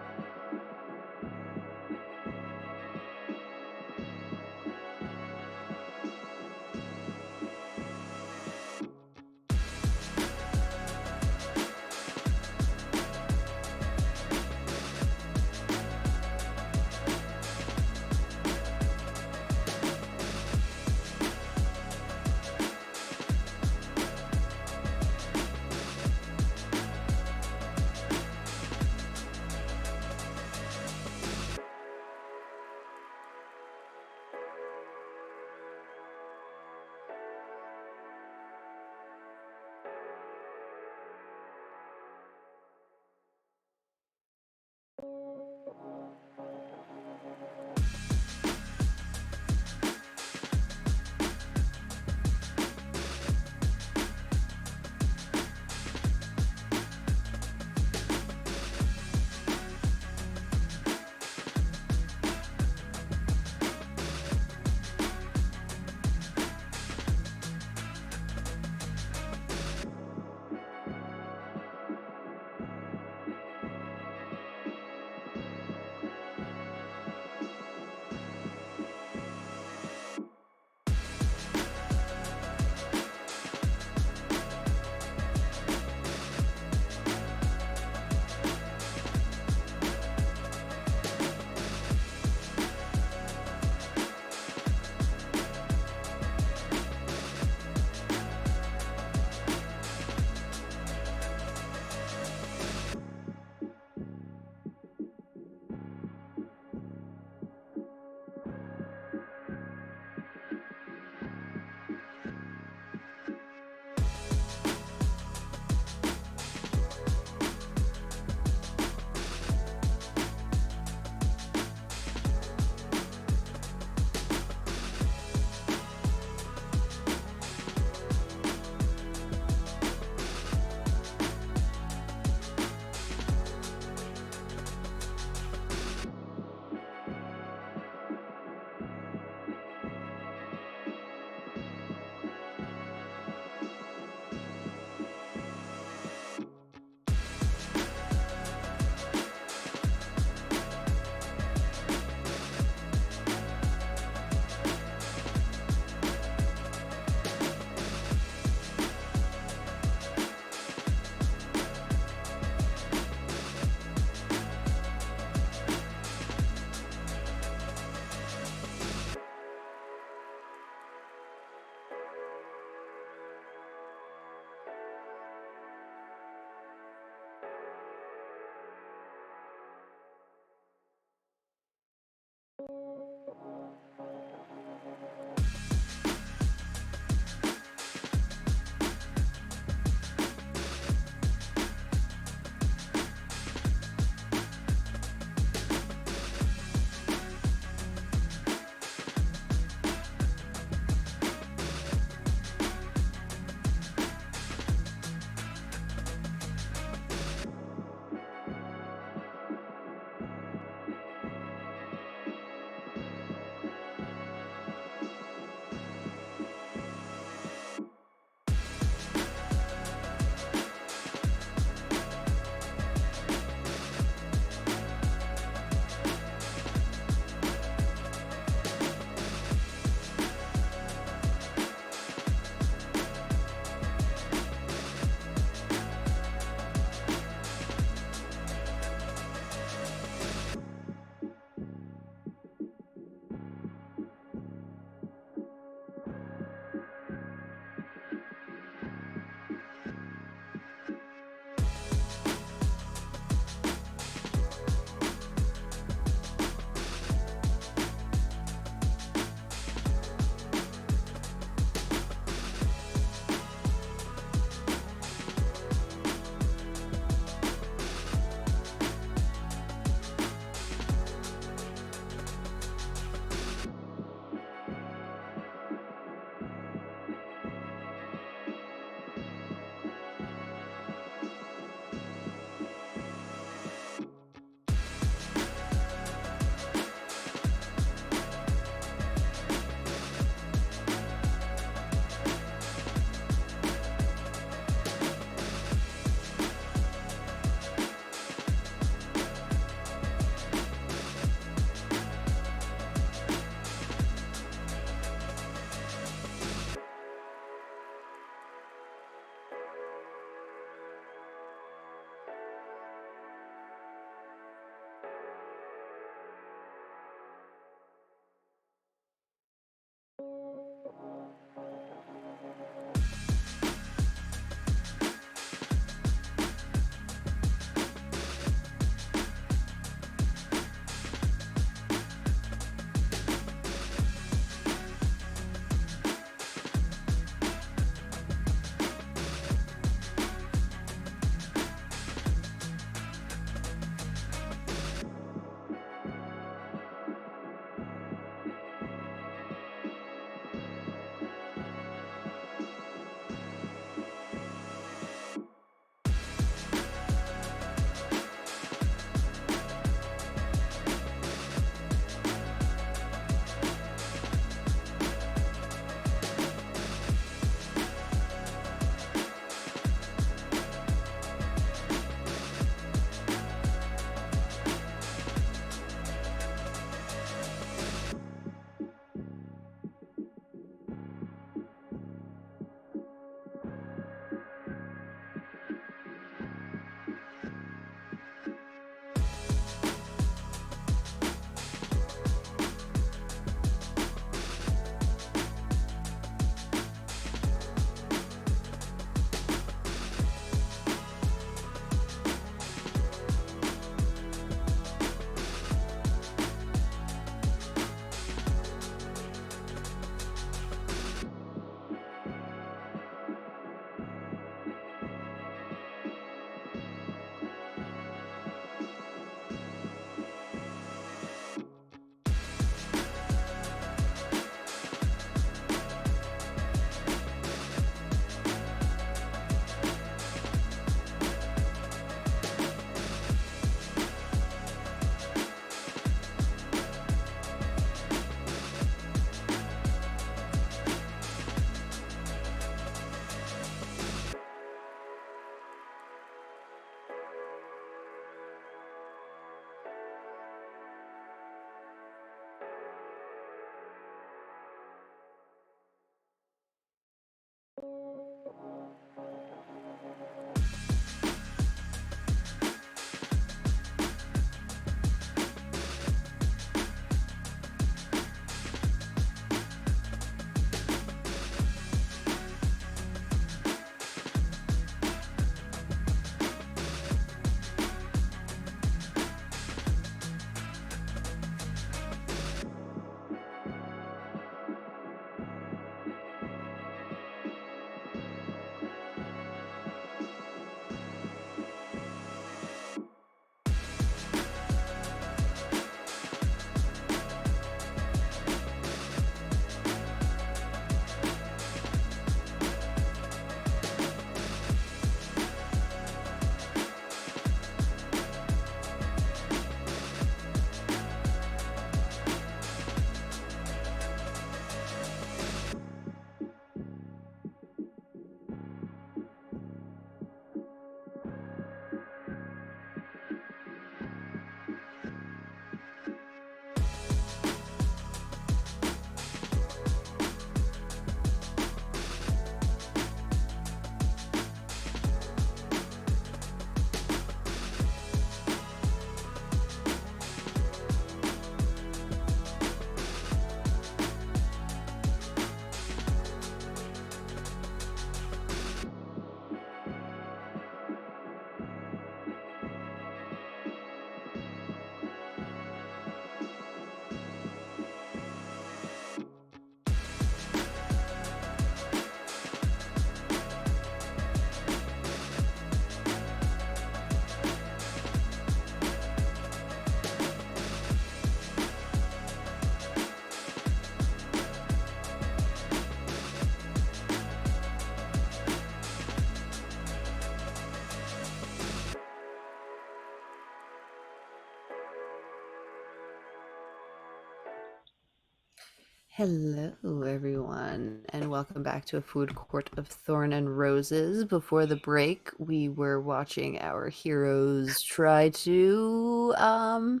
Hello, everyone, and welcome back to A Food Court of Thorn and Roses. Before the break, we were watching our heroes try to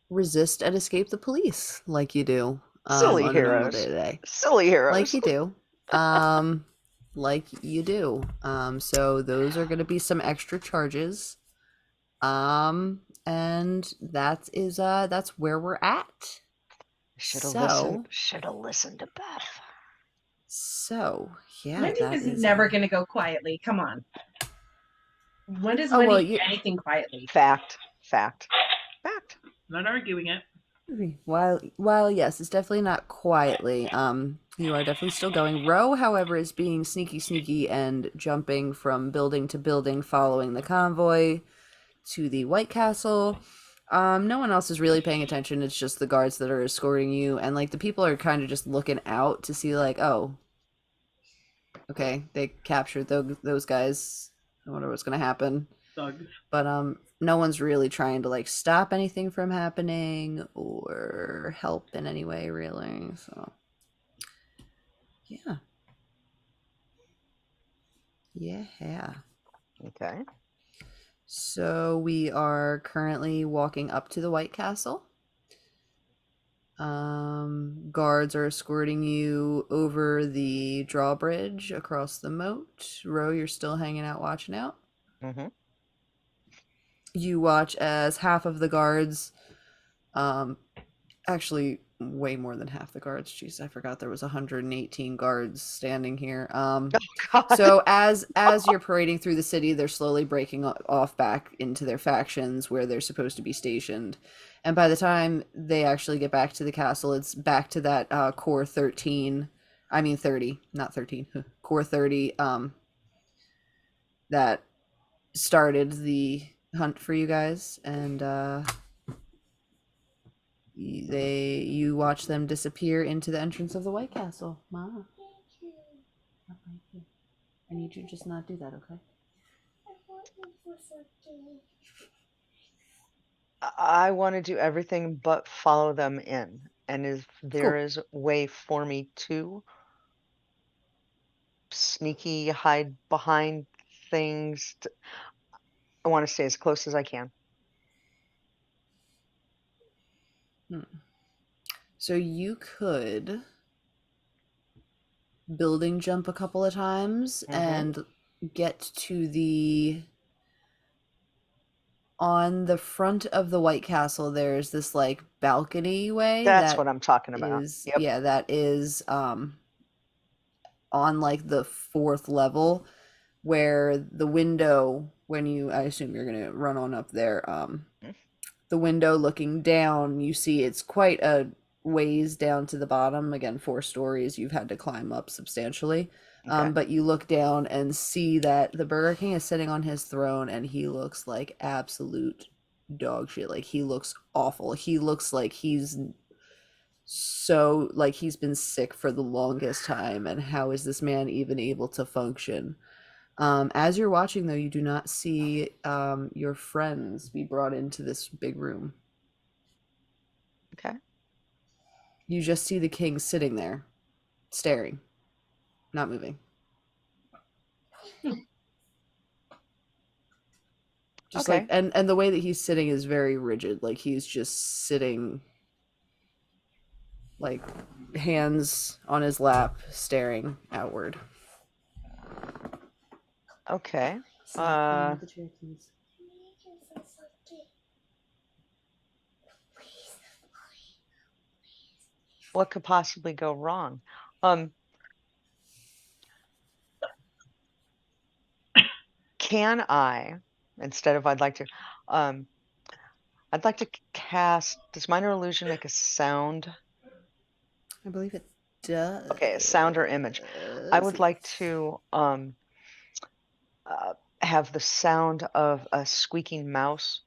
resist and escape the police, like you do
Silly
on a normal
heroes.
day-to-day,
Silly
like
heroes.
you do, um, like you do. So those are going to be some extra charges, and that's where we're at.
Should have listened.
So.
Should have listened to Beth.
So, yeah,
Wendy
that
is
is
never going to go quietly. Come on. When does
Oh,
Wendy
well,
do anything quietly?
Fact. Fact. Fact.
Not arguing it.
while yes, it's definitely not quietly. You are definitely still going. Roe, however, is being sneaky and jumping from building to building, following the convoy to the White Castle. No one else is really paying attention. It's just the guards that are escorting you, and like the people are kind of just looking out to see, like, oh, okay, they captured those guys. I wonder what's gonna happen.
Thugs.
But no one's really trying to like stop anything from happening or help in any way, really. So yeah.
Okay.
So we are currently walking up to the White Castle. Guards are escorting you over the drawbridge across the moat. Ro, you're still hanging out watching out.
Mm-hmm.
You watch as half of the guards, actually way more than half the guards. Jeez, I forgot there was 118 guards standing here.
Oh God.
So as you're parading through the city, they're slowly breaking off back into their factions where they're supposed to be stationed. And by the time they actually get back to the castle, it's back to that core 13. I mean 30, not 13. Core 30 that started the hunt for you guys, and you watch them disappear into the entrance of the White Castle. Ma, I need you to just not do that, okay?
I want to do everything but follow them in. And if there
Cool.
is a way for me to sneaky hide behind things, I want to stay as close as I can.
So you could building jump a couple of times
Mhm.
and get to the on the front of the White Castle. There's this like balcony way
That's
that
what I'm talking about.
is
Yep.
yeah, that is on like the fourth level, where the window, when you, I assume you're gonna run on up there, the window looking down, you see it's quite a ways down to the bottom. Again, 4 stories, you've had to climb up substantially.
Okay.
But you look down and see that the Burger King is sitting on his throne, and he looks like absolute dog shit. Like, he looks awful. He looks like he's so, like, he's been sick for the longest time, and how is this man even able to function? As you're watching, though, you do not see your friends be brought into this big room.
Okay.
You just see the king sitting there, staring, not moving. Just
Okay.
like, and the way that he's sitting is very rigid. Like, he's just sitting, like, hands on his lap, staring outward.
Okay.
The chair, please.
What could possibly go wrong? Can I, instead of I'd like to cast, does minor illusion make a sound?
I believe it does.
Okay, a sound or image. I would like to have the sound of a squeaking mouse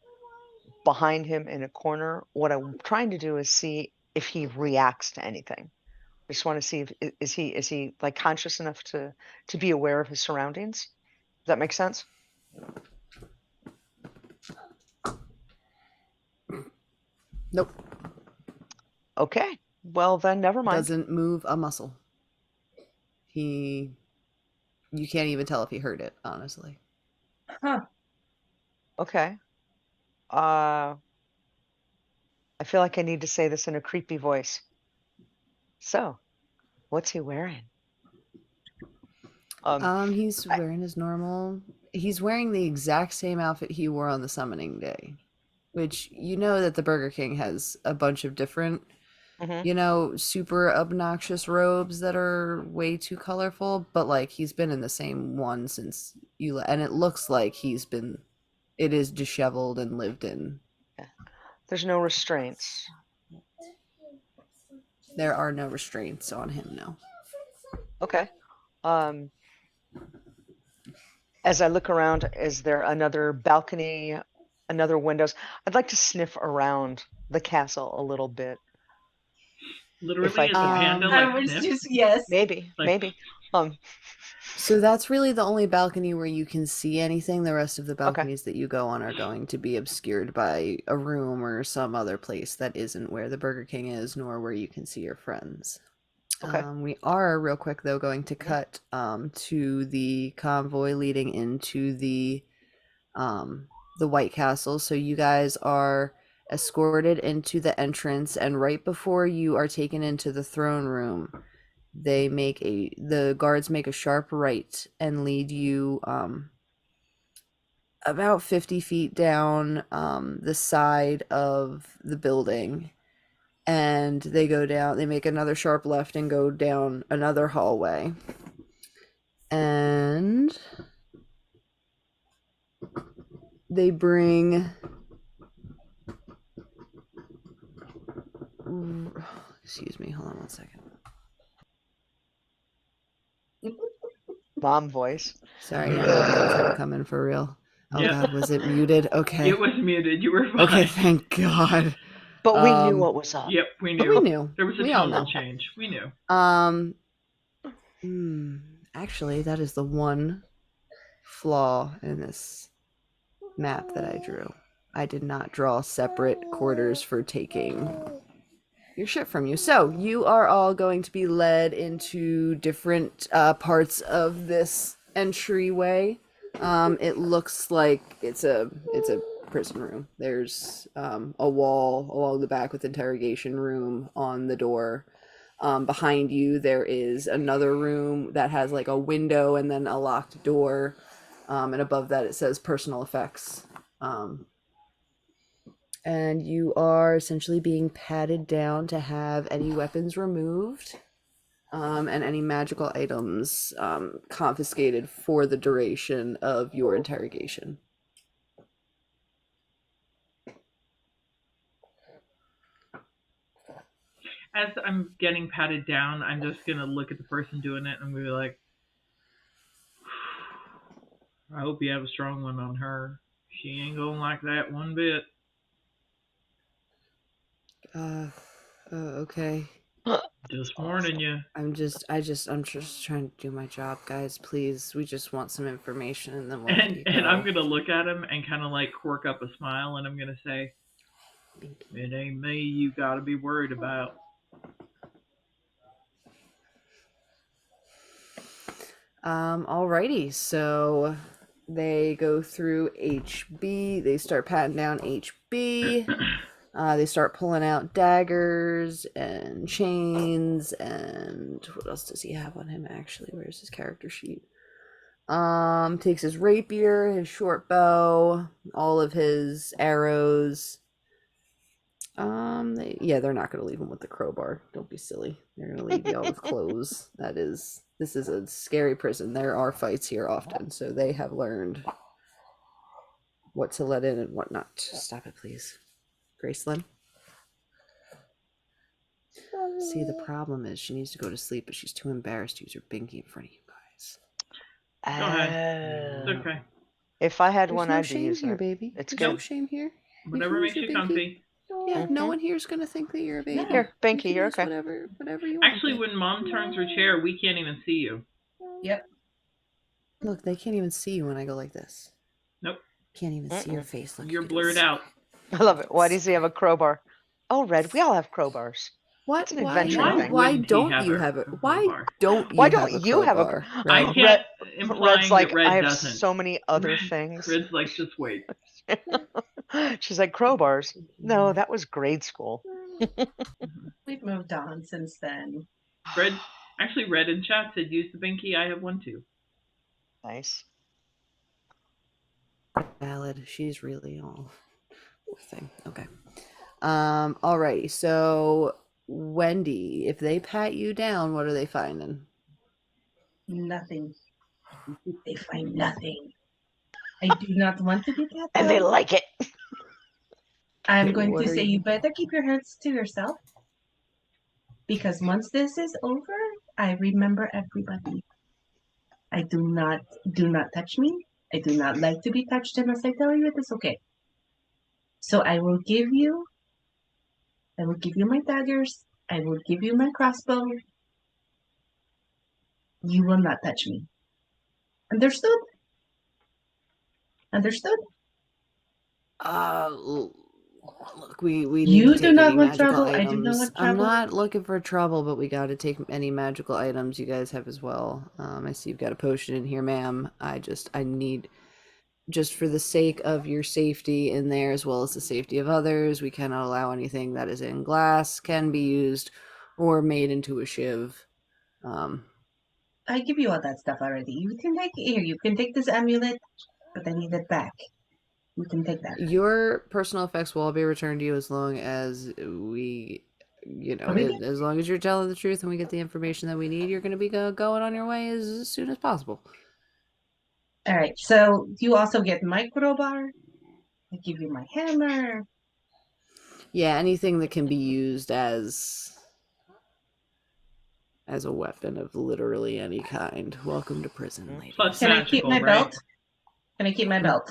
behind him in a corner. What I'm trying to do is see if he reacts to anything. I just want to see if is he like conscious enough to be aware of his surroundings. Does that make sense?
Nope.
Okay. Well, then never mind.
Doesn't move a muscle. You can't even tell if he heard it, honestly.
Huh.
Okay. I feel like I need to say this in a creepy voice. So, what's he wearing?
He's wearing his normal. He's wearing the exact same outfit he wore on the summoning day, which you know that the Burger King has a bunch of different,
Mhm.
super obnoxious robes that are way too colorful. But like he's been in the same one since and it looks like it is disheveled and lived in.
Yeah. There's no restraints.
There are no restraints on him, no.
Okay. As I look around, is there another balcony, another windows? I'd like to sniff around the castle a little bit, if
Literally,
I
is the
can.
panda
I
like
was
sniff?
just, yes.
Maybe,
Like,
maybe.
So that's really the only balcony where you can see anything. The rest of the
Okay.
balconies that you go on are going to be obscured by a room or some other place that isn't where the Burger King is, nor where you can see your friends.
Okay.
We are real quick though going to cut to the convoy leading into the White Castle. So you guys are escorted into the entrance, and right before you are taken into the throne room, the guards make a sharp right and lead you about 50 feet down the side of the building, and they make another sharp left and go down another hallway, and they bring excuse me, hold on one second.
Mom voice.
Sorry, yeah, mom trying to come in for real. Oh
Yeah.
God, was it muted? Okay.
It was muted. You were fine.
Okay, thank God.
But we knew what was up.
Yep, we
But
knew.
we knew.
There was a
We all
tonal
know.
change. We knew.
Actually, that is the one flaw in this map that I drew. I did not draw separate quarters for taking your shit from you. So you are all going to be led into different parts of this entryway. It looks like it's a prison room. There's a wall along the back with interrogation room on the door. Behind you there is another room that has like a window and then a locked door. And above that it says personal effects. And you are essentially being patted down to have any weapons removed, and any magical items confiscated for the duration of your interrogation.
As I'm getting patted down, I'm just gonna look at the person doing it and I'm gonna be like, I hope you have a strong one on her. She ain't gonna like that one bit.
Okay.
Just warning you.
I'm just trying to do my job, guys. Please, we just want some information, and then we'll let you
And
go.
I'm gonna look at him and kind of like quirk up a smile, and I'm gonna say, "It ain't me you gotta be worried about."
Alrighty, so they go through HB. They start patting down HB. They start pulling out daggers and chains, and what else does he have on him actually? Where's his character sheet? Takes his rapier, his short bow, all of his arrows. They're not gonna leave him with the crowbar. Don't be silly. They're gonna leave y'all with clothes. This is a scary prison. There are fights here often, so they have learned what to let in and what not. Stop it, please. Gracelyn? See, the problem is she needs to go to sleep, but she's too embarrassed to use her binky in front of you guys.
Go ahead. It's okay.
If I had
There's
one,
no
I'd be
shame
using
here,
it.
baby.
It's
There's
good.
no shame here.
Whatever makes you comfy.
Yeah, no one here's gonna think that you're a baby.
Here, Binky,
You
you're
use
okay.
Whatever you want.
Actually, when Mom turns her chair, we can't even see you.
Yep.
Look, they can't even see you when I go like this.
Nope.
Can't even see your face. Look,
You're
you can
blurred
see
out.
I love it. Why does he have a crowbar? Oh, Red, we all have crowbars.
What?
It's an adventuring
Why
thing.
Why
wouldn't he
don't
have
you
a
have it? Why
crowbar?
don't
Why
you
don't
have a
you have a?
crowbar?
I
Red?
kept
Red's
implying
like,
that Red
I have
doesn't.
so many other things.
Red's like, just wait.
She's like, crowbars. No, that was grade school.
We've moved on since then.
Red, actually, Red in chat said use the binky. I have one too.
Nice.
Valid. She's really all thing. Okay. Alrighty. So Wendy, if they pat you down, what are they finding?
Nothing. They find nothing. I do not want to be that.
And they like it.
I'm going
What
to
are
say
you-
you better keep your hands to yourself. Because once this is over, I remember everybody. I do not touch me. I do not like to be touched unless I tell you it is okay. So I will give you my daggers. I will give you my crossbow. You will not touch me. Understood? Understood?
Look, we need
You
to
do
take
not
any
want
magical
trouble. I do not
items.
want
I'm
trouble.
not looking for trouble, but we got to take any magical items you guys have as well. I see you've got a potion in here, ma'am. I need, just for the sake of your safety in there as well as the safety of others, we cannot allow anything that is in glass, can be used, or made into a shiv.
I give you all that stuff already. You can take it here. You can take this amulet, but I need it back. You can take that.
Your personal effects will all be returned to you as long as we, as long as you're telling the truth and we get the information that we need, you're going to be going on your way as soon as possible.
All right. So you also get my crowbar. I give you my hammer.
Yeah, anything that can be used as a weapon of literally any kind. Welcome to prison, ladies.
Plus
Can I keep
magical,
my
right?
belt? Can I keep my belt?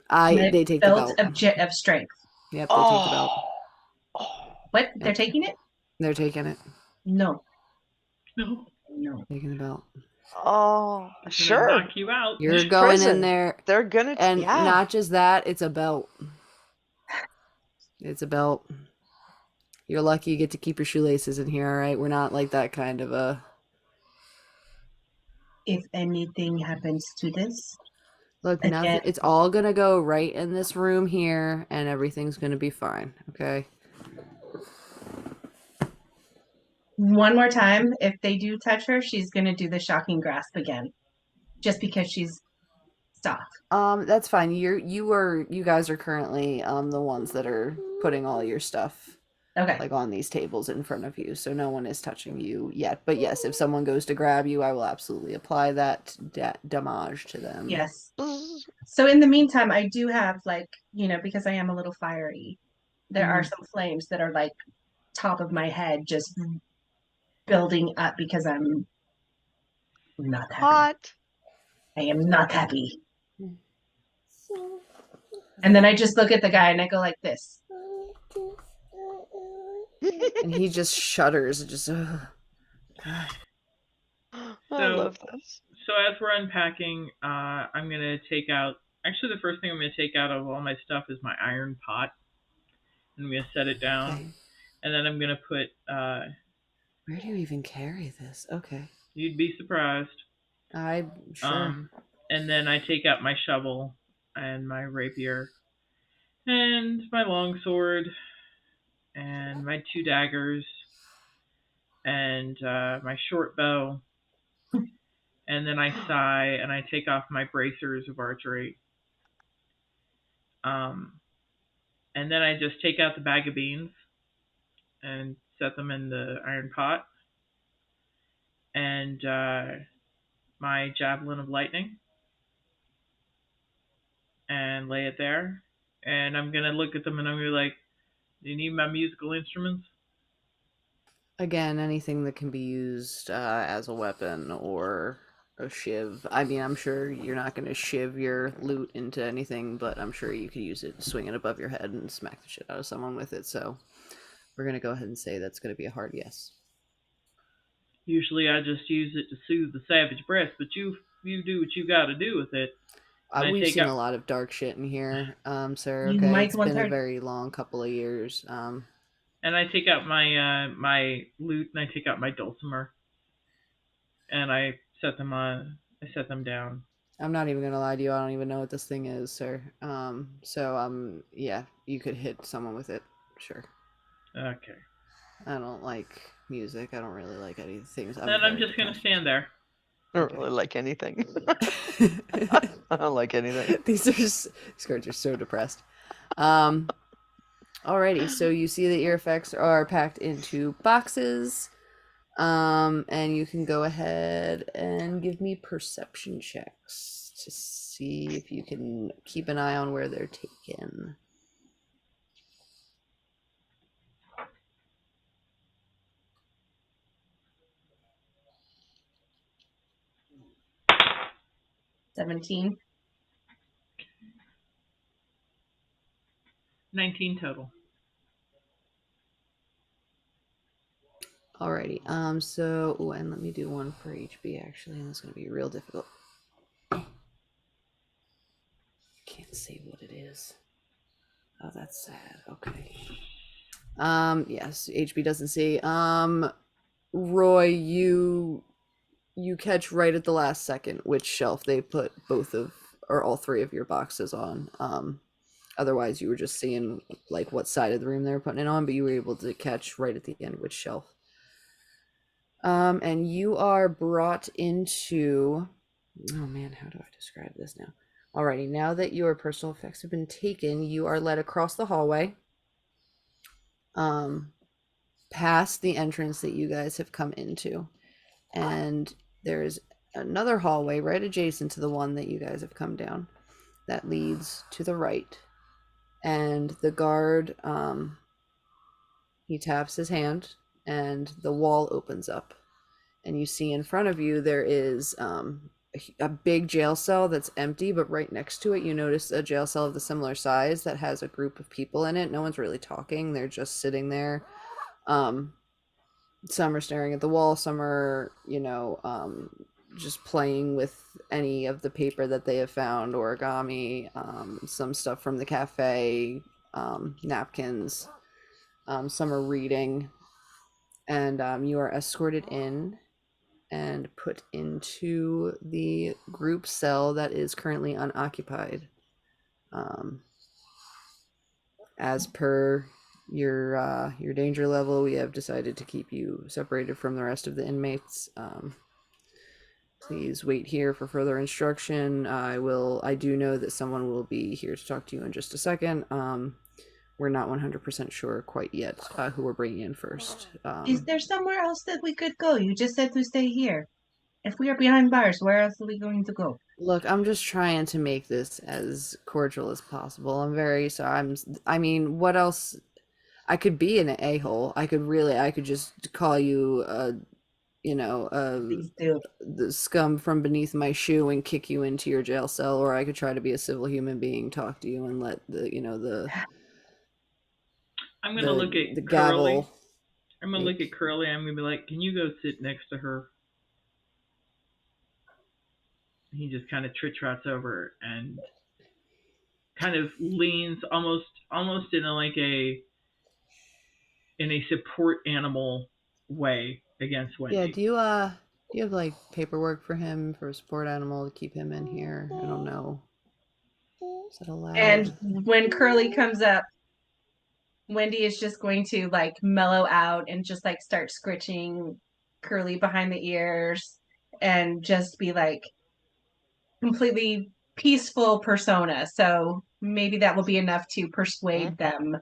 They take the belt.
Of strength.
Yep, they take the belt.
What? They're taking it?
They're taking it.
No.
No.
Taking the belt.
Oh,
It's gonna
sure.
knock you out.
You're going
Prison.
in there.
They're gonna,
And
yeah.
not just that, it's a belt. It's a belt. You're lucky you get to keep your shoelaces in here, all right? We're not like that kind of a...
If anything happens to this,
Look,
again,
nothing. It's all gonna go right in this room here, and everything's gonna be fine, okay?
one more time, if they do touch her, she's gonna do the shocking grasp again. Just because she's soft.
That's fine. You guys are currently the ones that are putting all your stuff
Okay.
like on these tables in front of you, so no one is touching you yet. But yes, if someone goes to grab you, I will absolutely apply that damage to them.
Yes. So in the meantime, I do have because I am a little fiery, there are some flames that are like top of my head just building up because I'm not happy.
Hot.
I am not happy. And then I just look at the guy and I go like this.
And he just shudders and just
I
So-
love this.
So as we're unpacking, I'm gonna take out. Actually, the first thing I'm gonna take out of all my stuff is my iron pot. I'm gonna set it down,
okay.
and then I'm gonna put.
Where do you even carry this? Okay.
You'd be surprised.
I'm sure.
And then I take out my shovel and my rapier and my longsword and my 2 daggers and my short bow. And then I sigh and I take off my bracers of archery. And then I just take out the bag of beans and set them in the iron pot. And my javelin of lightning. And lay it there. And I'm going to look at them and I'm going to be like, do you need my musical instruments?
Again, anything that can be used as a weapon or a shiv. I mean, I'm sure you're not going to shiv your loot into anything, but I'm sure you could use it, swing it above your head, and smack the shit out of someone with it. So we're going to go ahead and say that's going to be a hard yes.
Usually I just use it to soothe the savage breast, but you do what you got to do with it.
We've seen a lot of dark shit in here, sir.
You
Okay,
might
it's
want
been a
her-
very long couple of years.
And And I take out my my lute and I take out my dulcimer and I set them on. I set them down.
I'm not even gonna lie to you. I don't even know what this thing is, sir. So yeah, you could hit someone with it. Sure.
Okay.
I don't like music. I don't really like any things. I'm
Then I'm
very
just gonna
depressed.
stand there.
I don't
Okay.
really like anything. I don't like anything.
These cards are so depressed. Alrighty, so you see the ear effects are packed into boxes. And you can go ahead and give me perception checks to see if you can keep an eye on where they're taken.
$17.
19 total.
Alrighty, so, ooh, and let me do one for HB actually, and it's gonna be real difficult. Can't see what it is. Oh, that's sad. Okay. Yes, HB doesn't see. Roy, you catch right at the last second which shelf they put both of or all three of your boxes on. Otherwise you were just seeing like what side of the room they were putting it on, but you were able to catch right at the end which shelf. And you are brought into, oh man, how do I describe this now? Alrighty, now that your personal effects have been taken, you are led across the hallway, past the entrance that you guys have come into, and there's another hallway right adjacent to the one that you guys have come down that leads to the right. And the guard, he taps his hand and the wall opens up, and you see in front of you there is a big jail cell that's empty, but right next to it you notice a jail cell of the similar size that has a group of people in it. No one's really talking, they're just sitting there. Some are staring at the wall, some are, just playing with any of the paper that they have found, origami, some stuff from the cafe, napkins. Some are reading, and you are escorted in and put into the group cell that is currently unoccupied. As per your danger level, we have decided to keep you separated from the rest of the inmates. Please wait here for further instruction. I do know that someone will be here to talk to you in just a second. We're not 100% sure quite yet who we're bringing in first.
Is there somewhere else that we could go? You just said to stay here. If we are behind bars, where else are we going to go?
Look, I'm just trying to make this as cordial as possible. I'm very sorry. I mean, what else? I could be an a-hole. I could just call you
Please do.
the scum from beneath my shoe and kick you into your jail cell, or I could try to be a civil human being, talk to you and let
I'm gonna look
the
at Curly.
gavel.
I'm gonna look at Curly. I'm gonna be like, "Can you go sit next to her?" He just kind of trots over and kind of leans almost in a support animal way against Wendy.
Yeah, do you have like paperwork for him for a support animal to keep him in here? I don't know. Is that allowed?
And when Curly comes up, Wendy is just going to like mellow out and just like start scritching Curly behind the ears and just be like completely peaceful persona. So maybe that will be enough to persuade them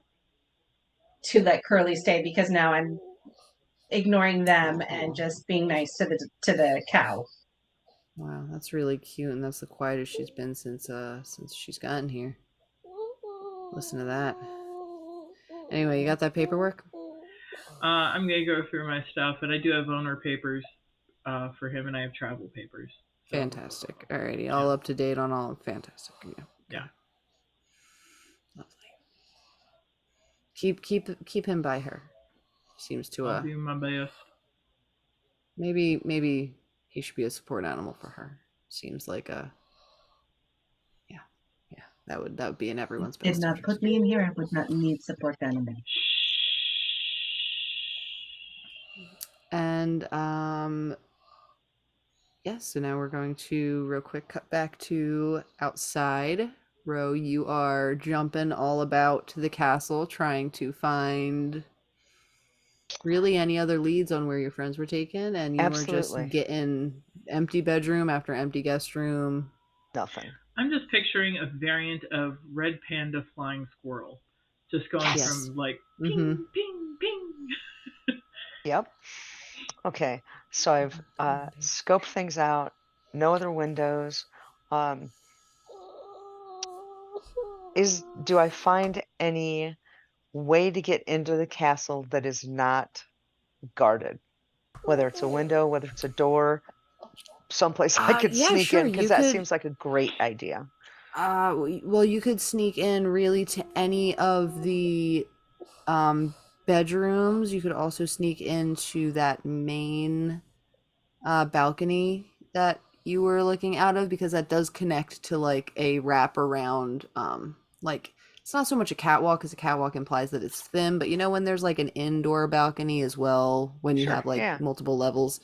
to let Curly stay, because now I'm ignoring them and just being nice to the cow.
Wow, that's really cute, and that's the quietest she's been since she's gotten here. Listen to that. Anyway, you got that paperwork?
I'm gonna go through my stuff, and I do have owner papers for him, and I have travel papers.
So, fantastic. Alrighty, all up to date on all. Fantastic.
Yeah.
Lovely. Keep him by her. Seems to
I'll do my best.
Maybe he should be a support animal for her. Seems like yeah. That would be in everyone's best
Did not
interest.
put me in here. I would not need support animal.
And yes, so now we're going to real quick cut back to outside. Ro, you are jumping all about the castle, trying to find really any other leads on where your friends were taken, and you are just
Absolutely.
getting empty bedroom after empty guest room.
Nothing.
I'm just picturing a variant of Red Panda Flying Squirrel. Just going
Yes.
from like
Mm-hmm.
ping, ping, ping.
Yep. Okay. So I've scoped things out. No other windows. Um, do I find any way to get into the castle that is not guarded? Whether it's a window, whether it's a door, someplace I could
Yeah,
sneak
sure.
in, because
You
that
could
seems like a great idea.
well, you could sneak in really to any of the bedrooms. You could also sneak into that main balcony that you were looking out of, because that does connect to like a wraparound like it's not so much a catwalk, because a catwalk implies that it's thin, but you know when there's like an indoor balcony as well, when you
Sure.
have like
Yeah.
multiple levels.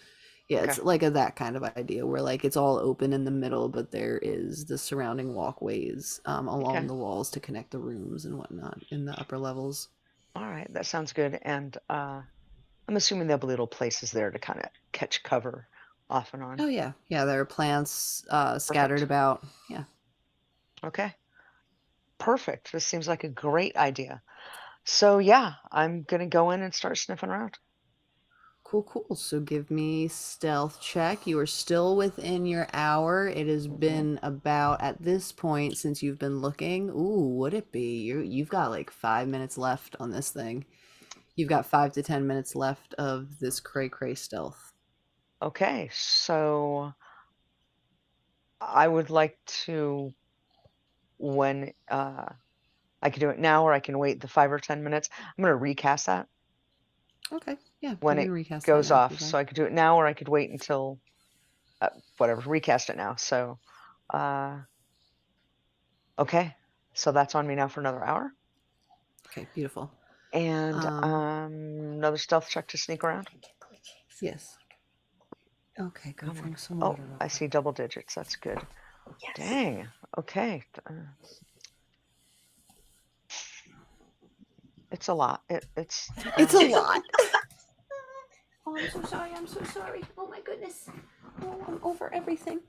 Yeah,
Okay.
it's like a that kind of idea where like it's all open in the middle, but there is the surrounding walkways along
Okay.
the walls to connect the rooms and whatnot in the upper levels.
All right. That sounds good. And I'm assuming there'll be little places there to kind of catch cover off and on.
Oh yeah, yeah. There are plants scattered
Perfect.
about. Yeah.
Okay. Perfect. This seems like a great idea. So yeah, I'm gonna go in and start sniffing around.
Cool, cool. So give me stealth check. You are still within your hour. It has
Mm-hmm.
been about at this point since you've been looking. Ooh, would it be? You've got like 5 minutes left on this thing. You've got 5 to 10 minutes left of this cray cray stealth.
Okay, so I would like to, when I can do it now, or I can wait the 5 or 10 minutes. I'm gonna recast that
Okay, yeah,
when
you
it
can recast that
goes
now if
off.
you'd
So
like.
I could do it now, or I could wait until whatever. Recast it now. So uh, okay, so that's on me now for another hour,
Okay, beautiful.
and
Um,
another stealth check to sneak around.
yes. Okay, go
Come on.
drink some
Oh,
water real
I
quick.
see double digits. That's good.
Yes.
Dang. Okay. It's a lot. It's
It's a lot. Oh, I'm so sorry. I'm so sorry. Oh my goodness. Oh, I'm over everything.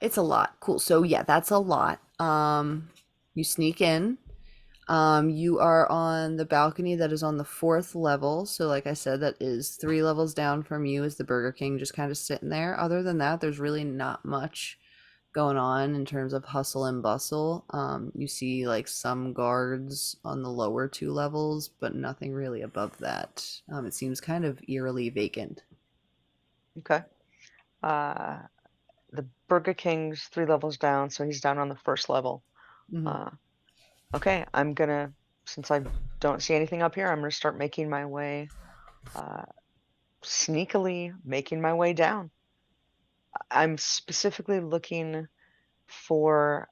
It's a lot. Cool. So yeah, that's a lot. You sneak in. You are on the balcony that is on the fourth level. So like I said, that is 3 levels down from you is the Burger King just kind of sitting there. Other than that, there's really not much going on in terms of hustle and bustle. You see like some guards on the lower 2 levels, but nothing really above that. It seems kind of eerily vacant.
okay. Uh, the Burger King's 3 levels down, so he's down on the first level.
Mhm.
Okay, I'm gonna, since I don't see anything up here, I'm gonna start making my way, sneakily making my way down. I'm specifically looking for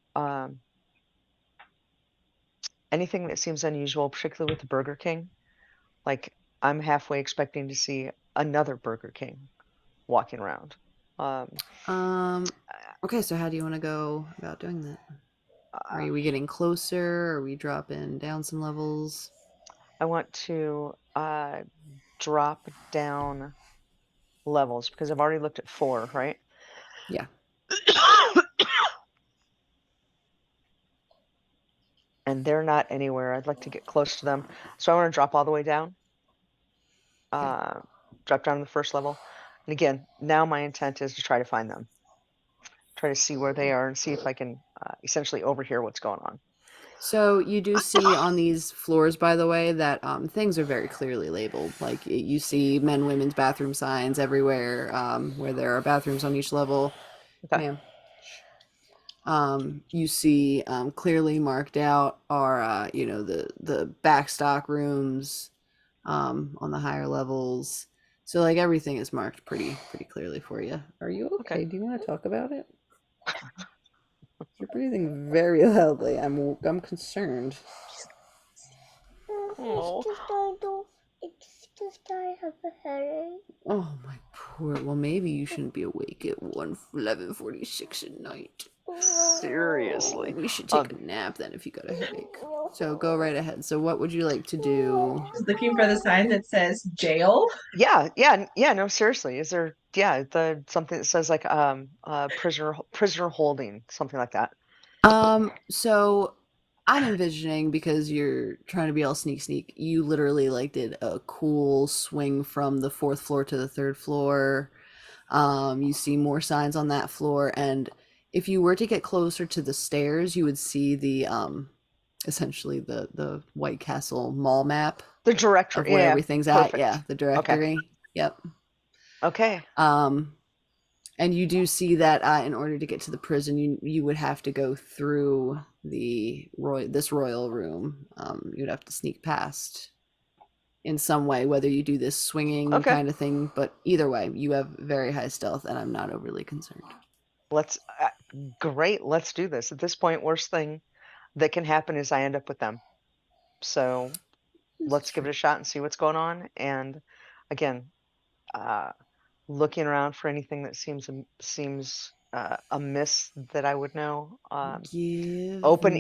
anything that seems unusual, particularly with the Burger King. Like, I'm halfway expecting to see another Burger King walking around.
Um, okay, so how do you want to go about doing that? Are
Uh,
we getting closer? Are we dropping down some levels?
I want to drop down levels because I've already looked at 4, right?
Yeah.
And they're not anywhere. I'd like to get close to them. So I want to drop all the way down.
Okay.
Drop down to the first level. And again, now my intent is to try to find them. Try to see where they are and see if I can essentially overhear what's going on.
So you do see on these floors, by the way, that things are very clearly labeled. Like you see men, women's bathroom signs everywhere, where there are bathrooms on each level.
Okay.
Ma'am. You see clearly marked out are the backstock rooms on the higher levels. So like everything is marked pretty clearly for you. Are you okay?
Okay.
Do you want to talk about it? You're breathing very loudly. I'm concerned.
Oh.
It's just I have a headache.
Oh my Well, maybe you shouldn't be awake at 11:46 at night.
Seriously.
We should take a nap then if you got a headache. So go right ahead. So what would you like to do?
Just looking for the sign that says jail.
Yeah, no, seriously. Is there something that says like prisoner holding, something like that?
So I'm envisioning, because you're trying to be all sneak, you literally like did a cool swing from the 4th floor to the 3rd floor. You see more signs on that floor, and if you were to get closer to the stairs, you would see the essentially the White Castle mall map
The directory,
of where everything's at.
perfect.
Yeah, the directory. Yep.
Okay.
And you do see that in order to get to the prison, you would have to go through this royal room. You'd have to sneak past in some way, whether you do this swinging kind of thing. But either way, you have very high stealth, and I'm not overly concerned.
Great. Let's do this. At this point, worst thing that can happen is I end up with them. So let's give it a shot and see what's going on. And again, looking around for anything that seems amiss that I would know. Open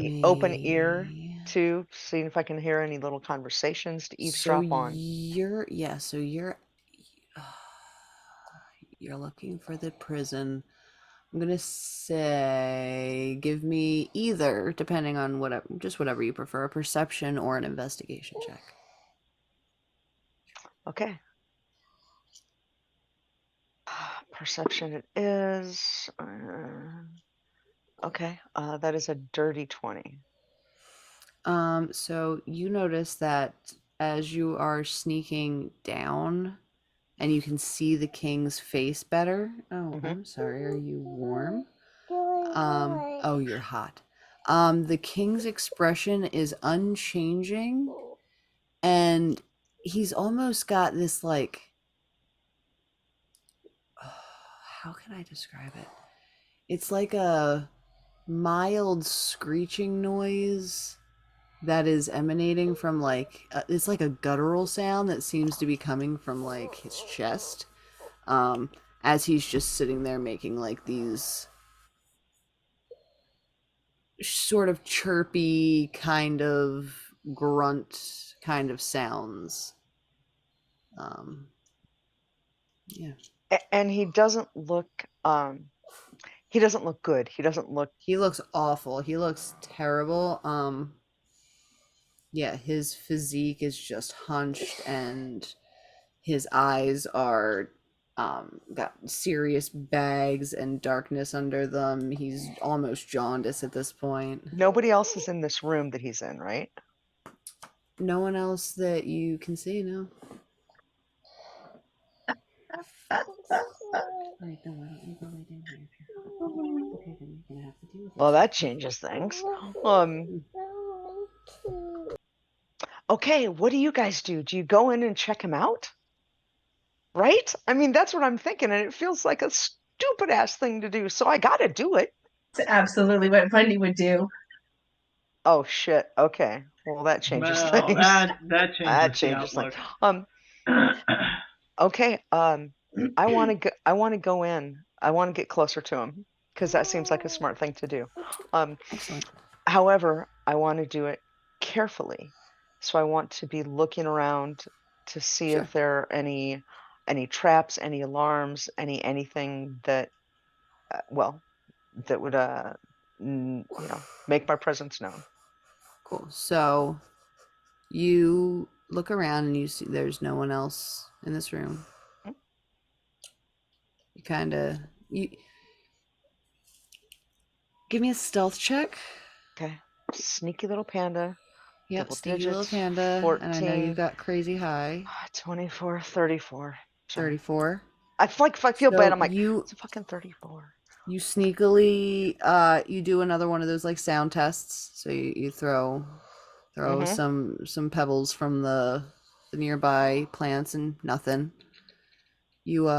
ear to seeing if I can hear any little conversations to eavesdrop on.
You're looking for the prison. I'm gonna say give me either, depending on whatever you prefer, a perception or an investigation check.
Okay. Perception it is. Okay, that is a dirty 20.
So you notice that as you are sneaking down and you can see the king's face better. Oh, I'm sorry. Are you warm? Oh, you're hot. The king's expression is unchanging, and he's almost got this like, how can I describe it? It's like a mild screeching noise that is emanating from like it's like a guttural sound that seems to be coming from like his chest, as he's just sitting there making like these sort of chirpy kind of grunt kind of sounds. Yeah.
And he doesn't look good. He
looks awful. He looks terrible. Yeah, his physique is just hunched, and his eyes are got serious bags and darkness under them. He's almost jaundiced at this point.
Nobody else is in this room that he's in, right?
No one else that you can see, no.
Well, that changes things. Okay, what do you guys do? Do you go in and check him out? Right? I mean, that's what I'm thinking, and it feels like a stupid ass thing to do, so I gotta do it.
It's absolutely what Bundy would do.
Oh shit. Okay. Well, that changes things.
That changes
things. Okay. I want to go in. I want to get closer to him because that seems like a smart thing to do.
Excellent.
However, I want to do it carefully. So I want to be looking around to see if there are any traps, any alarms, anything that that would make my presence known.
Cool. So you look around and you see there's no one else in this room. You give me a stealth check.
Okay. Sneaky little panda.
Yep, sneaky little panda. 14, and I know you got crazy high.
24, 34.
34.
I feel bad. I'm like, it's a fucking 34.
You sneakily you do another one of those like sound tests. So you throw some pebbles from the nearby plants and nothing. You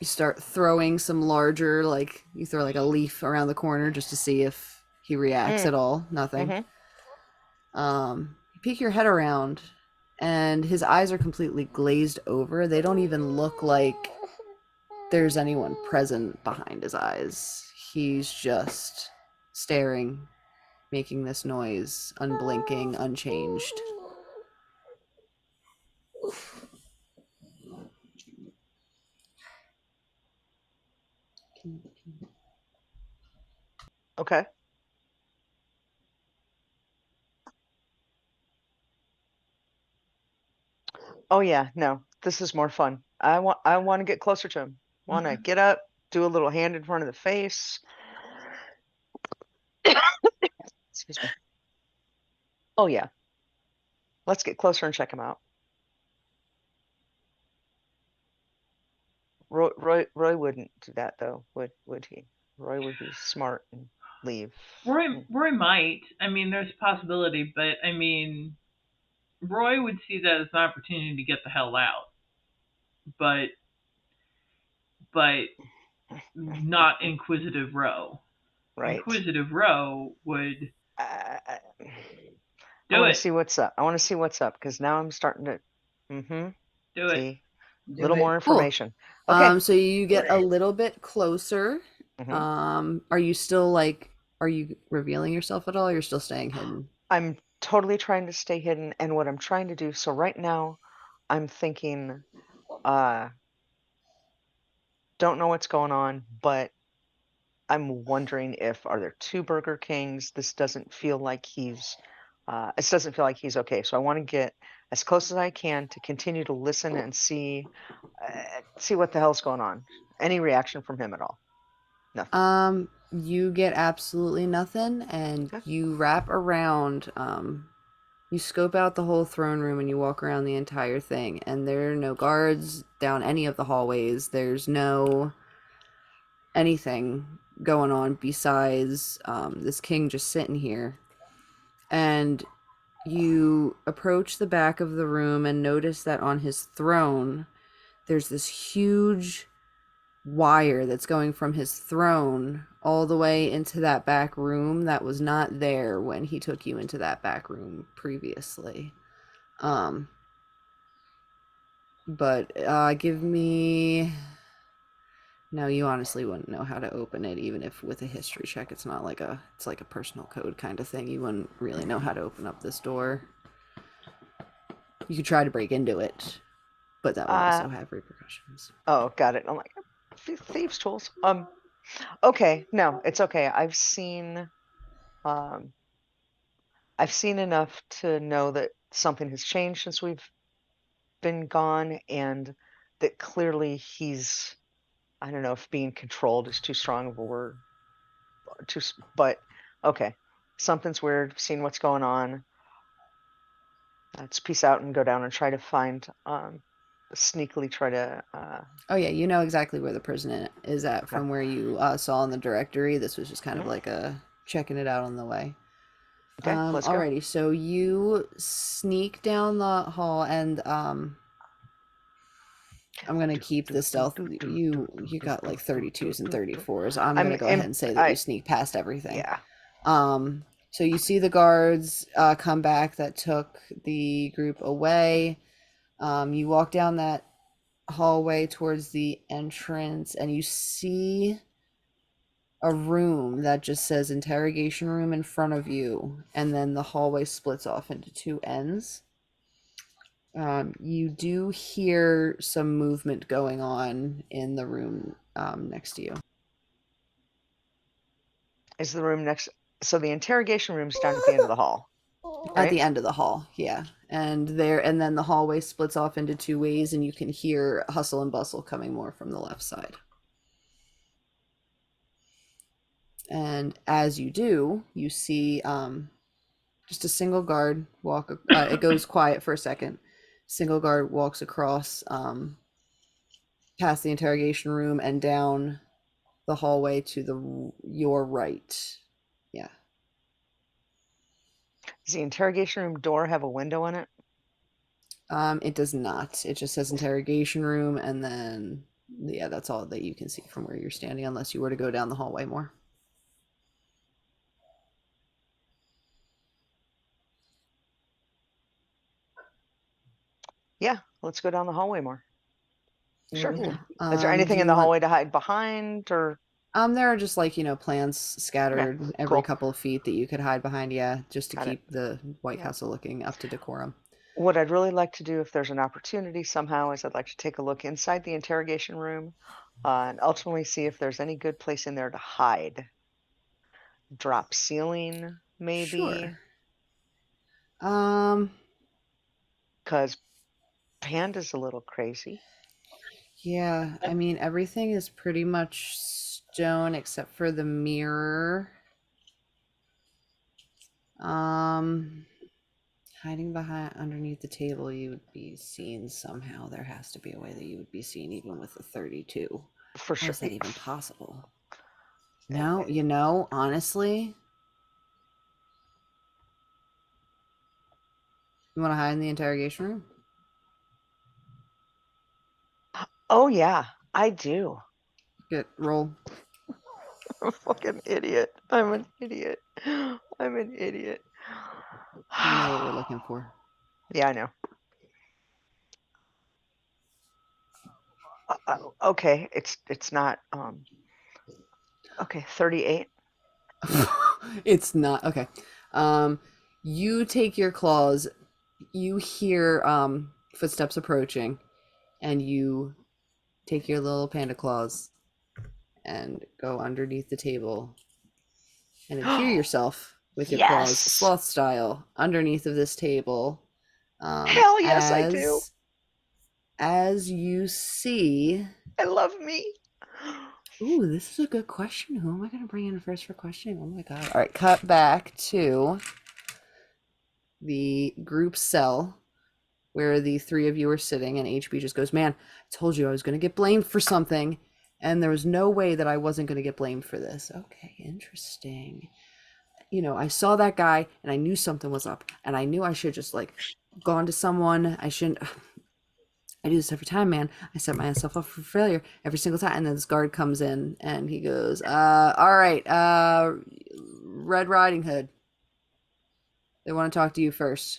start throwing some larger, like you throw like a leaf around the corner just to see if he reacts at all. Nothing. You peek your head around and his eyes are completely glazed over. They don't even look like there's anyone present behind his eyes. He's just staring, making this noise, unblinking, unchanged.
Okay. Oh yeah, no, this is more fun. I want to get closer to him. Want to get up, do a little hand in front of the face. Excuse me. Oh yeah. Let's get closer and check him out. Roy wouldn't do that though, would he? Roy would be smart and leave.
Roy might. I mean, there's a possibility, but I mean, Roy would see that as an opportunity to get the hell out. But not Inquisitive Row.
Right.
Inquisitive Row would
I
do
want to
it.
see what's up. I want to see what's up because now I'm starting to.
Do it.
See, a
Do
little
it.
more
Cool.
information. Okay.
So you get a little bit closer.
Mhm.
Are you still are you revealing yourself at all? Or you're still staying hidden?
I'm totally trying to stay hidden, and what I'm trying to do. So right now, I'm thinking, don't know what's going on, but I'm wondering if are there two Burger Kings? This doesn't feel like he's. This doesn't feel like he's okay. So I want to get as close as I can to continue to listen and see what the hell's going on. Any reaction from him at all? Nothing.
You get absolutely nothing, and
Okay.
you wrap around. You scope out the whole throne room, and you walk around the entire thing, and there are no guards down any of the hallways. There's no anything going on besides this king just sitting here. And you approach the back of the room and notice that on his throne, there's this huge wire that's going from his throne all the way into that back room that was not there when he took you into that back room previously. But give me. No, you honestly wouldn't know how to open it, even if with a history check. It's not it's like a personal code kind of thing. You wouldn't really know how to open up this door. You could try to break into it, but that would also have repercussions.
Oh, got it. I'm like, thieves' tools. Okay, no, it's okay. Um, I've seen enough to know that something has changed since we've been gone, and that clearly he's. I don't know if being controlled is too strong of a word. But okay, something's weird. Seen what's going on. Let's peace out and go down and try to find. Sneakily try to.
Oh yeah, you know exactly where the prison is at
Okay.
from where you saw in the directory. This was just kind of like a checking it out on the way.
Okay, let's go.
Alrighty, so you sneak down the hall, and I'm gonna keep the stealth. You got like 32s and 34s. I'm gonna go ahead and say that you sneak past everything.
Yeah.
So you see the guards come back that took the group away. You walk down that hallway towards the entrance, and you see a room that just says interrogation room in front of you, and then the hallway splits off into two ends. You do hear some movement going on in the room next to you.
Is the room next? So the interrogation room's down at the end of the hall.
Right? At the end of the hall, yeah. And then the hallway splits off into two ways, and you can hear hustle and bustle coming more from the left side. And as you do, you see just a single guard walk. It goes quiet for a second. Single guard walks across past the interrogation room and down the hallway to your right. Yeah.
Does the interrogation room door have a window in it?
It does not. It just says interrogation room, and then yeah, that's all that you can see from where you're standing, unless you were to go down the hallway more.
Yeah, let's go down the hallway more. Sure.
Cool.
Is there
Do
anything in
you
the
want?
hallway to hide behind or?
There are just like plants
Okay,
scattered every
cool.
couple of feet that you could hide behind. Yeah, just to
Got it.
keep the White
Yeah.
Castle looking up to decorum.
What I'd really like to do, if there's an opportunity somehow, is I'd like to take a look inside the interrogation room and ultimately see if there's any good place in there to hide. Drop ceiling, maybe,
Sure. Um.
because Panda's a little crazy.
Yeah. I mean, everything is pretty much stone except for the mirror. Um. Hiding behind underneath the table, you would be seen somehow. There has to be a way that you would be seen even with the 32.
For
How
sure.
is that even possible? No, honestly, you want to hide in the interrogation room?
Oh, yeah, I do.
Get roll.
I'm a fucking idiot. I'm an idiot. I'm an idiot.
You know what we're looking for.
Yeah, I know. Okay, it's not okay, 38.
It's not okay. Um, you take your claws. You hear footsteps approaching, and you take your little panda claws and go underneath the table and adhere yourself with your claws,
Yes.
sloth style, underneath of this table.
Hell yes, I do.
As you see.
I love me.
Ooh, this is a good question. Who am I going to bring in first for questioning? Oh my god. All right, cut back to the group cell where the three of you are sitting, and HB just goes, "Man, I told you I was going to get blamed for something, and there was no way that I wasn't going to get blamed for this." Okay, interesting. I saw that guy, and I knew something was up, and I knew I should just like gone to someone. I shouldn't. I do this every time, man. I set myself up for failure every single time. And then this guard comes in and he goes, all right, Red Riding Hood. They want to talk to you first.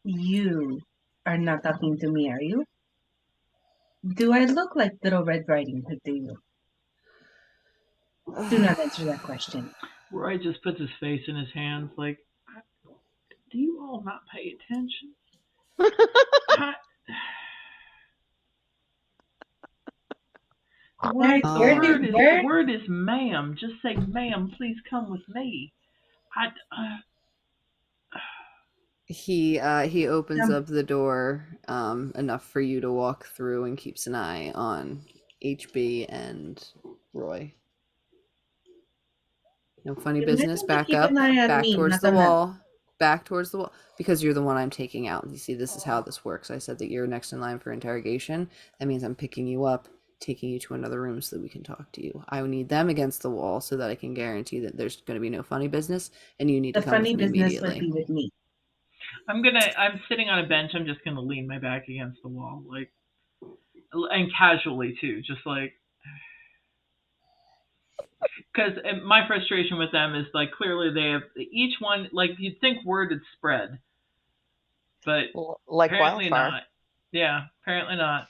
You are not talking to me, are you? Do I look like Little Red Riding Hood to you? Do not answer that question.
Roy just puts his face in his hands like, do you all not pay attention? I, the word is ma'am. Just say ma'am. Please come with me. I
He opens up the door enough for you to walk through and keeps an eye on HB and Roy. No funny
You
business.
literally
Back
keep
up,
an eye on
back
me,
towards
not
the
on them.
wall, back towards the wall, because you're the one I'm taking out. You see, this is how this works. I said that you're next in line for interrogation. That means I'm picking you up, taking you to another room so that we can talk to you. I need them against the wall so that I can guarantee that there's going to be no funny business, and you need
The
to come with
funny
me
business would
immediately.
be with me.
I'm sitting on a bench. I'm just gonna lean my back against the wall, like, and casually too, just like, because my frustration with them is like clearly they have each one, like you'd think word had spread, but
like
apparently
wildfire.
not. Yeah, apparently not.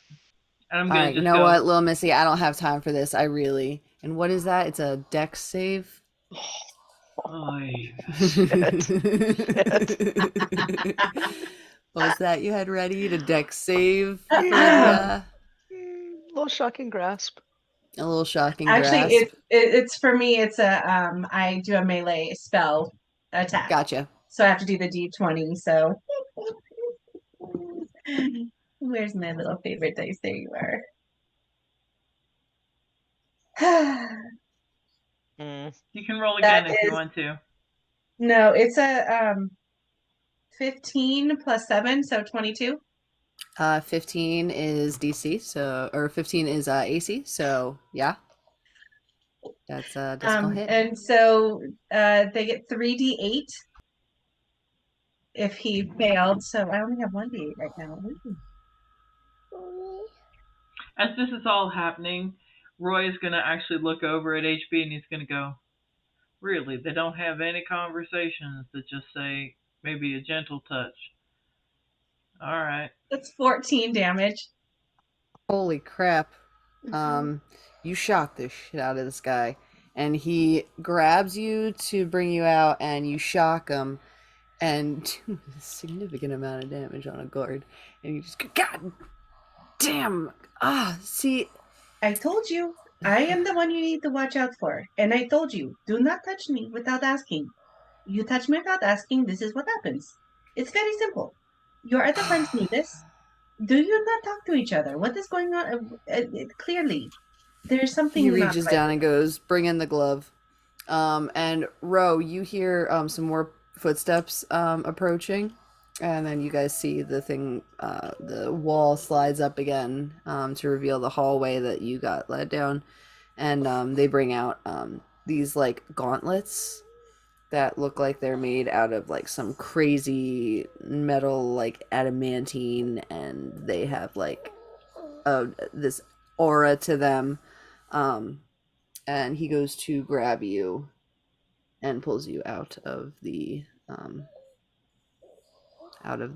And I'm
All
gonna
right, you
just
know
go.
what, Lil Missy, I don't have time for this. I really. And what is that? It's a dex save.
Shit.
What was that you had ready? To dex save for
Yeah.
the
Little shocking grasp.
a little shocking
Actually,
grasp.
it's for me. It's I do a melee spell attack,
Gotcha.
so I have to do the d20. So where's my little favorite dice? There you are.
You can roll
That
again if you
is
want to.
no. It's a 15 plus 7, so 22.
15 is DC, so or 15 is AC, so yeah. That's gonna hit.
And so they get 3d8 if he failed. So I only have 1d8 right now.
As this is all happening, Roy is gonna actually look over at HB and he's gonna go, really, they don't have any conversations that just say maybe a gentle touch. All right.
That's 14 damage.
Holy crap.
Mhm.
You shock the shit out of this guy. And he grabs you to bring you out, and you shock him and do a significant amount of damage on a guard. And you just go, God damn! See.
I told you, I am the one you need to watch out for. And I told you, do not touch me without asking. You touch me without asking, this is what happens. It's very simple. Your other friends knew this. Do you not talk to each other? What is going on? Clearly, there's
He
something not
reaches
right.
down and goes, Bring in the glove. And Ro, you hear some more footsteps approaching, and then you guys see the thing, the wall slides up again to reveal the hallway that you got led down, and they bring out these like gauntlets that look like they're made out of like some crazy metal, like adamantine, and they have like this aura to them. Um, and he goes to grab you and pulls you out of the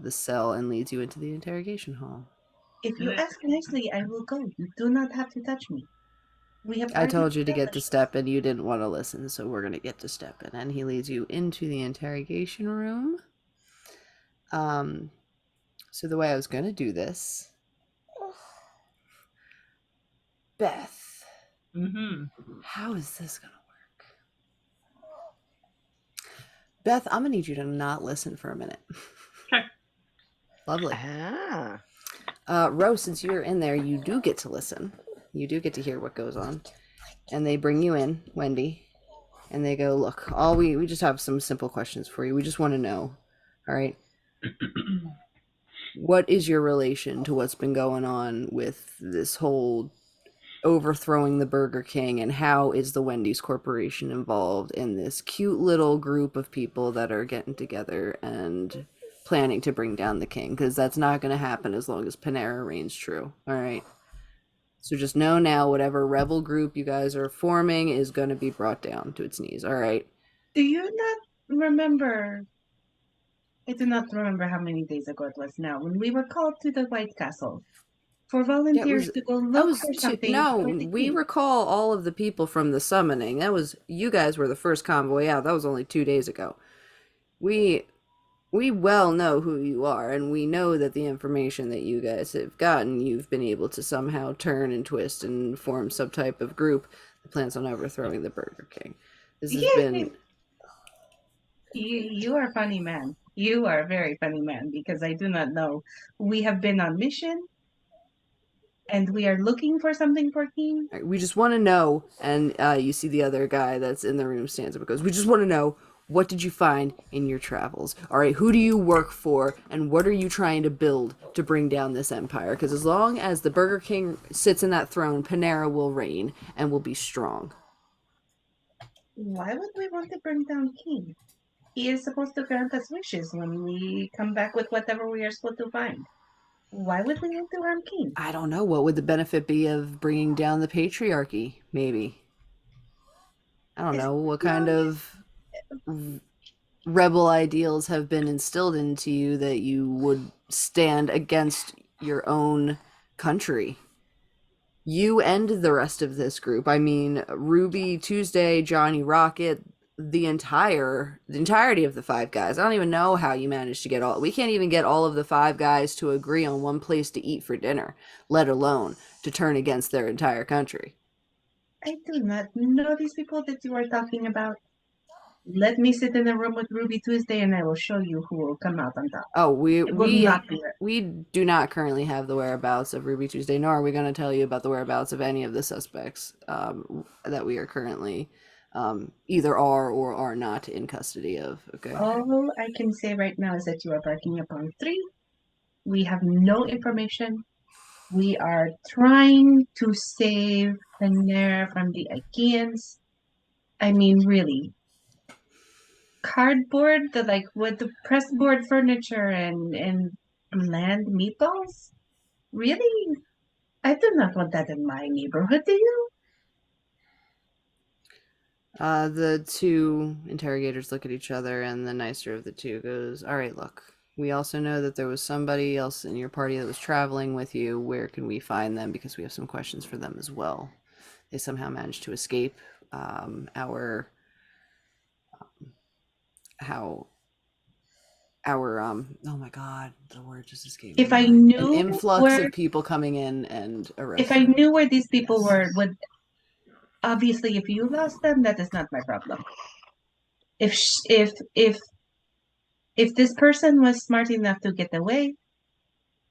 cell and leads you into the interrogation hall.
If
And
you
it,
ask nicely, I will go. You do not have to touch me. We have
I
already
told you to get to
established
step in, you didn't want to listen, so we're gonna get to step in. And he leads you into the interrogation room. So the way I was gonna do this, Beth,
mm-hmm.
how is this gonna work? Beth, I'm gonna need you to not listen for a minute.
Okay.
Lovely.
Ah.
Rose, since you're in there, you do get to listen. You do get to hear what goes on. And they bring you in, Wendy, and they go, look, we just have some simple questions for you. We just want to know, all right, what is your relation to what's been going on with this whole overthrowing the Burger King, and how is the Wendy's Corporation involved in this cute little group of people that are getting together and planning to bring down the king? Because that's not going to happen as long as Panera reigns true, all right? So just know now, whatever rebel group you guys are forming is going to be brought down to its knees, all right?
Do you not remember? I do not remember how many days ago it was now when we were called to the White Castle for
Yeah, it
volunteers
was.
to go
That
look
was
for
two.
something
No,
for the
we
king.
recall all of the people from the summoning. That was you guys were the first convoy out. That was only 2 days ago. We we well know who you are, and we know that the information that you guys have gotten, you've been able to somehow turn and twist and form some type of group that plans on overthrowing the Burger King. This has
Yeah,
been.
you are a funny man. You are a very funny man because I do not know. We have been on mission and we are looking for something for king.
We just want to know, and you see the other guy that's in the room stands up and goes, we just want to know, what did you find in your travels? All right, who do you work for, and what are you trying to build to bring down this empire? Because as long as the Burger King sits in that throne, Panera will reign and will be strong.
Why would we want to bring down king? He is supposed to grant us wishes when we come back with whatever we are supposed to find. Why would we want to harm king?
I don't know, what would the benefit be of bringing down the patriarchy, maybe? I don't
As
know, what kind
long as
of rebel ideals have been instilled into you that you would stand against your own country? You and the rest of this group. I mean, Ruby, Tuesday, Johnny Rocket, the entirety of the five guys. I don't even know how you managed to get all. We can't even get all of the five guys to agree on one place to eat for dinner, let alone to turn against their entire country.
I do not know these people that you are talking about. Let me sit in a room with Ruby Tuesday and I will show you who will come out on top.
Oh, we
It will
we
not be her.
we do not currently have the whereabouts of Ruby Tuesday, nor are we going to tell you about the whereabouts of any of the suspects that we are currently either are or are not in custody of. Okay.
All I can say right now is that you are barking upon three. We have no information. We are trying to save Panera from the Achaeans. I mean, really. Cardboard, the like with the pressboard furniture and bland meatballs? Really? I do not want that in my neighborhood, do you?
The two interrogators look at each other, and the nicer of the two goes, "All right, look, We also know that there was somebody else in your party that was traveling with you. Where can we find them? Because we have some questions for them as well. They somehow managed to escape our how our oh my god, the word just escaped
If
my
I
mind. An
knew
influx
where
of people coming in and
if I
arresting.
knew where these people
Yes.
were, would obviously if you lost them, that is not my problem. If sh- if this person was smart enough to get away,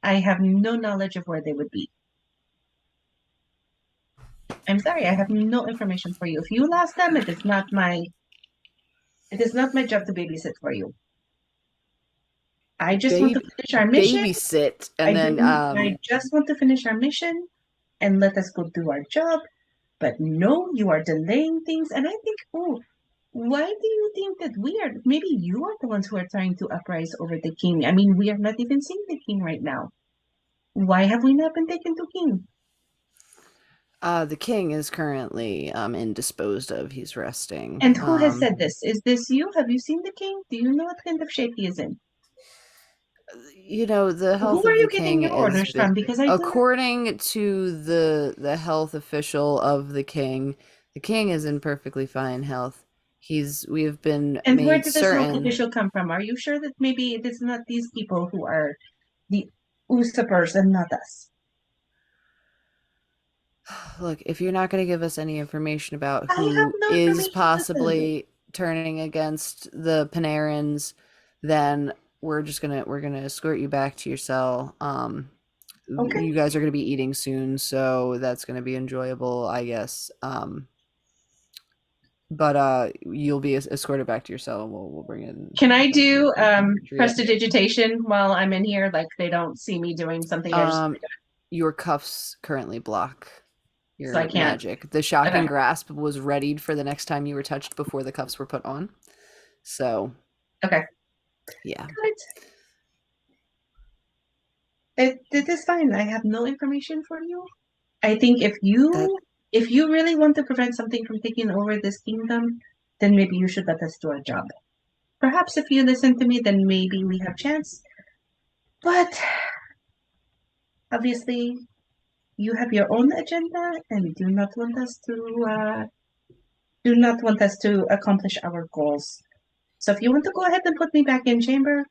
I have no knowledge of where they would be. I'm sorry, I have no information for you. If you lost them, it is not my job to babysit for you. I just want to finish our mission.
Babysit and then
I just want to finish our mission and let us go do our job. But no, you are delaying things. And I think, oh, why do you think that we are? Maybe you are the ones who are trying to uprise over the king. I mean, we are not even seeing the king right now. Why have we not been taken to king?
the king is currently indisposed of. He's resting.
And who has said this? Is this you? Have you seen the king? Do you know what kind of shape he is in?
You know, the health
Who are
of
you
the
getting
king
your
is
orders from? Because I do not.
according to the health official of the king is in perfectly fine health. We have been
And where
made
did this health
certain.
official come from? Are you sure that maybe it is not these people who are the usurpers and not us?
Look, if you're not going to give us any information about
I have
who
no
is
information. Listen.
possibly turning against the Panarins, then we're gonna escort you back to your cell.
Okay.
You guys are gonna be eating soon, so that's gonna be enjoyable, I guess. But you'll be escorted back to your cell, and we'll bring in.
Can I do
Patria.
prestidigitation while I'm in here? Like they don't see me doing something.
Your cuffs currently block your
So I can't.
magic. The shocking
Okay.
grasp was readied for the next time you were touched before the cuffs were put on. So
Okay.
yeah.
Good. It is fine. I have no information for you. I think if you really want to prevent something from taking over this kingdom, then maybe you should let us do our job. Perhaps if you listen to me, then maybe we have chance. But obviously, you have your own agenda and do not want us to accomplish our goals. So if you want to go ahead and put me back in chamber,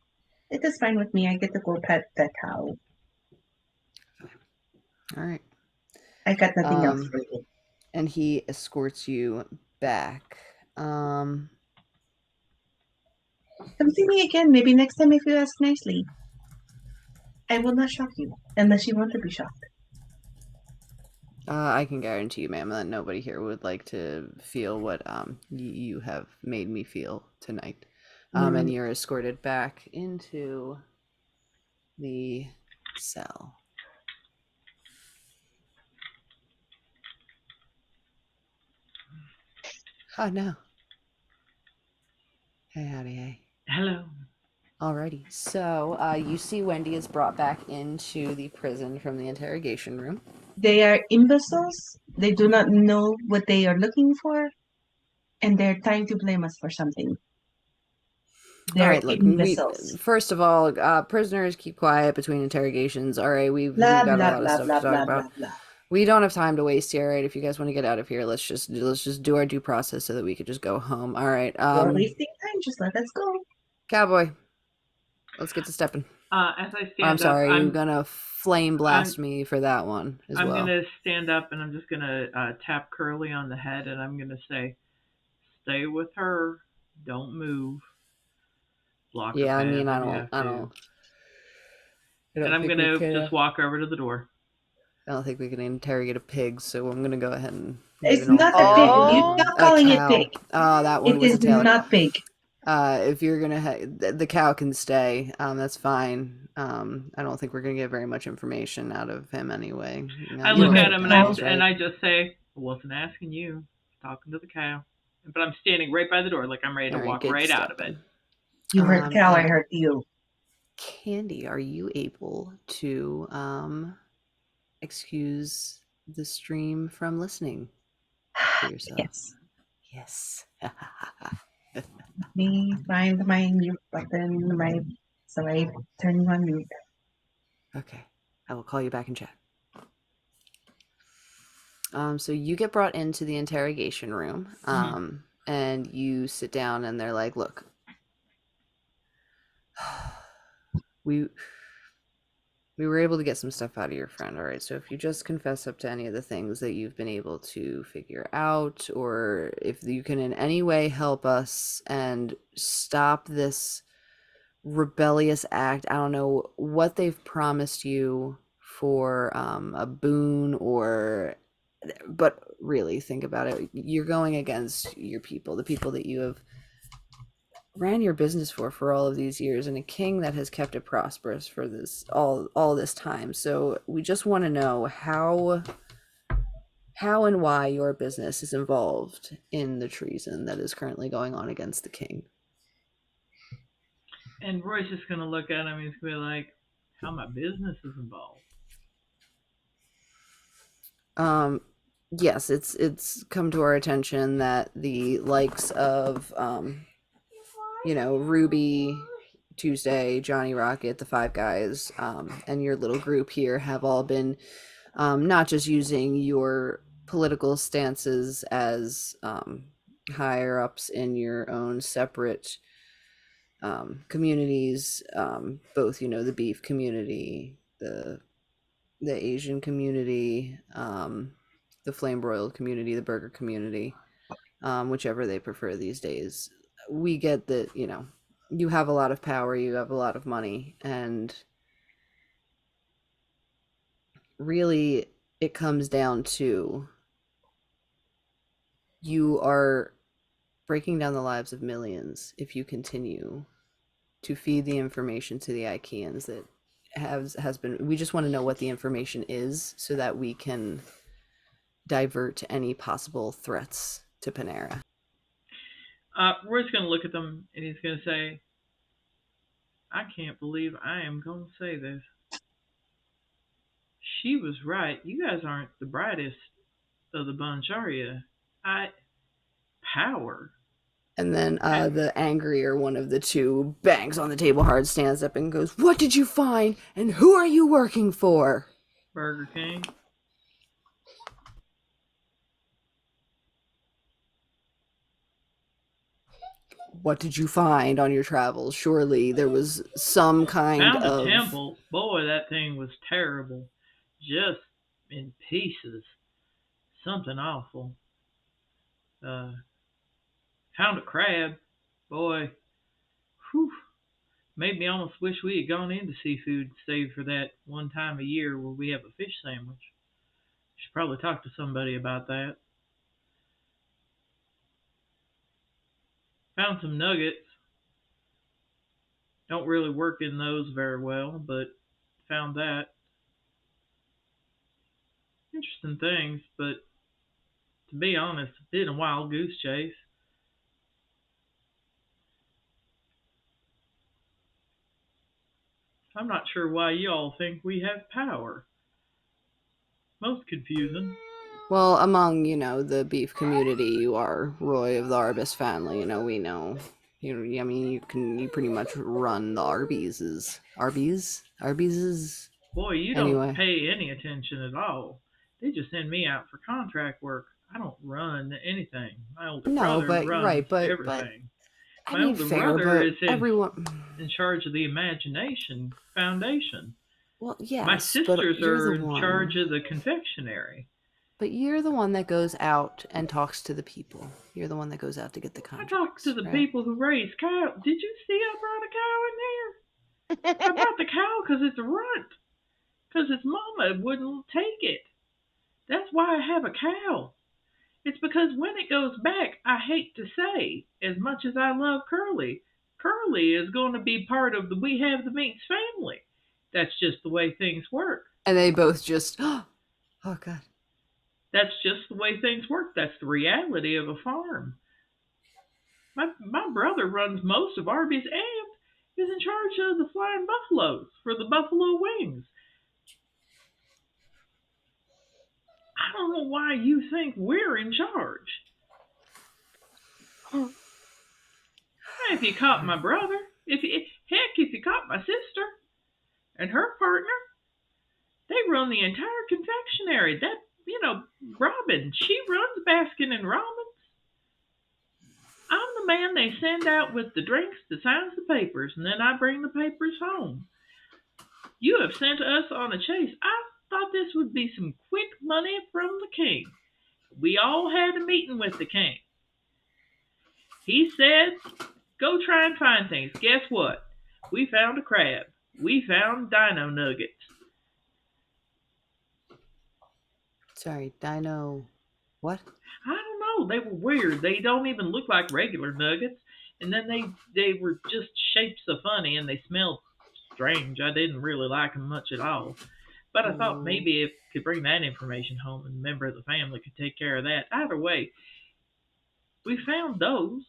it is fine with me. I get to go pet the cow.
All right.
I got nothing else for you.
And he escorts you back.
Come see me again. Maybe next time if you ask nicely. I will not shock you unless you want to be shocked.
I can guarantee you, ma'am, that nobody here would like to feel what you have made me feel tonight. And you're escorted back into the cell. Oh no. Hey, howdy, hey.
Hello.
Alrighty, so you see Wendy is brought back into the prison from the interrogation room.
They are imbeciles. They do not know what they are looking for, and they're trying to blame us for something. They're
all right, look,
imbeciles.
First of all, prisoners keep quiet between interrogations. All right, we've got a lot of stuff to talk about. We don't have time to waste here. All right, if you guys want to get out of here, let's just do our due process so that we could just go home. All right.
We're wasting time. Just let us go.
Cowboy, let's get to stepping.
As I stand
I'm sorry,
up,
you're gonna flame blast me for that one as well.
I'm gonna stand up and I'm just gonna tap Curly on the head and I'm gonna say, "Stay with her. Don't move. Block her
Yeah, I
path
mean,
if
I
you
don't.
have
I
to."
don't
And I'm
think
gonna
we could,
just walk over to the door.
I don't think we can interrogate a pig, so I'm gonna go ahead and.
It's not a pig. You stop calling it pig.
Oh, that one
It
was a
is
tail.
not pig.
If you're gonna, the cow can stay. That's fine. I don't think we're gonna get very much information out of him anyway.
I look at him and I just say, "I wasn't asking you. I was talking to the cow." But I'm standing right by the door, like I'm ready to walk right out of it.
You heard cow. I heard you.
Candy, are you able to excuse the stream from listening for yourself?
Yes. Let me find my mute button, my So I turn you on mute.
Okay. I will call you back in chat. So you get brought into the interrogation room, and you sit down, and they're like, "Look, we were able to get some stuff out of your friend, all right? So if you just confess up to any of the things that you've been able to figure out, or if you can in any way help us and stop this rebellious act, I don't know what they've promised you for a boon, or but really think about it. You're going against your people, the people that you have ran your business for all of these years, and a king that has kept it prosperous for this all this time. So we just want to know how and why your business is involved in the treason that is currently going on against the king.
And Roy's just going to look at him. He's going to be like, how my business is involved.
Yes, it's come to our attention that the likes of Ruby, Tuesday, Johnny Rocket, the Five Guys, and your little group here have all been not just using your political stances as higher ups in your own separate communities, both the beef community, the Asian community, the flame broiled community, the burger community, whichever they prefer these days. We get that you have a lot of power, you have a lot of money, and really it comes down to you are breaking down the lives of millions if you continue to feed the information to the Ikeans that has been. We just want to know what the information is so that we can divert any possible threats to Panera.
Roy's going to look at them and he's going to say, I can't believe I am going to say this. She was right. You guys aren't the brightest of the bunch, are you? Power.
And then the angrier one of the two bangs on the table hard, stands up and goes, "What did you find? And who are you working for?"
Burger King.
What did you find on your travels? Surely there was some kind
Found
of...
a temple. Boy, that thing was terrible. Just in pieces. Something awful. Found a crab. Boy, whew. Made me almost wish we had gone into seafood save for that one time a year where we have a fish sandwich. Should probably talk to somebody about that. Found some nuggets. Don't really work in those very well, but found that. Interesting things, but to be honest, a bit of a wild goose chase. I'm not sure why y'all think we have power. Most confusing.
Well, among, the beef community, you are Roy of the Arbus family, we know. I mean, you pretty much run the Arby's. Arby's?
Boy, you
Anyway.
don't pay any attention at all. They just send me out for contract work. I don't run anything. My older brother runs everything. My older brother is in charge of the Imagination Foundation.
Well, yes,
my sisters are in charge of the confectionery.
But you're the one that goes out and talks to the people. You're the one that goes out to get the contracts.
I talk to the people who raise cow. Did you see I brought a cow in there? I brought the cow because it's a runt. Because its mama wouldn't take it. That's why I have a cow. It's because when it goes back, I hate to say, as much as I love Curly, Curly is going to be part of the We Have the Meats family. That's just the way things work.
And they both just, oh God.
That's just the way things work. That's the reality of a farm. My brother runs most of Arby's and is in charge of the Flying Buffaloes for the Buffalo Wings. I don't know why you think we're in charge. Hey, if you caught my brother, If you caught my sister and her partner, they run the entire confectionery. That Robin, she runs Baskin and Robbins. I'm the man they send out with the drinks that signs the papers, and then I bring the papers home. You have sent us on a chase. I thought this would be some quick money from the king. We all had a meeting with the king. He said, go try and find things. Guess what? We found a crab. We found dino nuggets.
Sorry, Dino. What?
I don't know. They were weird. They don't even look like regular nuggets. And then they were just shaped so funny and they smelled strange. I didn't really like them much at all. But I thought
Mm.
maybe if I could bring that information home and a member of the family could take care of that. Either way, we found those.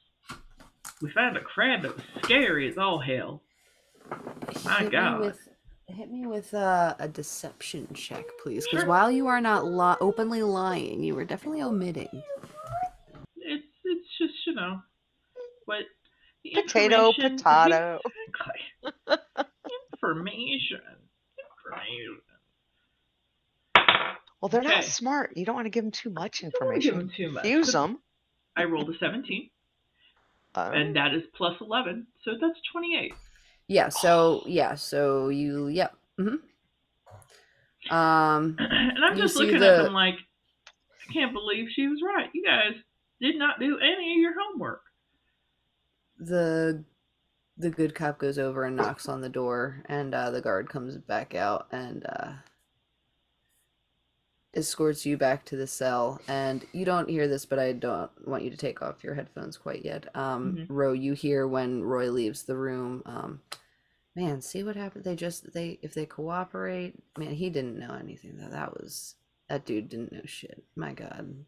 We found a crab that was scary as all hell. My God.
Hit me with a deception check, please. Because
Sure.
while you are not openly lying, you are definitely omitting.
It's just what the
Potato,
information.
potato.
Exactly. Information.
Well, they're not
Okay.
smart. You don't want to give them too much
I don't want to give
information.
them too much.
Confuse them.
I rolled a 17, and that is plus 11, so that's 28.
Yeah. So you. Yep. Mm-hmm.
And I'm
you
just
see
looking at them like, I can't believe she was right. You guys did not do any of your homework.
the good cop goes over and knocks on the door, and the guard comes back out and escorts you back to the cell. And you don't hear this, but I don't want you to take off your headphones quite yet. Ro, you hear when Roy leaves the room, man, see what happened? If they cooperate, man, he didn't know anything though. That dude didn't know shit. My God.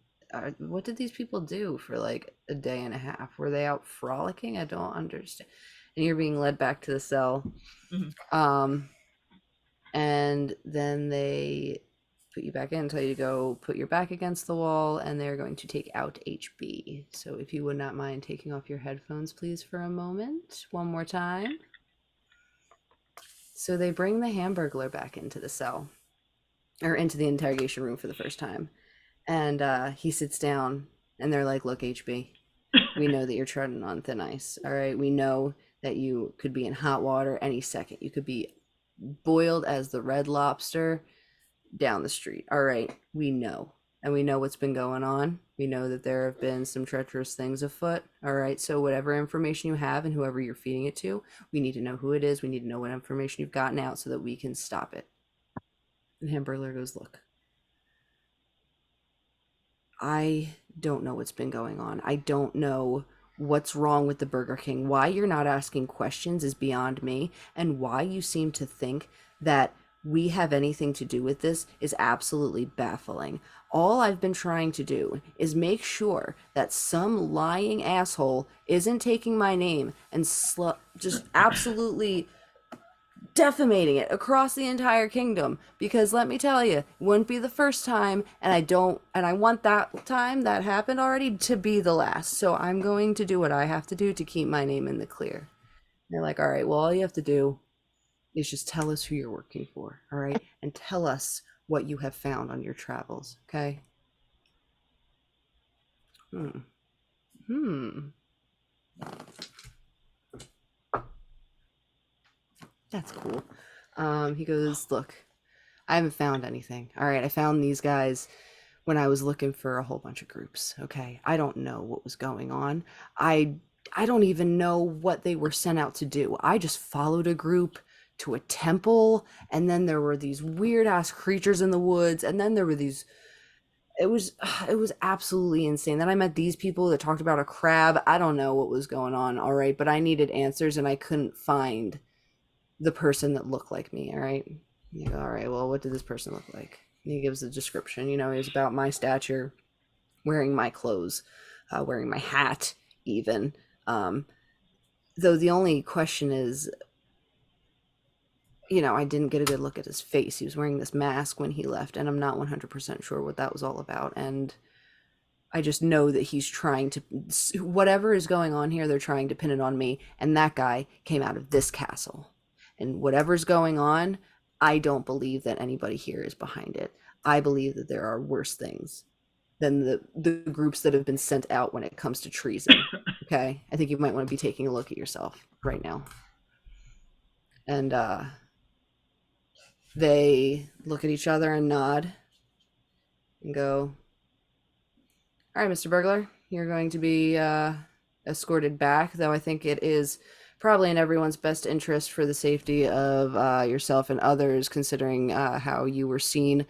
What did these people do for like a day and a half? Were they out frolicking? I don't understand. And you're being led back to the cell.
Mhm.
And then they put you back in, tell you to go put your back against the wall, and they're going to take out HB. So if you would not mind taking off your headphones, please, for a moment. One more time. So they bring the Hamburglar back into the cell, or into the interrogation room for the first time. And he sits down, and they're like, look, HB, we know that you're treading on thin ice, all right? We know that you could be in hot water any second. You could be boiled as the Red Lobster down the street. All right, we know. And we know what's been going on. We know that there have been some treacherous things afoot. All right, so whatever information you have and whoever you're feeding it to, we need to know who it is. We need to know what information you've gotten out so that we can stop it. And Hamburglar goes, look, I don't know what's been going on. I don't know what's wrong with the Burger King. Why you're not asking questions is beyond me. And why you seem to think that we have anything to do with this is absolutely baffling. All I've been trying to do is make sure that some lying asshole isn't taking my name and just absolutely defamating it across the entire kingdom, because let me tell you, it wouldn't be the first time, and I want that time that happened already to be the last. So I'm going to do what I have to do to keep my name in the clear. And they're like, all right, well, all you have to do is just tell us who you're working for, all right? And tell us what you have found on your travels, okay? That's cool. He goes, look, I haven't found anything. All right, I found these guys when I was looking for a whole bunch of groups, okay? I don't know what was going on. I don't even know what they were sent out to do. I just followed a group to a temple, and then there were these weird ass creatures in the woods, and then there were these it was absolutely insane. Then I met these people that talked about a crab. I don't know what was going on, all right, but I needed answers and I couldn't find the person that looked like me, all right? You go, all right, well, what did this person look like? And he gives a description. He was about my stature, wearing my clothes, wearing my hat, even. Though the only question is, I didn't get a good look at his face. He was wearing this mask when he left, and I'm not 100% sure what that was all about. And I just know that he's trying to, whatever is going on here, they're trying to pin it on me. And that guy came out of this castle. And whatever's going on, I don't believe that anybody here is behind it. I believe that there are worse things than the groups that have been sent out when it comes to treason. Okay? I think you might want to be taking a look at yourself right now. And they look at each other and nod and go, all right, Mr. Burglar, you're going to be escorted back, though I think it is probably in everyone's best interest for the safety of yourself and others, considering how you were seen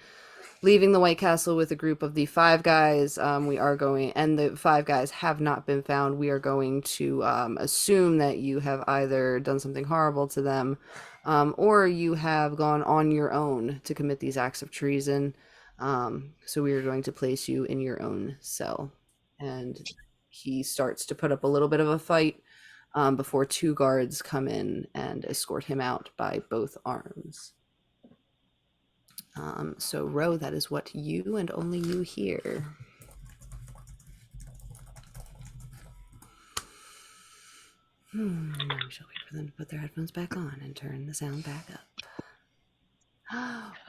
leaving the White Castle with a group of the five guys. We are going, and the five guys have not been found. We are going to assume that you have either done something horrible to them, or you have gone on your own to commit these acts of treason. So we are going to place you in your own cell. And he starts to put up a little bit of a fight before two guards come in and escort him out by both arms. So Ro, that is what you and only you hear. We shall wait for them to put their headphones back on and turn the sound back up.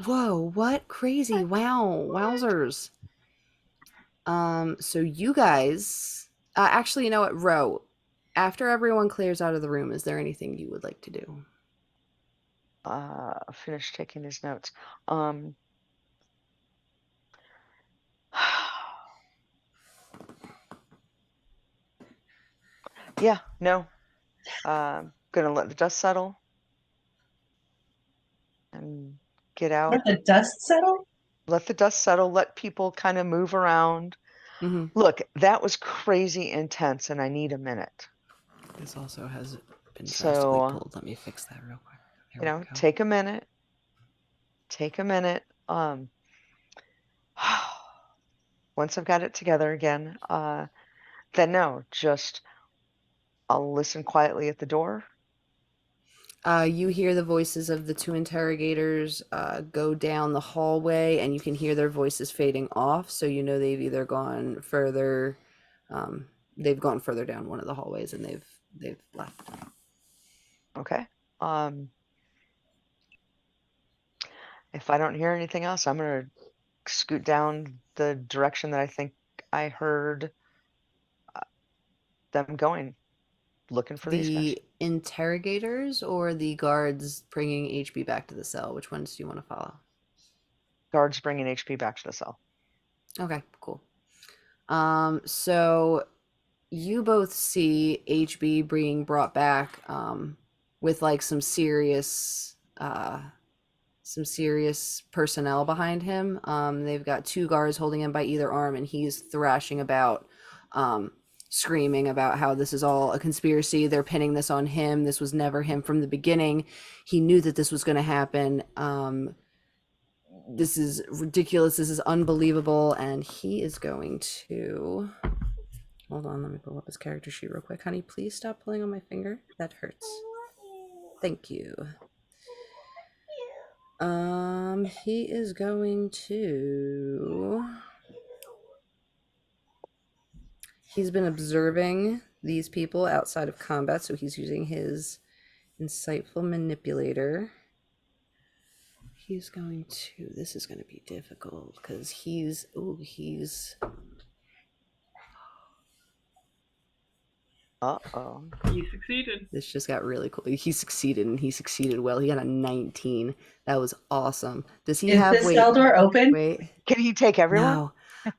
Whoa, what crazy, wow, wowzers. So you guys, actually, you know what, Ro, after everyone clears out of the room, is there anything you would like to do?
Finish taking his notes. Yeah, no. Gonna let the dust settle and get out.
Let the dust settle?
Let the dust settle, let people kind of move around.
Mm-hmm.
Look, that was crazy intense, and I need a minute.
This also has been
So,
drastically pulled. Let me fix that real quick. Here
You know,
we go.
take a minute. Take a minute. Once I've got it together again, then no, just I'll listen quietly at the door.
You hear the voices of the two interrogators go down the hallway, and you can hear their voices fading off. So you know they've either gone further, they've gone further down one of the hallways, and they've left.
Okay. If I don't hear anything else, I'm gonna scoot down the direction that I think I heard them going, looking for these guys.
The interrogators or the guards bringing HB back to the cell? Which ones do you want to follow?
Guards bringing HP back to the cell.
Okay, cool. So you both see HB being brought back with like some serious personnel behind him. They've got two guards holding him by either arm, and he's thrashing about, screaming about how this is all a conspiracy. They're pinning this on him. This was never him from the beginning. He knew that this was going to happen. This is ridiculous. This is unbelievable. And he is going to... Hold on, let me pull up his character sheet real quick. Honey, please stop pulling on my finger. That hurts. Thank you. He is going to... He's been observing these people outside of combat, so he's using his insightful manipulator. He's going to... This is going to be difficult, because he's...
Uh-oh.
He succeeded.
This just got really cool. He succeeded, and he succeeded well. He got a 19. That was awesome. Does he have...
Is the cell door open?
Wait.
Can he take everyone?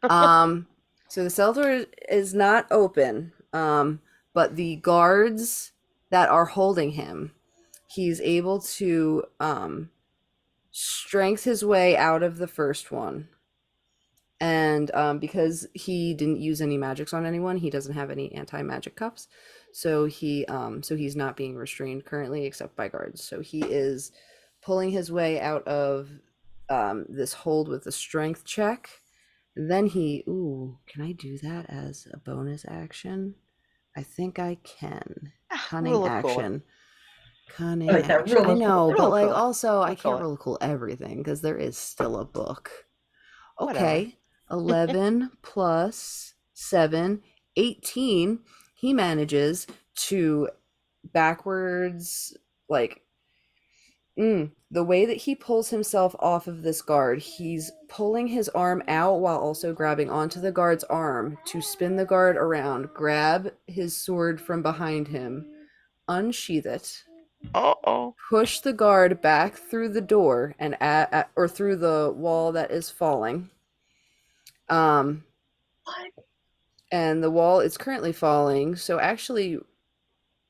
No. So the cell door is not open, but the guards that are holding him, he's able to strength his way out of the first one. And because he didn't use any magics on anyone, he doesn't have any anti-magic cuffs. So he's not being restrained currently except by guards. So he is pulling his way out of this hold with a strength check. Then can I do that as a bonus action? I think I can. Cunning action. Cunning action. I know, but like also I can't roll cool everything because there is still a book. Okay. 11 plus 7, 18. He manages to backwards, like, the way that he pulls himself off of this guard, he's pulling his arm out while also grabbing onto the guard's arm to spin the guard around, grab his sword from behind him, unsheath it,
Uh-oh.
push the guard back through the door and or through the wall that is falling. Um,
What?
and the wall is currently falling. So actually,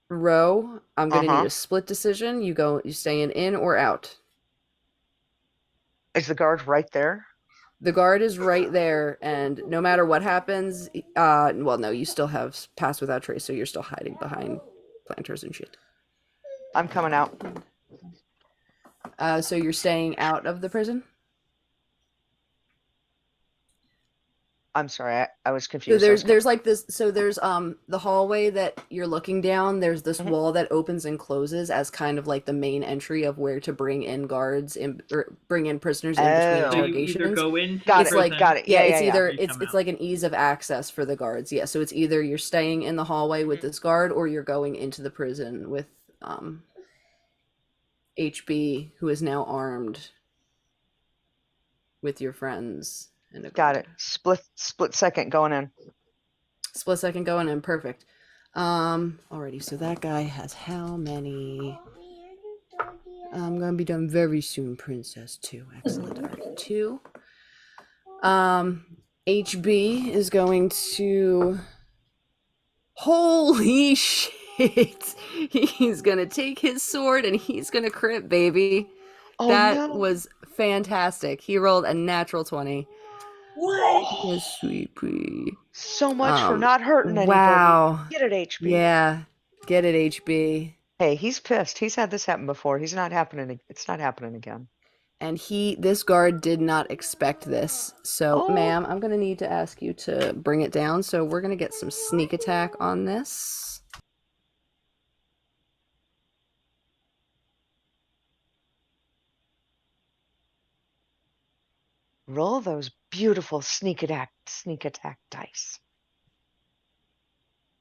Ro, I'm gonna need a split decision. You staying in or out?
Is the guard right there?
The guard is right there, and no matter what happens, well, no, you still have pass without trace, so you're still hiding behind planters and shit.
I'm coming out.
So you're staying out of the prison?
I'm sorry, I was
So
confused.
there's like this, so there's the hallway that you're looking down, there's this wall that opens and closes as kind of like the main entry of where to bring in guards in, or bring in prisoners in between
Oh.
So you either
interrogations.
go into
Got
the
it.
It's like,
prison,
Got it.
yeah,
Yeah,
it's
yeah,
either
You
it's
come
it's
out.
like an ease of access for the guards. Yeah, so it's either you're staying in the hallway with this guard or you're going into the prison with HB, who is now armed with your friends and a
Got
guard.
it. Split second going in.
Split second going in, perfect. Alrighty, so that guy has how many? I'm gonna be done very soon, Princess 2. Excellent. Alright, 2. HB is going to. Holy shit! He's gonna take his sword and he's gonna crit, baby.
Oh,
That
no.
was fantastic. He rolled a natural 20.
What?
Yes, sweet pea.
So much for not hurting anybody.
Wow.
Get it, HB.
Yeah. Get it, HB.
Hey, he's pissed. He's had this happen before. It's not happening again.
And this guard did not expect this. So,
Oh.
ma'am, I'm going to need to ask you to bring it down. So we're going to get some sneak attack on this.
Roll those beautiful sneak attack dice.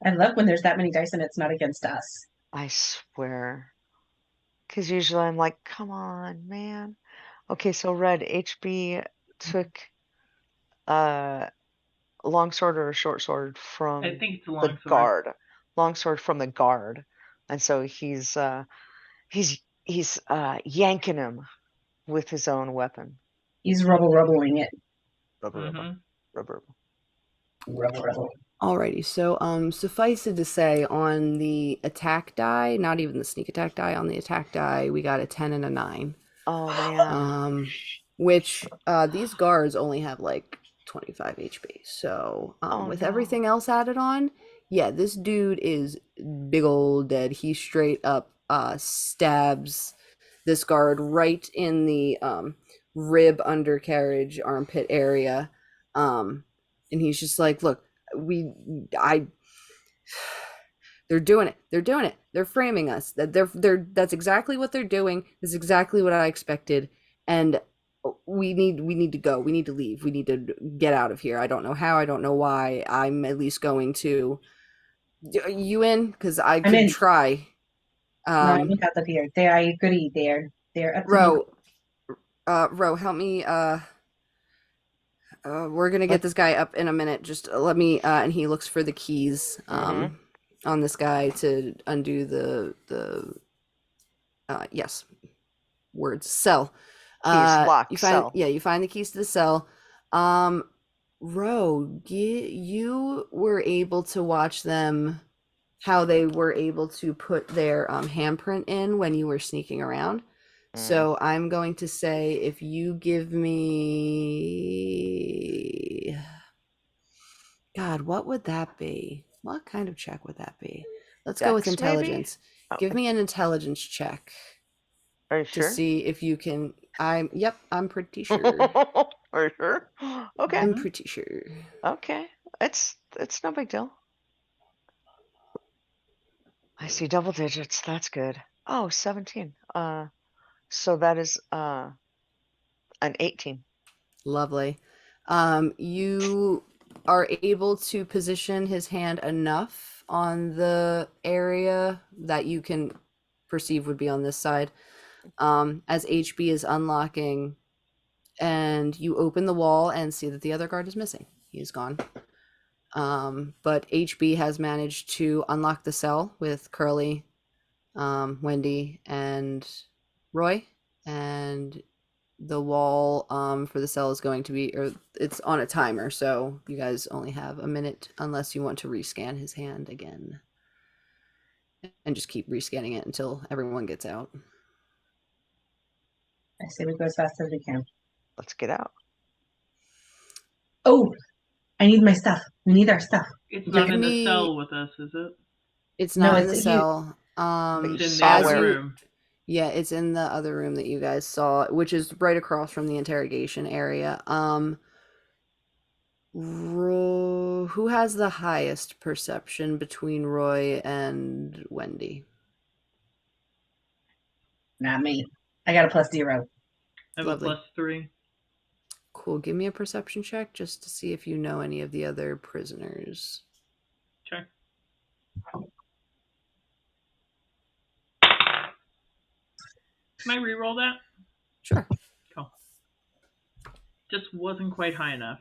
I love when there's that many dice and it's not against us.
I swear. Because usually I'm like, come on, man. Okay, so red HB took longsword or a short sword from
I think it's a
the
longsword.
guard. Longsword from the guard. And so he's yanking him with his own weapon.
He's rubbling it.
Rubber.
Rubble.
Alrighty, so suffice it to say, on the attack die, not even the sneak attack die, on the attack die, we got a 10 and a 9.
Oh man.
Which these guards only have like 25 HP. So with everything else added on, yeah, this dude is big old dead. He straight up stabs this guard right in the rib undercarriage armpit area. And he's just like, look, they're doing it. They're framing us. That's exactly what they're doing. This is exactly what I expected. And we need to go. We need to leave. We need to get out of here. I don't know how. I don't know why. I'm at least going to. Are you in? Because I can try.
No, I'm out of here. I agree. They're up to
Ro, help me. We're gonna get this guy up in a minute. Just let me. And he looks for the keys. On this guy to undo the. Yes. Words. Cell.
Keys, lock,
you find,
cell.
Yeah, you find the keys to the cell. Ro, you were able to watch them, how they were able to put their handprint in when you were sneaking around. So I'm going to say, if you give me, God, what would that be? What kind of check would that be? Let's go with
Dex,
intelligence.
maybe?
Give me an intelligence check.
Are you sure?
To see if you can. I'm pretty sure.
Are you sure? Okay.
I'm pretty sure.
Okay. It's no big deal. I see double digits. That's good. Oh, 17. So that is an 18.
Lovely. You are able to position his hand enough on the area that you can perceive would be on this side, as HB is unlocking, and you open the wall and see that the other guard is missing. He's gone. But HB has managed to unlock the cell with Curly, Wendy, and Roy, and the wall for the cell is going to be, or it's on a timer, so you guys only have a minute unless you want to rescan his hand again. And just keep rescanning it until everyone gets out.
I say we go as fast as we can.
Let's get out.
Oh, I need my stuff. We need our stuff.
It's
Give
not in
me-
the cell with us, is it?
It's
No,
not in
it's-
the
you-
cell.
But you
It's in the
saw
other
where-
room.
Yeah, it's in the other room that you guys saw, which is right across from the interrogation area. Who has the highest perception between Roy and Wendy?
Not me. I got a +0.
I have
Lovely.
a +3.
Cool. Give me a perception check just to see if you know any of the other prisoners.
Sure. Can I re-roll that?
Sure.
Cool. Just wasn't quite high enough.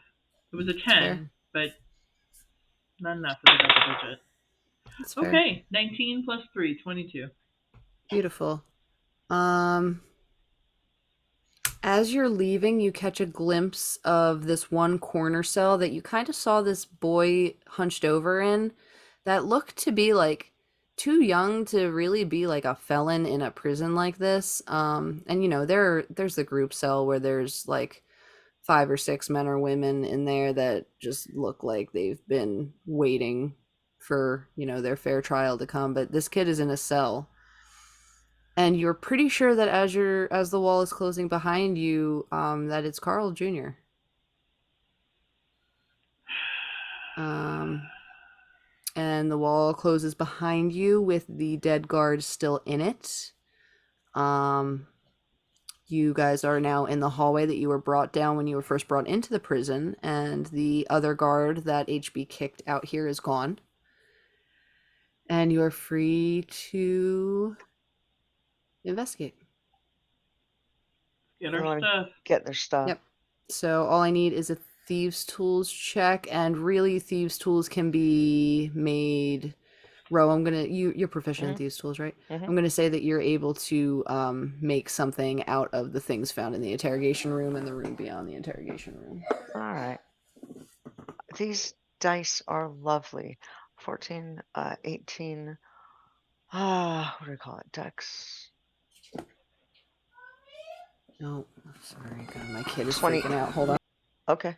It was a 10,
Fair.
but not enough for the double digit.
That's fair.
Okay, 19 plus 3, 22.
Beautiful. As you're leaving, you catch a glimpse of this one corner cell that you kind of saw this boy hunched over in that looked to be like too young to really be like a felon in a prison like this. And you know, there's the group cell where there's like 5 or 6 men or women in there that just look like they've been waiting for, you know, their fair trial to come, but this kid is in a cell. And you're pretty sure that as the wall is closing behind you, that it's Carl Jr. And the wall closes behind you with the dead guard still in it. You guys are now in the hallway that you were brought down when you were first brought into the prison, and the other guard that HB kicked out here is gone. And you are free to investigate.
Get
I
our
wanna
stuff.
Get their stuff.
Yep. So all I need is a Thieves' Tools check, and really Thieves' Tools can be made. Ro, you're proficient in Thieves' Tools, right?
Mhm.
I'm gonna say that you're able to make something out of the things found in the interrogation room and the room beyond the interrogation room.
All right. These dice are lovely. 14, 18. What do we call it? Dex.
Oh, sorry, God, my kid is
20.
freaking out. Hold on.
Okay.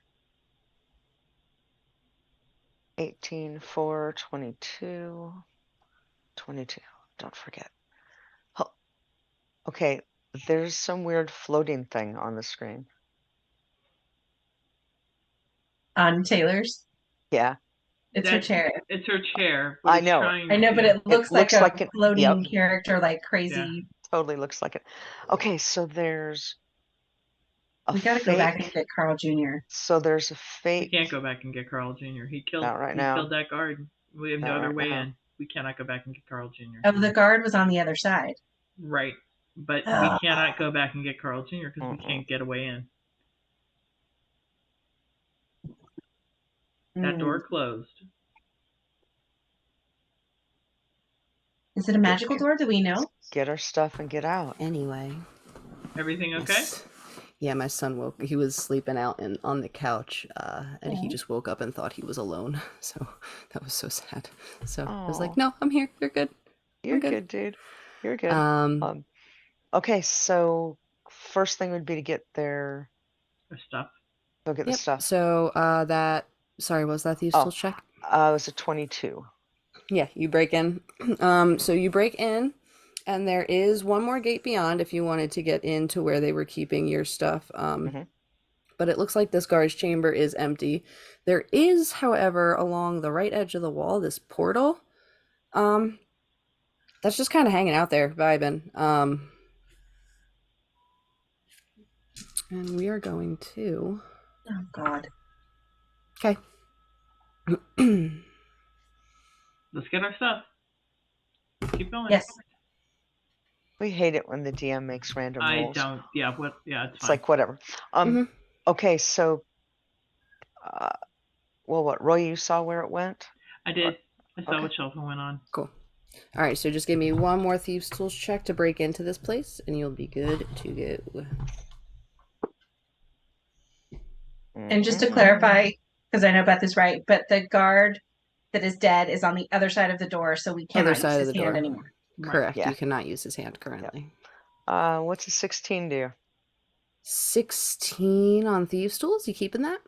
18, 4, 22. 22. Don't forget. Oh, okay. There's some weird floating thing on the screen.
On Taylor's.
Yeah.
It's her chair.
It's her chair.
I
it's
know.
trying
I know,
to-
but it looks like
looks
a
like it-
floating
yep.
character, like crazy.
Totally looks like it. Okay, so there's a
We gotta
fake.
go back and get Carl Jr.
So there's a
We
fake.
can't go back and get Carl Jr. He killed.
Not right
he
now.
killed that guard. We have no
Not
other
right
way
now.
in. We cannot go back and get Carl Jr.
Oh, the guard was on the other side.
Right, but we
Ah.
cannot go back and get Carl Jr. because we
Mm-mm.
can't get a way in. That
Hmm.
door closed.
Is it a magical door? Do we know?
Get our stuff and get out.
Anyway.
Everything okay?
Yes. Yeah, my son woke. He was sleeping out on the couch, and he
Aw.
just woke up and thought he was alone. So that was so sad. So I was
Aw.
like, "No, I'm here. You're good."
You're
good.
good, dude. You're good.
Um,
Okay, so first thing would be to get their
Our stuff.
go get the
yep.
stuff.
So sorry, was that Thieves'
Oh.
Tools check?
It was a 22.
Yeah, you break in. So you break in, and there is one more gate beyond if you wanted to get into where they were keeping your stuff.
Mhm.
But it looks like this guard's chamber is empty. There is, however, along the right edge of the wall, this portal. That's just kind of hanging out there, vibing. And we are going to.
Oh God.
Okay.
Let's get our stuff. Keep going.
Yes.
We hate it when the DM makes random rolls.
don't. Yeah. What? Yeah. It's
It's
fine.
like whatever.
Mhm.
Okay, so well, what, Roy, you saw where it went?
I did. I saw
Okay.
what shelf it went on.
Cool. All right, so just give me one more Thieves' Tools check to break into this place, and you'll be good to go.
And just to clarify, because I know Beth is right, but the guard that is dead is on the other side of the door, so we
Other
cannot
side
use
of
his
the
hand
door.
anymore.
Correct.
Yeah.
You cannot use his hand currently.
What's a 16 do?
16 on Thieves' Tools? You keeping that?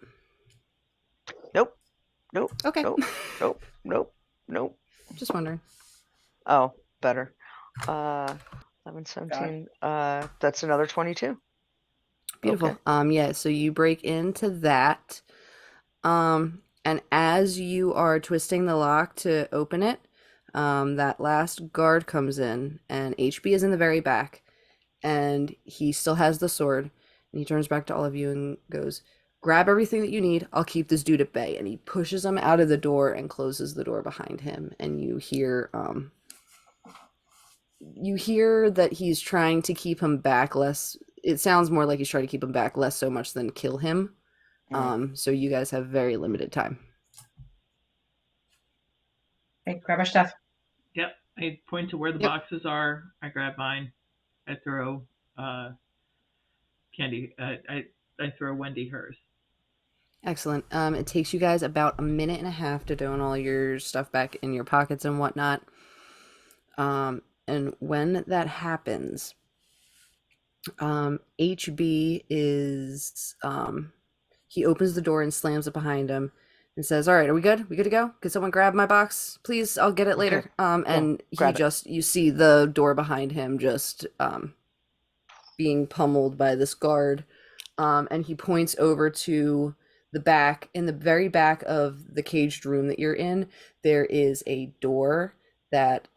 Nope. Nope.
Okay.
Nope. Nope. Nope. Nope.
Just wondering.
Oh, better. 11, 17. That's another 22.
Beautiful.
Okay.
Yeah, so you break into that. And as you are twisting the lock to open it, that last guard comes in, and HB is in the very back, and he still has the sword, and he turns back to all of you and goes, "Grab everything that you need. I'll keep this dude at bay." And he pushes him out of the door and closes the door behind him, and you hear that he's trying to keep him back less. It sounds more like he's trying to keep him back less so much than kill him. So you guys have very limited time.
Okay, grab our stuff.
Yep. I point to where the
Yep.
boxes are. I grab mine. I throw Candy. I throw Wendy hers.
Excellent. It takes you guys about a minute and a half to don all your stuff back in your pockets and whatnot. And when that happens, HB is he opens the door and slams it behind him and says, "All right, are we good? We good to go? Could someone grab my box, please? I'll get it later." And he
grab it.
you see the door behind him just being pummeled by this guard. And he points over to the back. In the very back of the caged room that you're in, there is a door that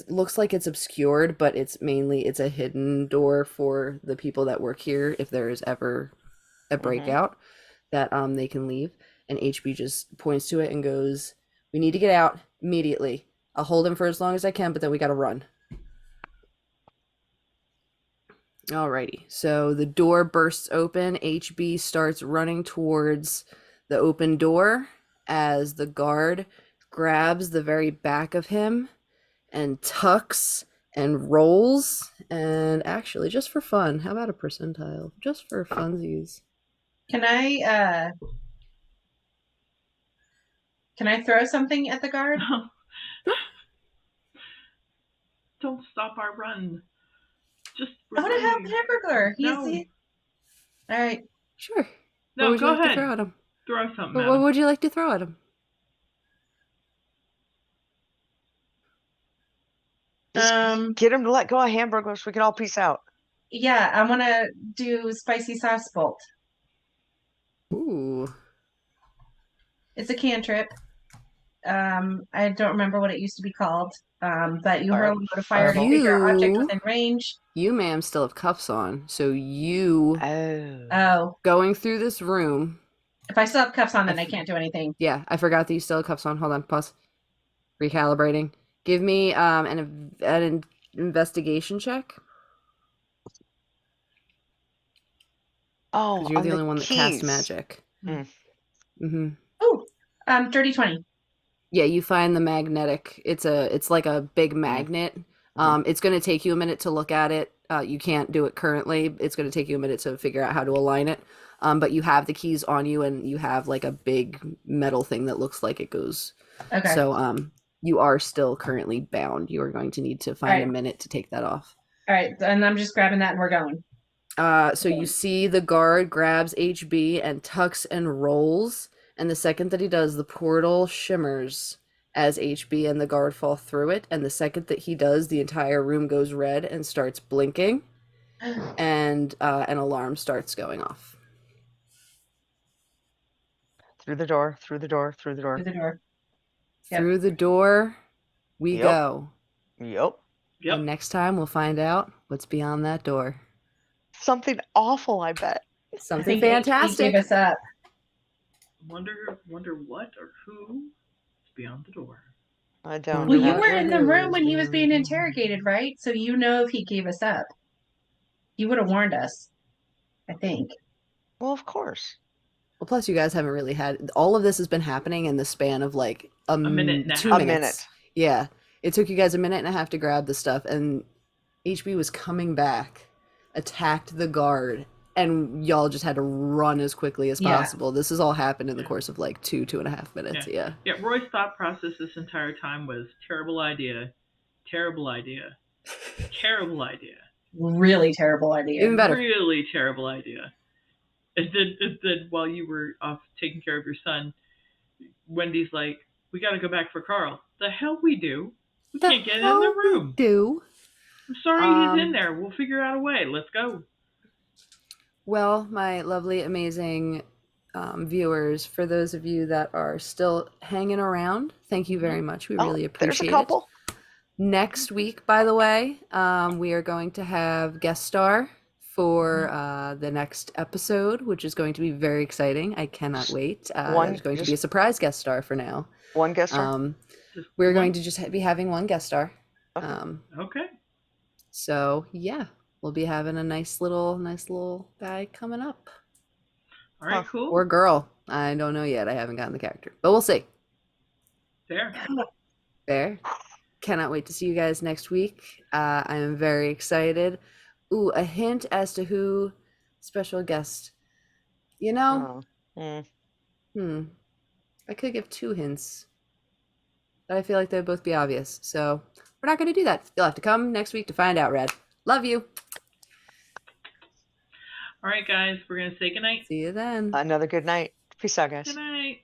looks like it's obscured, but it's a hidden door for the people that work here if there is ever a breakout that they can leave. And HB just points to it and goes, "We need to get out immediately. I'll hold him for as long as I can, but then we gotta run." Alrighty, so the door bursts open. HB starts running towards the open door as the guard grabs the very back of him and tucks and rolls. And actually, just for fun, how about a percentile? Just for funsies.
Can I throw something at the guard?
Don't stop our run. Just.
I want to have Hamburger.
No.
All right.
Sure.
No,
what would
go
you like
ahead.
to throw at him?
Throw something at
What
him.
would you like to throw at him?
Just get him to let go of hamburgers. We can all peace out.
Yeah, I want to do spicy sauce bolt.
Ooh.
It's a cantrip. I don't remember what it used to be called. But you hurl a load of fire to figure an object within range.
You, ma'am, still have cuffs on, so you going through this room.
If I still have cuffs on, then I can't do anything.
Yeah, I forgot that you still have cuffs on. Hold on, pause. Recalibrating. Give me an investigation check.
Oh,
because you're the only one that casts magic.
Mm-hmm.
Oh, dirty 20.
Yeah, you find the magnetic. It's like a big magnet. It's going to take you a minute to look at it. You can't do it currently. It's going to take you a minute to figure out how to align it. But you have the keys on you, and you have like a big metal thing that looks like it goes.
Okay.
So you are still currently bound. You are going to need to find a minute to take that off.
All right, and I'm just grabbing that, and we're going.
So you see the guard grabs HB and tucks and rolls. And the second that he does, the portal shimmers as HB and the guard fall through it. And the second that he does, the entire room goes red and starts blinking. And an alarm starts going off.
Through the door, through the door, through the door.
Through the door.
Yep. Through the door we go.
Yep.
And next time we'll find out what's beyond that door.
Something awful, I bet.
Something fantastic.
He gave us up.
Wonder what or who is beyond the door.
I don't
Well,
Wonder
you
know.
what
were
or
in the
who
room
is
when he was
beyond
being
the door.
interrogated, right? So you know if he gave us up. You would have warned us, I think.
Well, of course.
Well, plus you guys haven't really had all of this has been happening in the span of like
A minute and a
2
half.
A
minutes.
minute.
Yeah, it took you guys a minute and a half to grab the stuff, and HB was coming back, attacked the guard, and y'all just had to run as quickly as
Yeah.
possible. This has all happened in the
Yeah.
course of like 2.5 minutes. Yeah.
Yeah, Roy's thought process this entire time was terrible idea, terrible idea, terrible idea,
Really terrible idea.
Even better.
really terrible idea. And then while you were off taking care of your son, Wendy's like, "We got to go back for Carl." The hell we do. We
The
can't get in
hell
the
we
room.
do.
I'm sorry he's in
Um,
there. We'll figure out a way. Let's go.
Well, my lovely, amazing viewers, for those of you that are still hanging around, thank you very much. We
Oh,
really
there's a
appreciate it.
couple.
Next week, by the way, we are going to have guest star for the next episode, which is going to be very exciting. I cannot wait. There's going to be a surprise guest star for now.
One guest star.
Just
We're
one?
going to just be having one guest star.
Okay.
Okay.
So yeah, we'll be having a nice little guy coming up.
All right.
Huh.
Cool.
Or girl. I don't know yet. I haven't gotten the character, but we'll see.
There.
Fair. Cannot wait to see you guys next week. I am very excited. Ooh, a hint as to who special guest. You know,
Oh. Mm.
I could give 2 hints, but I feel like they'd both be obvious. So we're not going to do that. You'll have to come next week to find out, Red. Love you.
All right, guys. We're gonna say goodnight.
See you then.
Another good night. Peace out, guys.
Good night.